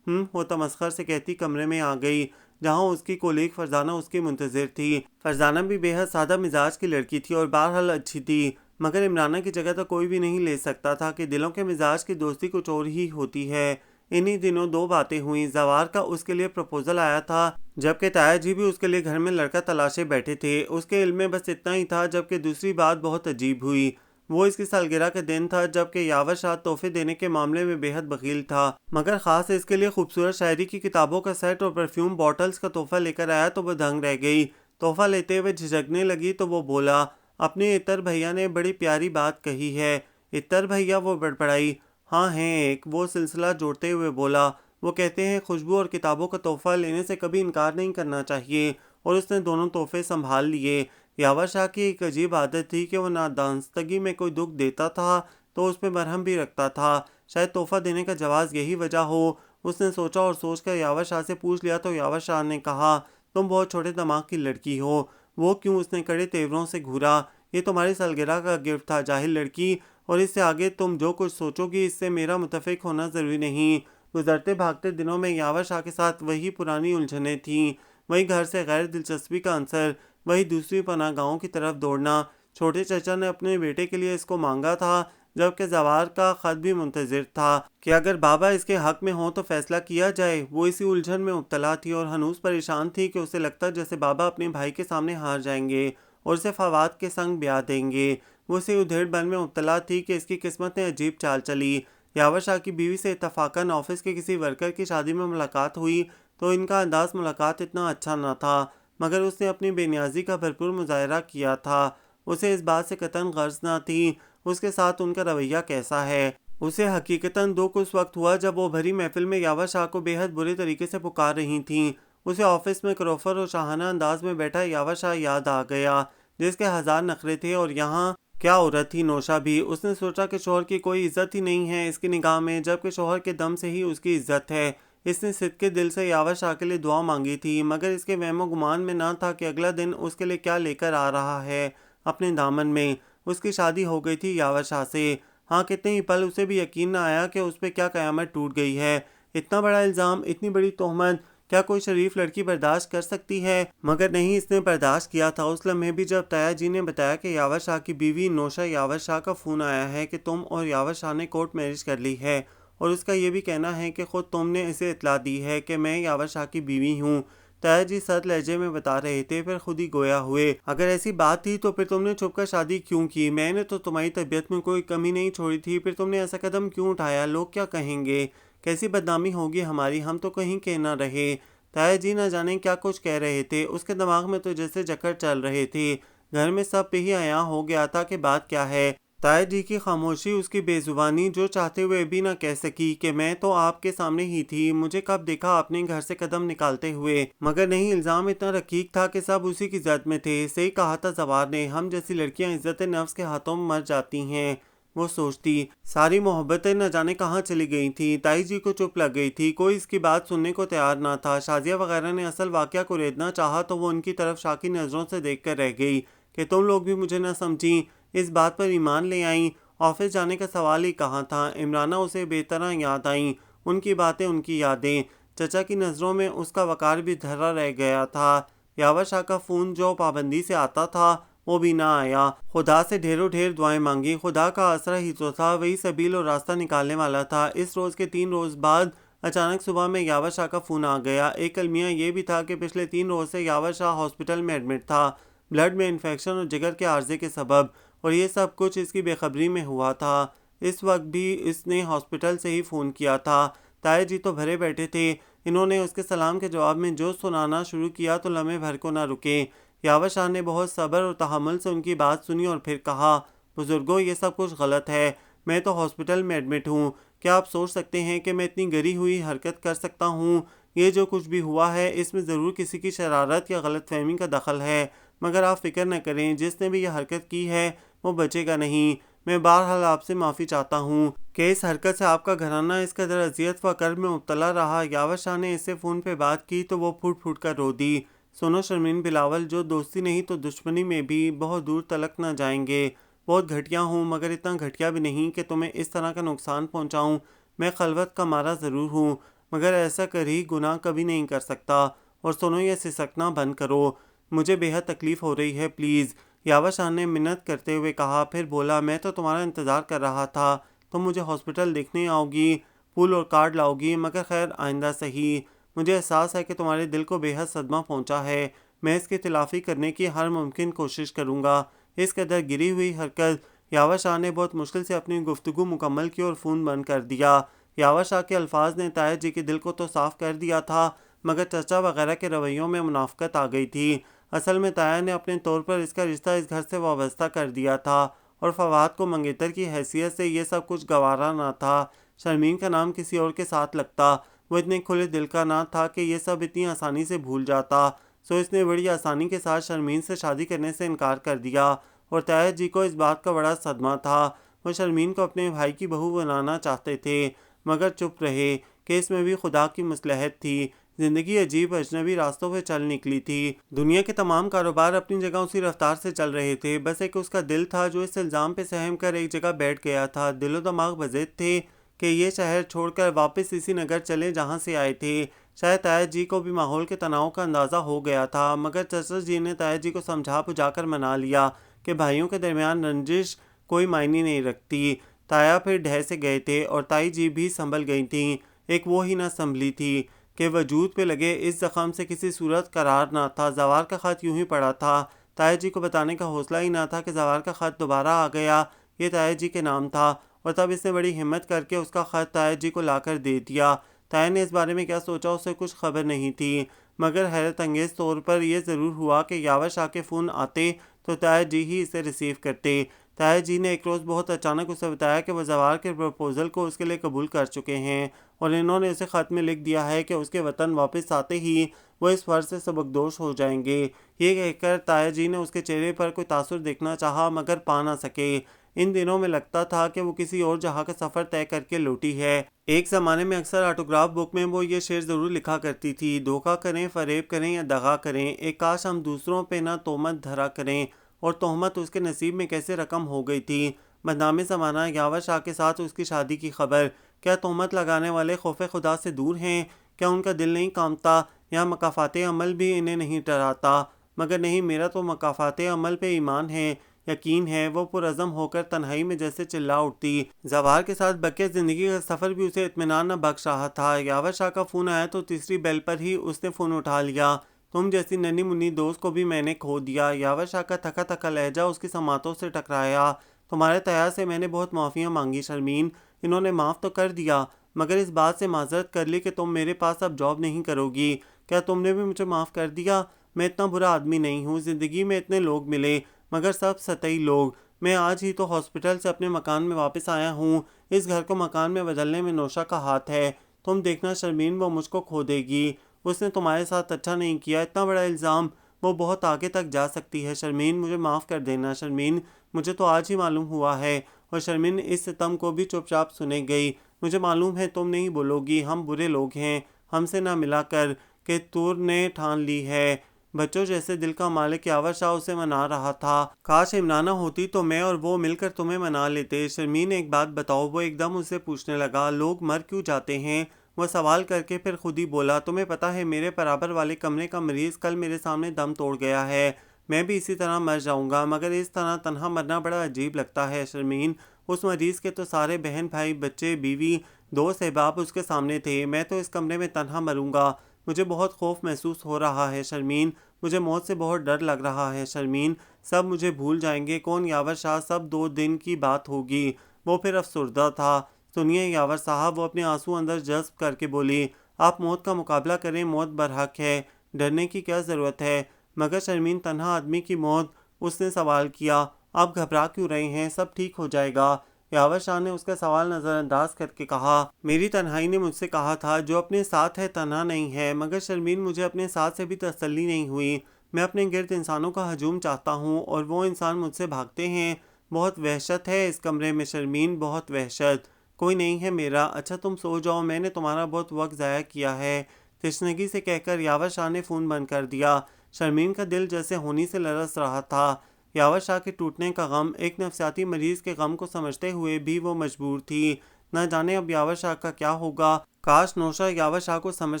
وہ تمسخر سے کہتی کمرے میں آ گئی جہاں اس کی کولیگ فرزانہ اس کی منتظر تھی۔ فرزانہ بھی بے حد سادہ مزاج کی لڑکی تھی اور بہرحال اچھی تھی، مگر عمرانہ کی جگہ تو کوئی بھی نہیں لے سکتا تھا کہ دلوں کے مزاج کی دوستی کچھ اور ہی ہوتی ہے۔ انہی دنوں دو باتیں ہوئیں، زوار کا اس کے لیے پروپوزل آیا تھا، جبکہ تایا جی بھی اس کے لیے گھر میں لڑکا تلاشے بیٹھے تھے۔ اس کے علم میں بس اتنا ہی تھا، جبکہ دوسری بات بہت عجیب ہوئی۔ وہ اس کی سالگرہ کا دن تھا، جبکہ یاور شاہ تحفے دینے کے معاملے میں بے حد بخیل تھا، مگر خاص اس کے لیے خوبصورت شاعری کی کتابوں کا سیٹ اور پرفیوم بوٹلز کا تحفہ لے کر آیا تو وہ دنگ رہ گئی۔ تحفہ لیتے ہوئے جھجکنے لگی تو وہ بولا، اپنے عطر بھیا نے بڑی پیاری بات کہی ہے۔ عطر بھیا؟ وہ بڑبڑائی۔ ہاں ہیں ایک، وہ سلسلہ جوڑتے ہوئے بولا، وہ کہتے ہیں خوشبو اور کتابوں کا تحفہ لینے سے کبھی انکار نہیں کرنا چاہیے، اور اس نے دونوں تحفے سنبھال لیے۔ یاور شاہ کی ایک عجیب عادت تھی کہ وہ نادانستگی میں کوئی دکھ دیتا تھا تو اس پہ مرہم بھی رکھتا تھا۔ شاید تحفہ دینے کا جواز یہی وجہ ہو۔ اس نے سوچا اور سوچ کر یاور شاہ سے پوچھ لیا تو یاور شاہ نے کہا، تم بہت چھوٹے دماغ کی لڑکی ہو۔ وہ کیوں؟ اس نے کڑے تیوروں سے گھورا، یہ تمہاری سالگرہ کا گفٹ تھا جاہل لڑکی، اور اس سے آگے تم جو کچھ سوچو گی اس سے میرا متفق ہونا ضروری نہیں۔ گزرتے بھاگتے دنوں میں یاور شاہ کے ساتھ وہی پرانی الجھنیں تھیں، وہی گھر سے غیر دلچسپی کا عنصر، وہی دوسری پناہ گاہوں کی طرف دوڑنا۔ چھوٹے چچا نے اپنے بیٹے کے لیے اس کو مانگا تھا، جبکہ زوار کا خط بھی منتظر تھا کہ اگر بابا اس کے حق میں ہوں تو فیصلہ کیا جائے۔ وہ اسی الجھن میں مبتلا تھی اور ہنوز پریشان تھی کہ اسے لگتا جیسے بابا اپنے بھائی کے سامنے ہار جائیں گے اور اسے فواد کے سنگ بیاہ دیں گے۔ وہ اسی ادھیڑ بن میں مبتلا تھی کہ اس کی قسمت نے عجیب چال چلی۔ یاور شاہ کی بیوی سے اتفاقاً آفس کے کسی ورکر کی شادی میں ملاقات ہوئی تو ان کا انداز ملاقات اتنا اچھا نہ تھا، مگر اس نے اپنی بے نیازی کا بھرپور مظاہرہ کیا تھا۔ اسے اس بات سے قطعاً غرض نہ تھی اس کے ساتھ ان کا رویہ کیسا ہے۔ اسے حقیقتاً دکھ اس وقت ہوا جب وہ بھری محفل میں یاور شاہ کو بے حد برے طریقے سے پکار رہی تھیں۔ اسے آفس میں کروفر اور شاہانہ انداز میں بیٹھا یاور شاہ یاد آ گیا، جس کے ہزار نخرے تھے، اور یہاں کیا عورت تھی نوشا بھی۔ اس نے سوچا کہ شوہر کی کوئی عزت ہی نہیں ہے اس کی نگاہ میں، جبکہ شوہر کے دم سے ہی اس کی عزت ہے۔ اس نے صدقے دل سے یاور شاہ کے لیے دعا مانگی تھی، مگر اس کے وہم و گمان میں نہ تھا کہ اگلا دن اس کے لیے کیا لے کر آ رہا ہے اپنے دامن میں۔ اس کی شادی ہو گئی تھی یاور شاہ سے۔ ہاں، کتنے ہی پل اسے بھی یقین نہ آیا کہ اس پہ کیا قیامت ٹوٹ گئی ہے۔ اتنا بڑا الزام، اتنی بڑی تہمت، کیا کوئی شریف لڑکی برداشت کر سکتی ہے؟ مگر نہیں، اس نے برداشت کیا تھا۔ اس لمحے بھی جب تایا جی نے بتایا کہ یاور شاہ کی بیوی نوشا یاور شاہ کا فون آیا ہے کہ تم اور یاور شاہ نے کورٹ میرج کر لی ہے، اور اس کا یہ بھی کہنا ہے کہ خود تم نے اسے اطلاع دی ہے کہ میں یاور شاہ کی بیوی ہوں۔ تایا جی سرد لہجے میں بتا رہے تھے، پھر خود ہی گویا ہوئے، اگر ایسی بات تھی تو پھر تم نے چھپ کر شادی کیوں کی؟ میں نے تو تمہاری طبیعت میں کوئی کمی نہیں چھوڑی تھی، پھر تم نے ایسا قدم کیوں اٹھایا؟ لوگ کیا کہیں گے؟ کیسی بدنامی ہوگی ہماری؟ ہم تو کہیں کہ نہ رہے۔ تایا جی نہ جانے کیا کچھ کہہ رہے تھے، اس کے دماغ میں تو جیسے چکر چل رہے تھے۔ گھر میں سب پہ ہی عیاں ہو گیا تھا کہ بات کیا ہے۔ طاہر جی کی خاموشی، اس کی بے زبانی، جو چاہتے ہوئے بھی نہ کہہ سکی کہ میں تو آپ کے سامنے ہی تھی، مجھے کب دیکھا آپ نے گھر سے قدم نکالتے ہوئے؟ مگر نہیں، الزام اتنا رقیق تھا کہ سب اسی کی زد میں تھے۔ صحیح کہا تھا زوار نے، ہم جیسی لڑکیاں عزت نفس کے ہاتھوں میں مر جاتی ہیں۔ وہ سوچتی ساری محبتیں نہ جانے کہاں چلی گئی تھیں۔ تائی جی کو چپ لگ گئی تھی، کوئی اس کی بات سننے کو تیار نہ تھا۔ شازیہ وغیرہ نے اصل واقعہ کو ریدنا چاہا تو وہ ان کی طرف شاکی نظروں سے دیکھ کر رہ گئی کہ تم لوگ بھی مجھے نہ سمجھیں، اس بات پر ایمان لے آئیں۔ آفس جانے کا سوال ہی کہاں تھا۔ عمرانہ اسے بے طرح یاد آئیں، ان کی باتیں، ان کی یادیں۔ چچا کی نظروں میں اس کا وقار بھی دھرا رہ گیا تھا۔ یاور شاہ کا فون جو پابندی سے آتا تھا وہ بھی نہ آیا۔ خدا سے ڈھیروں ڈھیر دعائیں مانگی، خدا کا آسرا ہی تو تھا، وہی سبیل اور راستہ نکالنے والا تھا۔ اس روز کے 3 روز بعد اچانک صبح میں یاور شاہ کا فون آ گیا۔ ایک المیہ یہ بھی تھا کہ پچھلے 3 روز سے یاور شاہ ہاسپٹل میں ایڈمٹ تھا، بلڈ میں انفیکشن اور جگر کے عارضے کے سبب، اور یہ سب کچھ اس کی بے خبری میں ہوا تھا۔ اس وقت بھی اس نے ہاسپٹل سے ہی فون کیا تھا۔ طاہر جی تو بھرے بیٹھے تھے، انہوں نے اس کے سلام کے جواب میں جو سنانا شروع کیا تو لمحے بھر کو نہ رکے۔ یاور شاہ نے بہت صبر اور تحمل سے ان کی بات سنی اور پھر کہا، بزرگوں یہ سب کچھ غلط ہے، میں تو ہاسپٹل میں ایڈمٹ ہوں، کیا آپ سوچ سکتے ہیں کہ میں اتنی گری ہوئی حرکت کر سکتا ہوں؟ یہ جو کچھ بھی ہوا ہے اس میں ضرور کسی کی شرارت یا غلط فہمی کا دخل ہے، مگر آپ فکر نہ کریں، جس نے بھی یہ حرکت کی ہے وہ بچے گا نہیں۔ میں بہرحال آپ سے معافی چاہتا ہوں کہ اس حرکت سے آپ کا گھرانہ اس قدر اذیت و کرب میں مبتلا رہا۔ یاور شاہ نے اس سے فون پہ بات کی تو وہ پھوٹ پھوٹ کر رو دی۔ سنو شرمین بلاول، جو دوستی نہیں تو دشمنی میں بھی بہت دور تلک نہ جائیں گے۔ بہت گھٹیا ہوں مگر اتنا گھٹیا بھی نہیں کہ تمہیں اس طرح کا نقصان پہنچاؤں۔ میں خلوت کا مارا ضرور ہوں مگر ایسا کر ہی گناہ کبھی نہیں کر سکتا۔ اور سنو، یہ سسکنا بند کرو، مجھے بے حد تکلیف ہو رہی ہے، پلیز۔ یاور شاہ نے منت کرتے ہوئے کہا، پھر بولا، میں تو تمہارا انتظار کر رہا تھا، تم مجھے ہاسپٹل دیکھنے آؤ گی، پھول اور کارڈ لاؤ گی، مگر خیر آئندہ صحیح۔ مجھے احساس ہے کہ تمہارے دل کو بے حد صدمہ پہنچا ہے، میں اس کی تلافی کرنے کی ہر ممکن کوشش کروں گا۔ اس قدر گری ہوئی حرکت، یاور شاہ نے بہت مشکل سے اپنی گفتگو مکمل کی اور فون بند کر دیا۔ یاور شاہ کے الفاظ نے طاہر جی کے دل کو تو صاف کر دیا تھا مگر چچا وغیرہ کے رویوں میں منافقت آ گئی تھی۔ اصل میں طاہر نے اپنے طور پر اس کا رشتہ اس گھر سے وابستہ کر دیا تھا اور فواد کو منگیتر کی حیثیت سے یہ سب کچھ گوارا نہ تھا۔ شرمین کا نام کسی اور کے ساتھ لگتا، وہ اتنے کھلے دل کا نہ تھا کہ یہ سب اتنی آسانی سے بھول جاتا، سو اس نے بڑی آسانی کے ساتھ شرمین سے شادی کرنے سے انکار کر دیا۔ اور طاہر جی کو اس بات کا بڑا صدمہ تھا، وہ شرمین کو اپنے بھائی کی بہو بنانا چاہتے تھے مگر چپ رہے کہ اس میں بھی خدا کی مصلحت تھی۔ زندگی عجیب اجنبی راستوں پہ چل نکلی تھی۔ دنیا کے تمام کاروبار اپنی جگہ اسی رفتار سے چل رہے تھے، بس ایک اس کا دل تھا جو اس الزام پہ سہم کر ایک جگہ بیٹھ گیا تھا۔ دل و دماغ بضد تھے کہ یہ شہر چھوڑ کر واپس اسی نگر چلیں جہاں سے آئے تھے۔ شاید طاہر جی کو بھی ماحول کے تناؤ کا اندازہ ہو گیا تھا مگر چچا جی نے طاہر جی کو سمجھا بجھا کر منا لیا کہ بھائیوں کے درمیان رنجش کوئی معنی نہیں رکھتی۔ تایا پھر ڈھہ سے گئے تھے اور تائی جی بھی سنبھل گئی تھیں، ایک وہ ہی نہ سنبھلی تھی کہ وجود پہ لگے اس زخم سے کسی صورت قرار نہ تھا۔ زوار کا خط یوں ہی پڑا تھا، طاہر جی کو بتانے کا حوصلہ ہی نہ تھا کہ زوار کا خط دوبارہ آ گیا، یہ طاہر جی کے نام تھا، اور تب اس نے بڑی ہمت کر کے اس کا خط طاہر جی کو لا کر دے دیا۔ طاہر نے اس بارے میں کیا سوچا اسے کچھ خبر نہیں تھی مگر حیرت انگیز طور پر یہ ضرور ہوا کہ یاور شاہ کے فون آتے تو طاہر جی ہی اسے ریسیو کرتے۔ طاہر جی نے ایک روز بہت اچانک اسے بتایا کہ وہ زوار کے پروپوزل کو اس کے لیے قبول کر چکے ہیں اور انہوں نے اسے خط میں لکھ دیا ہے کہ اس کے وطن واپس آتے ہی وہ اس فرض سے سبکدوش ہو جائیں گے۔ یہ کہہ کر طاہر جی نے اس کے چہرے پر کوئی تاثر دیکھنا چاہا مگر پا نہ سکے۔ ان دنوں میں لگتا تھا کہ وہ کسی اور جہاں کا سفر طے کر کے لوٹی ہے۔ ایک زمانے میں اکثر آٹوگراف بک میں وہ یہ شعر ضرور لکھا کرتی تھی، دھوکہ کریں، فریب کریں یا دغا کریں، ایک کاش ہم دوسروں پہ نہ تہمت دھرا کریں۔ اور تہمت اس کے نصیب میں کیسے رقم ہو گئی تھی۔ بدنام زمانہ، یاور شاہ کے ساتھ اس کی شادی کی خبر، کیا تہمت لگانے والے خوف خدا سے دور ہیں؟ کیا ان کا دل نہیں کانپتا یا مکافات عمل بھی انہیں نہیں ڈراتا؟ مگر نہیں، میرا تو مکافات عمل پہ ایمان ہے، یقین ہے۔ وہ پرعزم ہو کر تنہائی میں جیسے چلا اٹھتی۔ زوار کے ساتھ بقیہ زندگی کا سفر بھی اسے اطمینان نہ بخش رہا تھا۔ یاور شاہ کا فون آیا تو تیسری بیل پر ہی اس نے فون اٹھا لیا۔ تم جیسی ننھی منی دوست کو بھی میں نے کھو دیا۔ یاور شاہ کا تھکا تھکا لہجہ اس کی سماعتوں سے ٹکرایا۔ تمہارے تیا سے میں نے بہت معافیاں مانگی شرمین، انہوں نے معاف تو کر دیا مگر اس بات سے معذرت کر لی کہ تم میرے پاس اب جاب نہیں کرو گی۔ کیا تم نے بھی مجھے معاف کر دیا؟ میں اتنا برا آدمی نہیں ہوں، زندگی میں اتنے لوگ ملے مگر سب سطحی لوگ، میں آج ہی تو ہاسپٹل سے اپنے مکان میں واپس آیا ہوں، اس گھر کو مکان میں بدلنے میں نوشا کا ہاتھ ہے، تم دیکھنا شرمین وہ مجھ کو کھو دے گی، اس نے تمہارے ساتھ اچھا نہیں کیا، اتنا بڑا الزام، وہ بہت آگے تک جا سکتی ہے، شرمین مجھے معاف کر دینا شرمین، مجھے تو آج ہی معلوم ہوا ہے۔ اور شرمین اس ستم کو بھی چپ چاپ سنے گئی۔ مجھے معلوم ہے تم نہیں بولو گی، ہم برے لوگ ہیں، ہم سے نہ ملا کر کہ تور نے ٹھان لی ہے۔ بچوں جیسے دل کا مالک یاور شاہ اسے منا رہا تھا۔ کاش عمرانہ ہوتی تو میں اور وہ مل کر تمہیں منا لیتے۔ شرمین ایک بات بتاؤ، وہ ایک دم اسے پوچھنے لگا، لوگ مر کیوں جاتے ہیں؟ وہ سوال کر کے پھر خود ہی بولا، تمہیں پتا ہے میرے برابر والے کمرے کا مریض کل میرے سامنے دم توڑ گیا ہے، میں بھی اسی طرح مر جاؤں گا، مگر اس طرح تنہا مرنا بڑا عجیب لگتا ہے شرمین، اس مریض کے تو سارے بہن بھائی بچے بیوی دوست احباب اس کے سامنے تھے، میں تو اس کمرے میں تنہا مروں گا، مجھے بہت خوف محسوس ہو رہا ہے شرمین، مجھے موت سے بہت ڈر لگ رہا ہے شرمین، سب مجھے بھول جائیں گے، کون یاور شاہ، سب 2 دن کی بات ہوگی۔ وہ پھر افسردہ تھا۔ سنیے یاور صاحب، وہ اپنے آنسو اندر جذب کر کے بولی، آپ موت کا مقابلہ کریں، موت برحق ہے، ڈرنے کی کیا ضرورت ہے؟ مگر شرمین تنہا آدمی کی موت، اس نے سوال کیا، آپ گھبرا کیوں رہے ہیں، سب ٹھیک ہو جائے گا۔ یاور شاہ نے اس کا سوال نظر انداز کر کے کہا، میری تنہائی نے مجھ سے کہا تھا جو اپنے ساتھ ہے تنہا نہیں ہے، مگر شرمین مجھے اپنے ساتھ سے بھی تسلی نہیں ہوئی، میں اپنے گرد انسانوں کا ہجوم چاہتا ہوں اور وہ انسان مجھ سے بھاگتے ہیں، بہت وحشت ہے اس کمرے میں شرمین، بہت وحشت، کوئی نہیں ہے میرا، اچھا تم سو جاؤ، میں نے تمہارا بہت وقت ضائع کیا ہے۔ تشنگی سے کہہ کر یاور شاہ نے فون بند کر دیا۔ شرمین کا دل جیسے ہونی سے لرز رہا تھا۔ یاور شاہ کے ٹوٹنے کا غم، ایک نفسیاتی مریض کے غم کو سمجھتے ہوئے بھی وہ مجبور تھی۔ نہ جانے اب یاور شاہ کا کیا ہوگا۔ کاش نوشا یاور شاہ کو سمجھ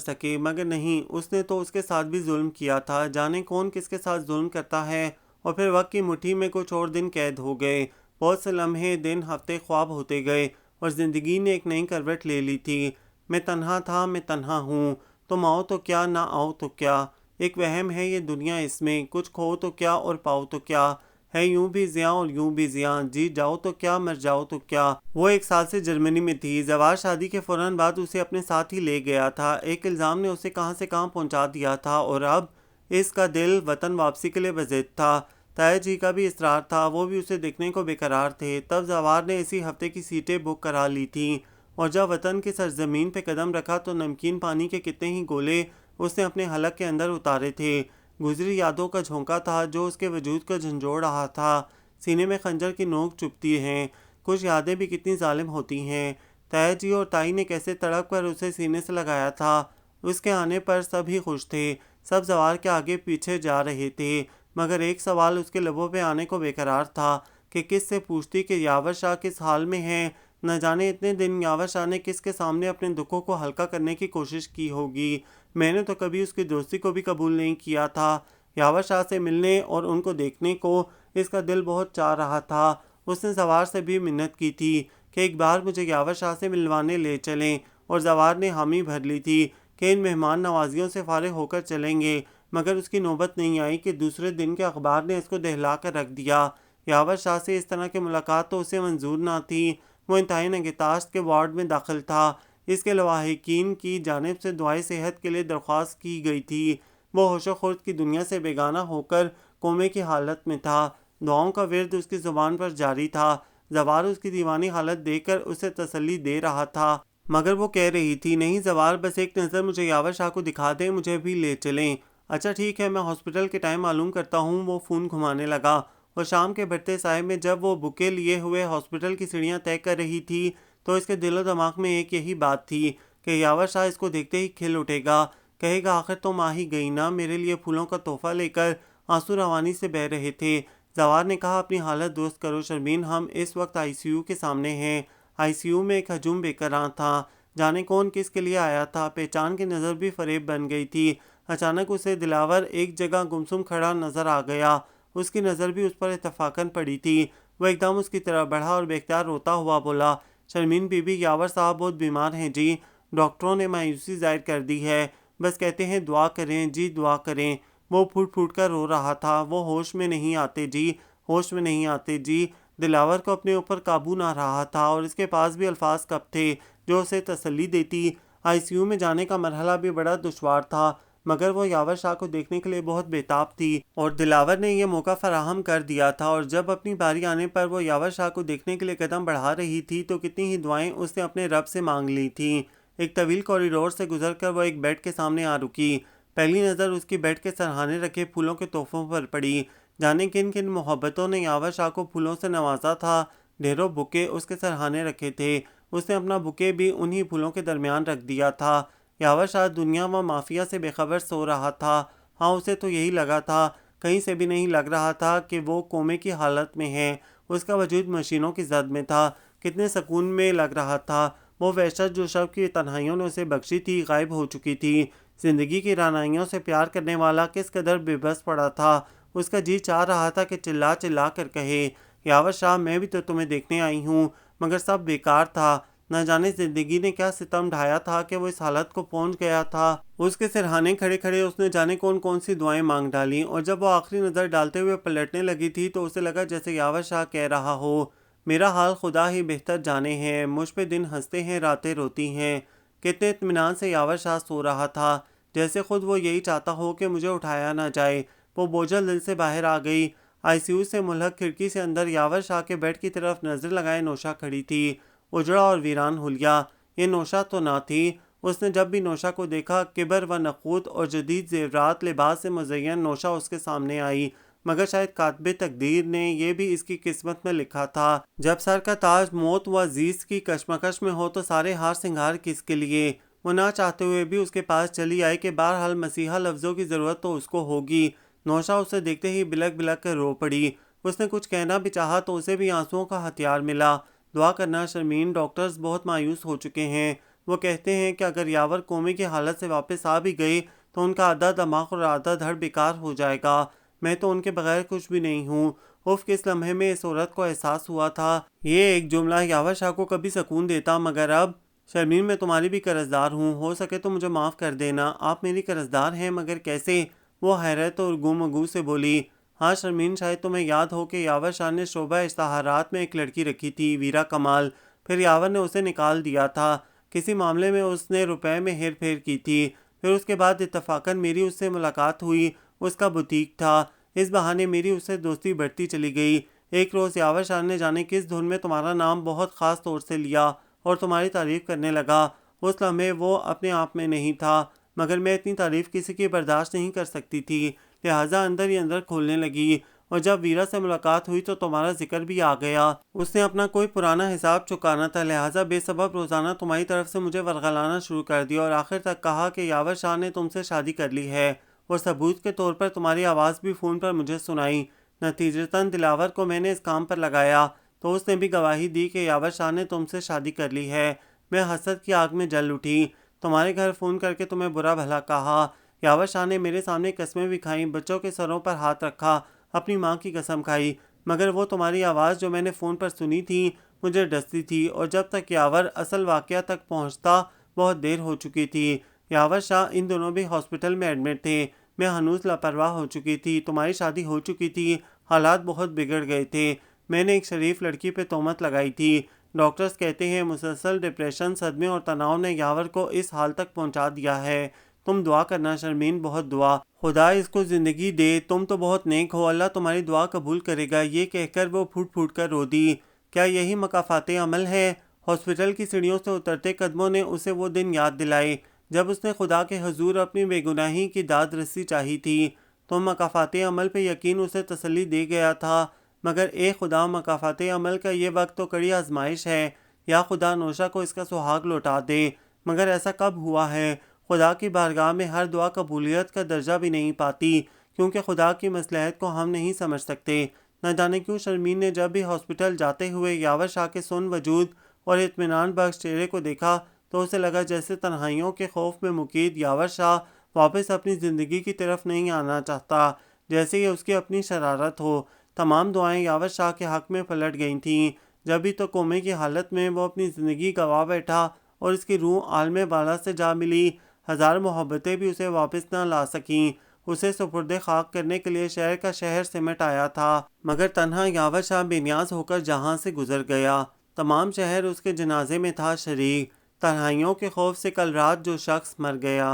سکے، مگر نہیں، اس نے تو اس کے ساتھ بھی ظلم کیا تھا، جانے کون کس کے ساتھ ظلم کرتا ہے۔ اور پھر وقت کی مٹھی میں کچھ اور دن قید ہو گئے، بہت سے لمحے، دن، ہفتے خواب ہوتے گئے اور زندگی نے ایک نئی کروٹ لے لی تھی۔ میں تنہا تھا، میں تنہا ہوں، تم آؤ تو کیا، نہ آؤ تو کیا، ایک وہم ہے یہ دنیا، اس میں کچھ کھو تو کیا اور پاؤ تو کیا، ہے یوں بھی زیاں اور یوں بھی زیاں، جی جاؤ تو کیا، مر جاؤ تو کیا۔ وہ 1 سال سے جرمنی میں تھی، زواج شادی کے فوراً بعد اسے اپنے ساتھ ہی لے گیا تھا، ایک الزام نے اسے کہاں سے کہاں پہنچا دیا تھا اور اب اس کا دل وطن واپسی کے لیے بضد تھا۔ طاہر جی کا بھی اصرار تھا، وہ بھی اسے دیکھنے کو بے قرار تھے، تب زوار نے اسی ہفتے کی سیٹیں بک کرا لی تھیں اور جب وطن کی سرزمین پہ قدم رکھا تو نمکین پانی کے کتنے ہی گولے اس نے اپنے حلق کے اندر اتارے تھے، گزری یادوں کا جھونکا تھا جو اس کے وجود کو جھنجھوڑ رہا تھا، سینے میں خنجر کی نوک چبھتی ہیں، کچھ یادیں بھی کتنی ظالم ہوتی ہیں، طاہر جی اور تائی نے کیسے تڑپ کر اسے سینے سے لگایا تھا، اس کے آنے پر سب ہی خوش تھے، سب زوار کے آگے پیچھے جا رہے تھے، مگر ایک سوال اس کے لبوں پہ آنے کو بے قرار تھا کہ کس سے پوچھتی کہ یاور شاہ کس حال میں ہیں، نہ جانے اتنے دن یاور شاہ نے کس کے سامنے اپنے دکھوں کو ہلکا کرنے کی کوشش کی ہوگی، میں نے تو کبھی اس کی دوستی کو بھی قبول نہیں کیا تھا، یاور شاہ سے ملنے اور ان کو دیکھنے کو اس کا دل بہت چاہ رہا تھا، اس نے زوار سے بھی منت کی تھی کہ ایک بار مجھے یاور شاہ سے ملوانے لے چلیں اور زوار نے حامی بھر لی تھی کہ ان مہمان نوازیوں سے فارغ ہو کر چلیں گے، مگر اس کی نوبت نہیں آئی کہ دوسرے دن کے اخبار نے اس کو دہلا کر رکھ دیا، یاور شاہ سے اس طرح کی ملاقات تو اسے منظور نہ تھی، وہ انتہائی نگہداشت کے وارڈ میں داخل تھا، اس کے لواحقین کی جانب سے دعائیں صحت کے لیے درخواست کی گئی تھی، وہ ہوش و خرد کی دنیا سے بیگانہ ہو کر کومے کی حالت میں تھا، دعاؤں کا ورد اس کی زبان پر جاری تھا، زوار اس کی دیوانی حالت دیکھ کر اسے تسلی دے رہا تھا، مگر وہ کہہ رہی تھی، نہیں زوار، بس ایک نظر مجھے یاور شاہ کو دکھا دیں، مجھے بھی لے چلیں۔ اچھا ٹھیک ہے، میں ہاسپٹل کے ٹائم معلوم کرتا ہوں، وہ فون گھمانے لگا، اور شام کے بڑھتے سائے میں جب وہ بکے لیے ہوئے ہاسپٹل کی سیڑھیاں طے کر رہی تھی تو اس کے دل و دماغ میں ایک یہی بات تھی کہ یاور شاہ اس کو دیکھتے ہی کھل اٹھے گا، کہے گا آخر تم آ ہی گئی نا، میرے لیے پھولوں کا تحفہ لے کر، آنسو روانی سے بہہ رہے تھے۔ زوار نے کہا، اپنی حالت درست کرو شرمین، ہم اس وقت آئی سی یو کے سامنے ہیں۔ آئی سی یو میں ایک ہجوم بے قرار تھا، جانے کون کس کے لیے آیا تھا، پہچان کی نظر بھی فریب بن گئی تھی، اچانک اسے دلاور ایک جگہ گمسم کھڑا نظر آ گیا، اس کی نظر بھی اس پر اتفاقاً پڑی تھی، وہ ایک دم اس کی طرف بڑھا اور بے اختیار روتا ہوا بولا، شرمین بی بی، یاور صاحب بہت بیمار ہیں جی، ڈاکٹروں نے مایوسی ظاہر کر دی ہے، بس کہتے ہیں دعا کریں جی، دعا کریں۔ وہ پھوٹ پھوٹ کر رو رہا تھا، وہ ہوش میں نہیں آتے جی، ہوش میں نہیں آتے جی، دلاور کو اپنے اوپر قابو نہ رہا تھا اور اس کے پاس بھی الفاظ کب تھے جو اسے تسلی دیتی، آئی سی یو میں جانے کا مرحلہ بھی بڑا دشوار تھا، مگر وہ یاور شاہ کو دیکھنے کے لیے بہت بےتاب تھی اور دلاور نے یہ موقع فراہم کر دیا تھا، اور جب اپنی باری آنے پر وہ یاور شاہ کو دیکھنے کے لیے قدم بڑھا رہی تھی تو کتنی ہی دعائیں اس نے اپنے رب سے مانگ لی تھیں۔ ایک طویل کوریڈور سے گزر کر وہ ایک بیڈ کے سامنے آ رکی۔ پہلی نظر اس کی بیڈ کے سرہانے رکھے پھولوں کے تحفوں پر پڑی۔ جانے کن کن محبتوں نے یاور شاہ کو پھولوں سے نوازا تھا۔ ڈھیروں بکے اس کے سرہانے رکھے تھے، اس نے اپنا بکے بھی انہی پھولوں کے درمیان رکھ دیا تھا۔ یاور شاہ دنیا و مافیا سے بے خبر سو رہا تھا۔ ہاں، اسے تو یہی لگا تھا، کہیں سے بھی نہیں لگ رہا تھا کہ وہ کومے کی حالت میں ہے۔ اس کا وجود مشینوں کی زد میں تھا، کتنے سکون میں لگ رہا تھا۔ وہ وحشت جو شب کی تنہائیوں نے اسے بخشی تھی غائب ہو چکی تھی۔ زندگی کی رعنائیوں سے پیار کرنے والا کس قدر بے بس پڑا تھا۔ اس کا جی چاہ رہا تھا کہ چلا چلا کر کہے، یاور شاہ میں بھی تو تمہیں دیکھنے آئی ہوں، مگر سب بیکار تھا۔ نہ جانے زندگی نے کیا ستم ڈھایا تھا کہ وہ اس حالت کو پہنچ گیا تھا۔ اس کے سرہانے کھڑے کھڑے اس نے جانے کون کون سی دعائیں مانگ ڈالیں، اور جب وہ آخری نظر ڈالتے ہوئے پلٹنے لگی تھی تو اسے لگا جیسے یاور شاہ کہہ رہا ہو، میرا حال خدا ہی بہتر جانے ہے، مجھ پہ دن ہنستے ہیں راتیں روتی ہیں۔ کتنے اطمینان سے یاور شاہ سو رہا تھا، جیسے خود وہ یہی چاہتا ہو کہ مجھے اٹھایا نہ جائے۔ وہ بوجھل دل سے باہر آ گئی۔ آئی سی یو سے ملحق کھڑکی سے اندر یاور شاہ کے بیڈ کی طرف نظر لگائے نوشا کھڑی تھی، اجڑا اور ویران حلیہ۔ یہ نوشا تو نہ تھی۔ اس نے جب بھی نوشا کو دیکھا، کبر و نخوت اور جدید زیورات لباس سے مزین نوشا اس کے سامنے آئی، مگر شاید کاتب تقدیر نے یہ بھی اس کی قسمت میں لکھا تھا، جب سر کا تاج موت و عزیز کی کشمکش میں ہو تو سارے ہار سنگھار کس کے لیے۔ وہ نہ چاہتے ہوئے بھی اس کے پاس چلی آئی کہ بہرحال مسیحا لفظوں کی ضرورت تو اس کو ہوگی۔ نوشا اسے دیکھتے ہی بلک بلک کر رو پڑی۔ اس نے کچھ کہنا بھی چاہا تو اسے بھی آنسوؤں کا ہتھیار ملا۔ دعا کرنا شرمین، ڈاکٹرز بہت مایوس ہو چکے ہیں۔ وہ کہتے ہیں کہ اگر یاور کومے کی حالت سے واپس آ بھی گئی تو ان کا آدھا دماغ اور آدھا دھڑ بیکار ہو جائے گا۔ میں تو ان کے بغیر کچھ بھی نہیں ہوں۔ اف، کس لمحے میں اس عورت کو احساس ہوا تھا۔ یہ ایک جملہ یاور شاہ کو کبھی سکون دیتا، مگر اب شرمین میں تمہاری بھی قرضدار ہوں، ہو سکے تو مجھے معاف کر دینا۔ آپ میری قرضدار ہیں، مگر کیسے؟ وہ حیرت اور گم گو سے بولی۔ ہاں شرمین، شاید تمہیں یاد ہو کہ یاور شاہ نے شعبہ اشتہارات میں ایک لڑکی رکھی تھی، ویرا کمال۔ پھر یاور نے اسے نکال دیا تھا، کسی معاملے میں اس نے روپے میں ہیر پھیر کی تھی۔ پھر اس کے بعد اتفاقاً میری اس سے ملاقات ہوئی، اس کا بوتیک تھا، اس بہانے میری اس سے دوستی بڑھتی چلی گئی۔ ایک روز یاور شاہ نے جانے کس دھن میں تمہارا نام بہت خاص طور سے لیا اور تمہاری تعریف کرنے لگا۔ اس لمحے وہ اپنے آپ میں نہیں تھا، مگر میں اتنی تعریف کسی کی برداشت نہیں کر سکتی تھی، لہٰذا اندر ہی اندر کھولنے لگی۔ اور جب ویرا سے ملاقات ہوئی تو تمہارا ذکر بھی آ گیا۔ اس نے اپنا کوئی پرانا حساب چکانا تھا، لہٰذا بے سبب روزانہ تمہاری طرف سے مجھے ورغلانا شروع کر دیا، اور آخر تک کہا کہ یاور شاہ نے تم سے شادی کر لی ہے، اور ثبوت کے طور پر تمہاری آواز بھی فون پر مجھے سنائی۔ نتیجتاً دلاور کو میں نے اس کام پر لگایا تو اس نے بھی گواہی دی کہ یاور شاہ نے تم سے شادی کر لی ہے۔ میں حسد کی آگ میں جل اٹھی، تمہارے گھر فون کر کے تمہیں برا بھلا کہا، یاور شاہ نے میرے سامنے قسمیں بھی کھائیں، بچوں کے سروں پر ہاتھ رکھا، اپنی ماں کی قسم کھائی، مگر وہ تمہاری آواز جو میں نے فون پر سنی تھی مجھے ڈستی تھی، اور جب تک یاور اصل واقعہ تک پہنچتا بہت دیر ہو چکی تھی۔ یاور شاہ ان دنوں بھی ہاسپٹل میں ایڈمٹ تھے، میں ہنوز لاپرواہ ہو چکی تھی، تمہاری شادی ہو چکی تھی، حالات بہت بگڑ گئے تھے، میں نے ایک شریف لڑکی پہ تہمت لگائی تھی۔ ڈاکٹرز کہتے ہیں مسلسل ڈپریشن، صدمے اور تناؤ نے یاور کو اس حال تک پہنچا دیا ہے۔ تم دعا کرنا شرمین، بہت دعا، خدا اس کو زندگی دے، تم تو بہت نیک ہو، اللہ تمہاری دعا قبول کرے گا۔ یہ کہہ کر وہ پھوٹ پھوٹ کر رو دی۔ کیا یہی مکافات عمل ہے؟ ہاسپٹل کی سیڑھیوں سے اترتے قدموں نے اسے وہ دن یاد دلائے جب اس نے خدا کے حضور اپنی بے گناہی کی داد رسی چاہی تھی۔ تو مکافات عمل پہ یقین اسے تسلی دے گیا تھا، مگر اے خدا، مکافات عمل کا یہ وقت تو کڑی آزمائش ہے، یا خدا نوشا کو اس کا سہاگ لوٹا دے۔ مگر ایسا کب ہوا ہے؟ خدا کی بارگاہ میں ہر دعا قبولیت کا درجہ بھی نہیں پاتی، کیونکہ خدا کی مصلحت کو ہم نہیں سمجھ سکتے۔ نہ جانے کیوں شرمین نے جب بھی ہاسپٹل جاتے ہوئے یاور شاہ کے سن وجود اور اطمینان بخش چہرے کو دیکھا تو اسے لگا جیسے تنہائیوں کے خوف میں مقید یاور شاہ واپس اپنی زندگی کی طرف نہیں آنا چاہتا، جیسے یہ اس کی اپنی شرارت ہو۔ تمام دعائیں یاور شاہ کے حق میں پلٹ گئی تھیں۔ جب بھی تو کومے کی حالت میں وہ اپنی زندگی گوا بیٹھا اور اس کی روح عالم بالا سے جا ملی، ہزار محبتیں بھی اسے واپس نہ لا سکیں۔ اسے سپرد خاک کرنے کے لیے شہر کا شہر سمٹ آیا تھا، مگر تنہا یاور شاہ بے نیاز ہو کر جہاں سے گزر گیا۔ تمام شہر اس کے جنازے میں تھا شریک، تنہائیوں کے خوف سے کل رات جو شخص مر گیا۔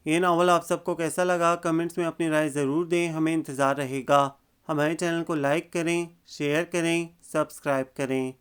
یہ ناول آپ سب کو کیسا لگا کمنٹس میں اپنی رائے ضرور دیں، ہمیں انتظار رہے گا۔ ہمارے چینل کو لائک کریں، شیئر کریں، سبسکرائب کریں۔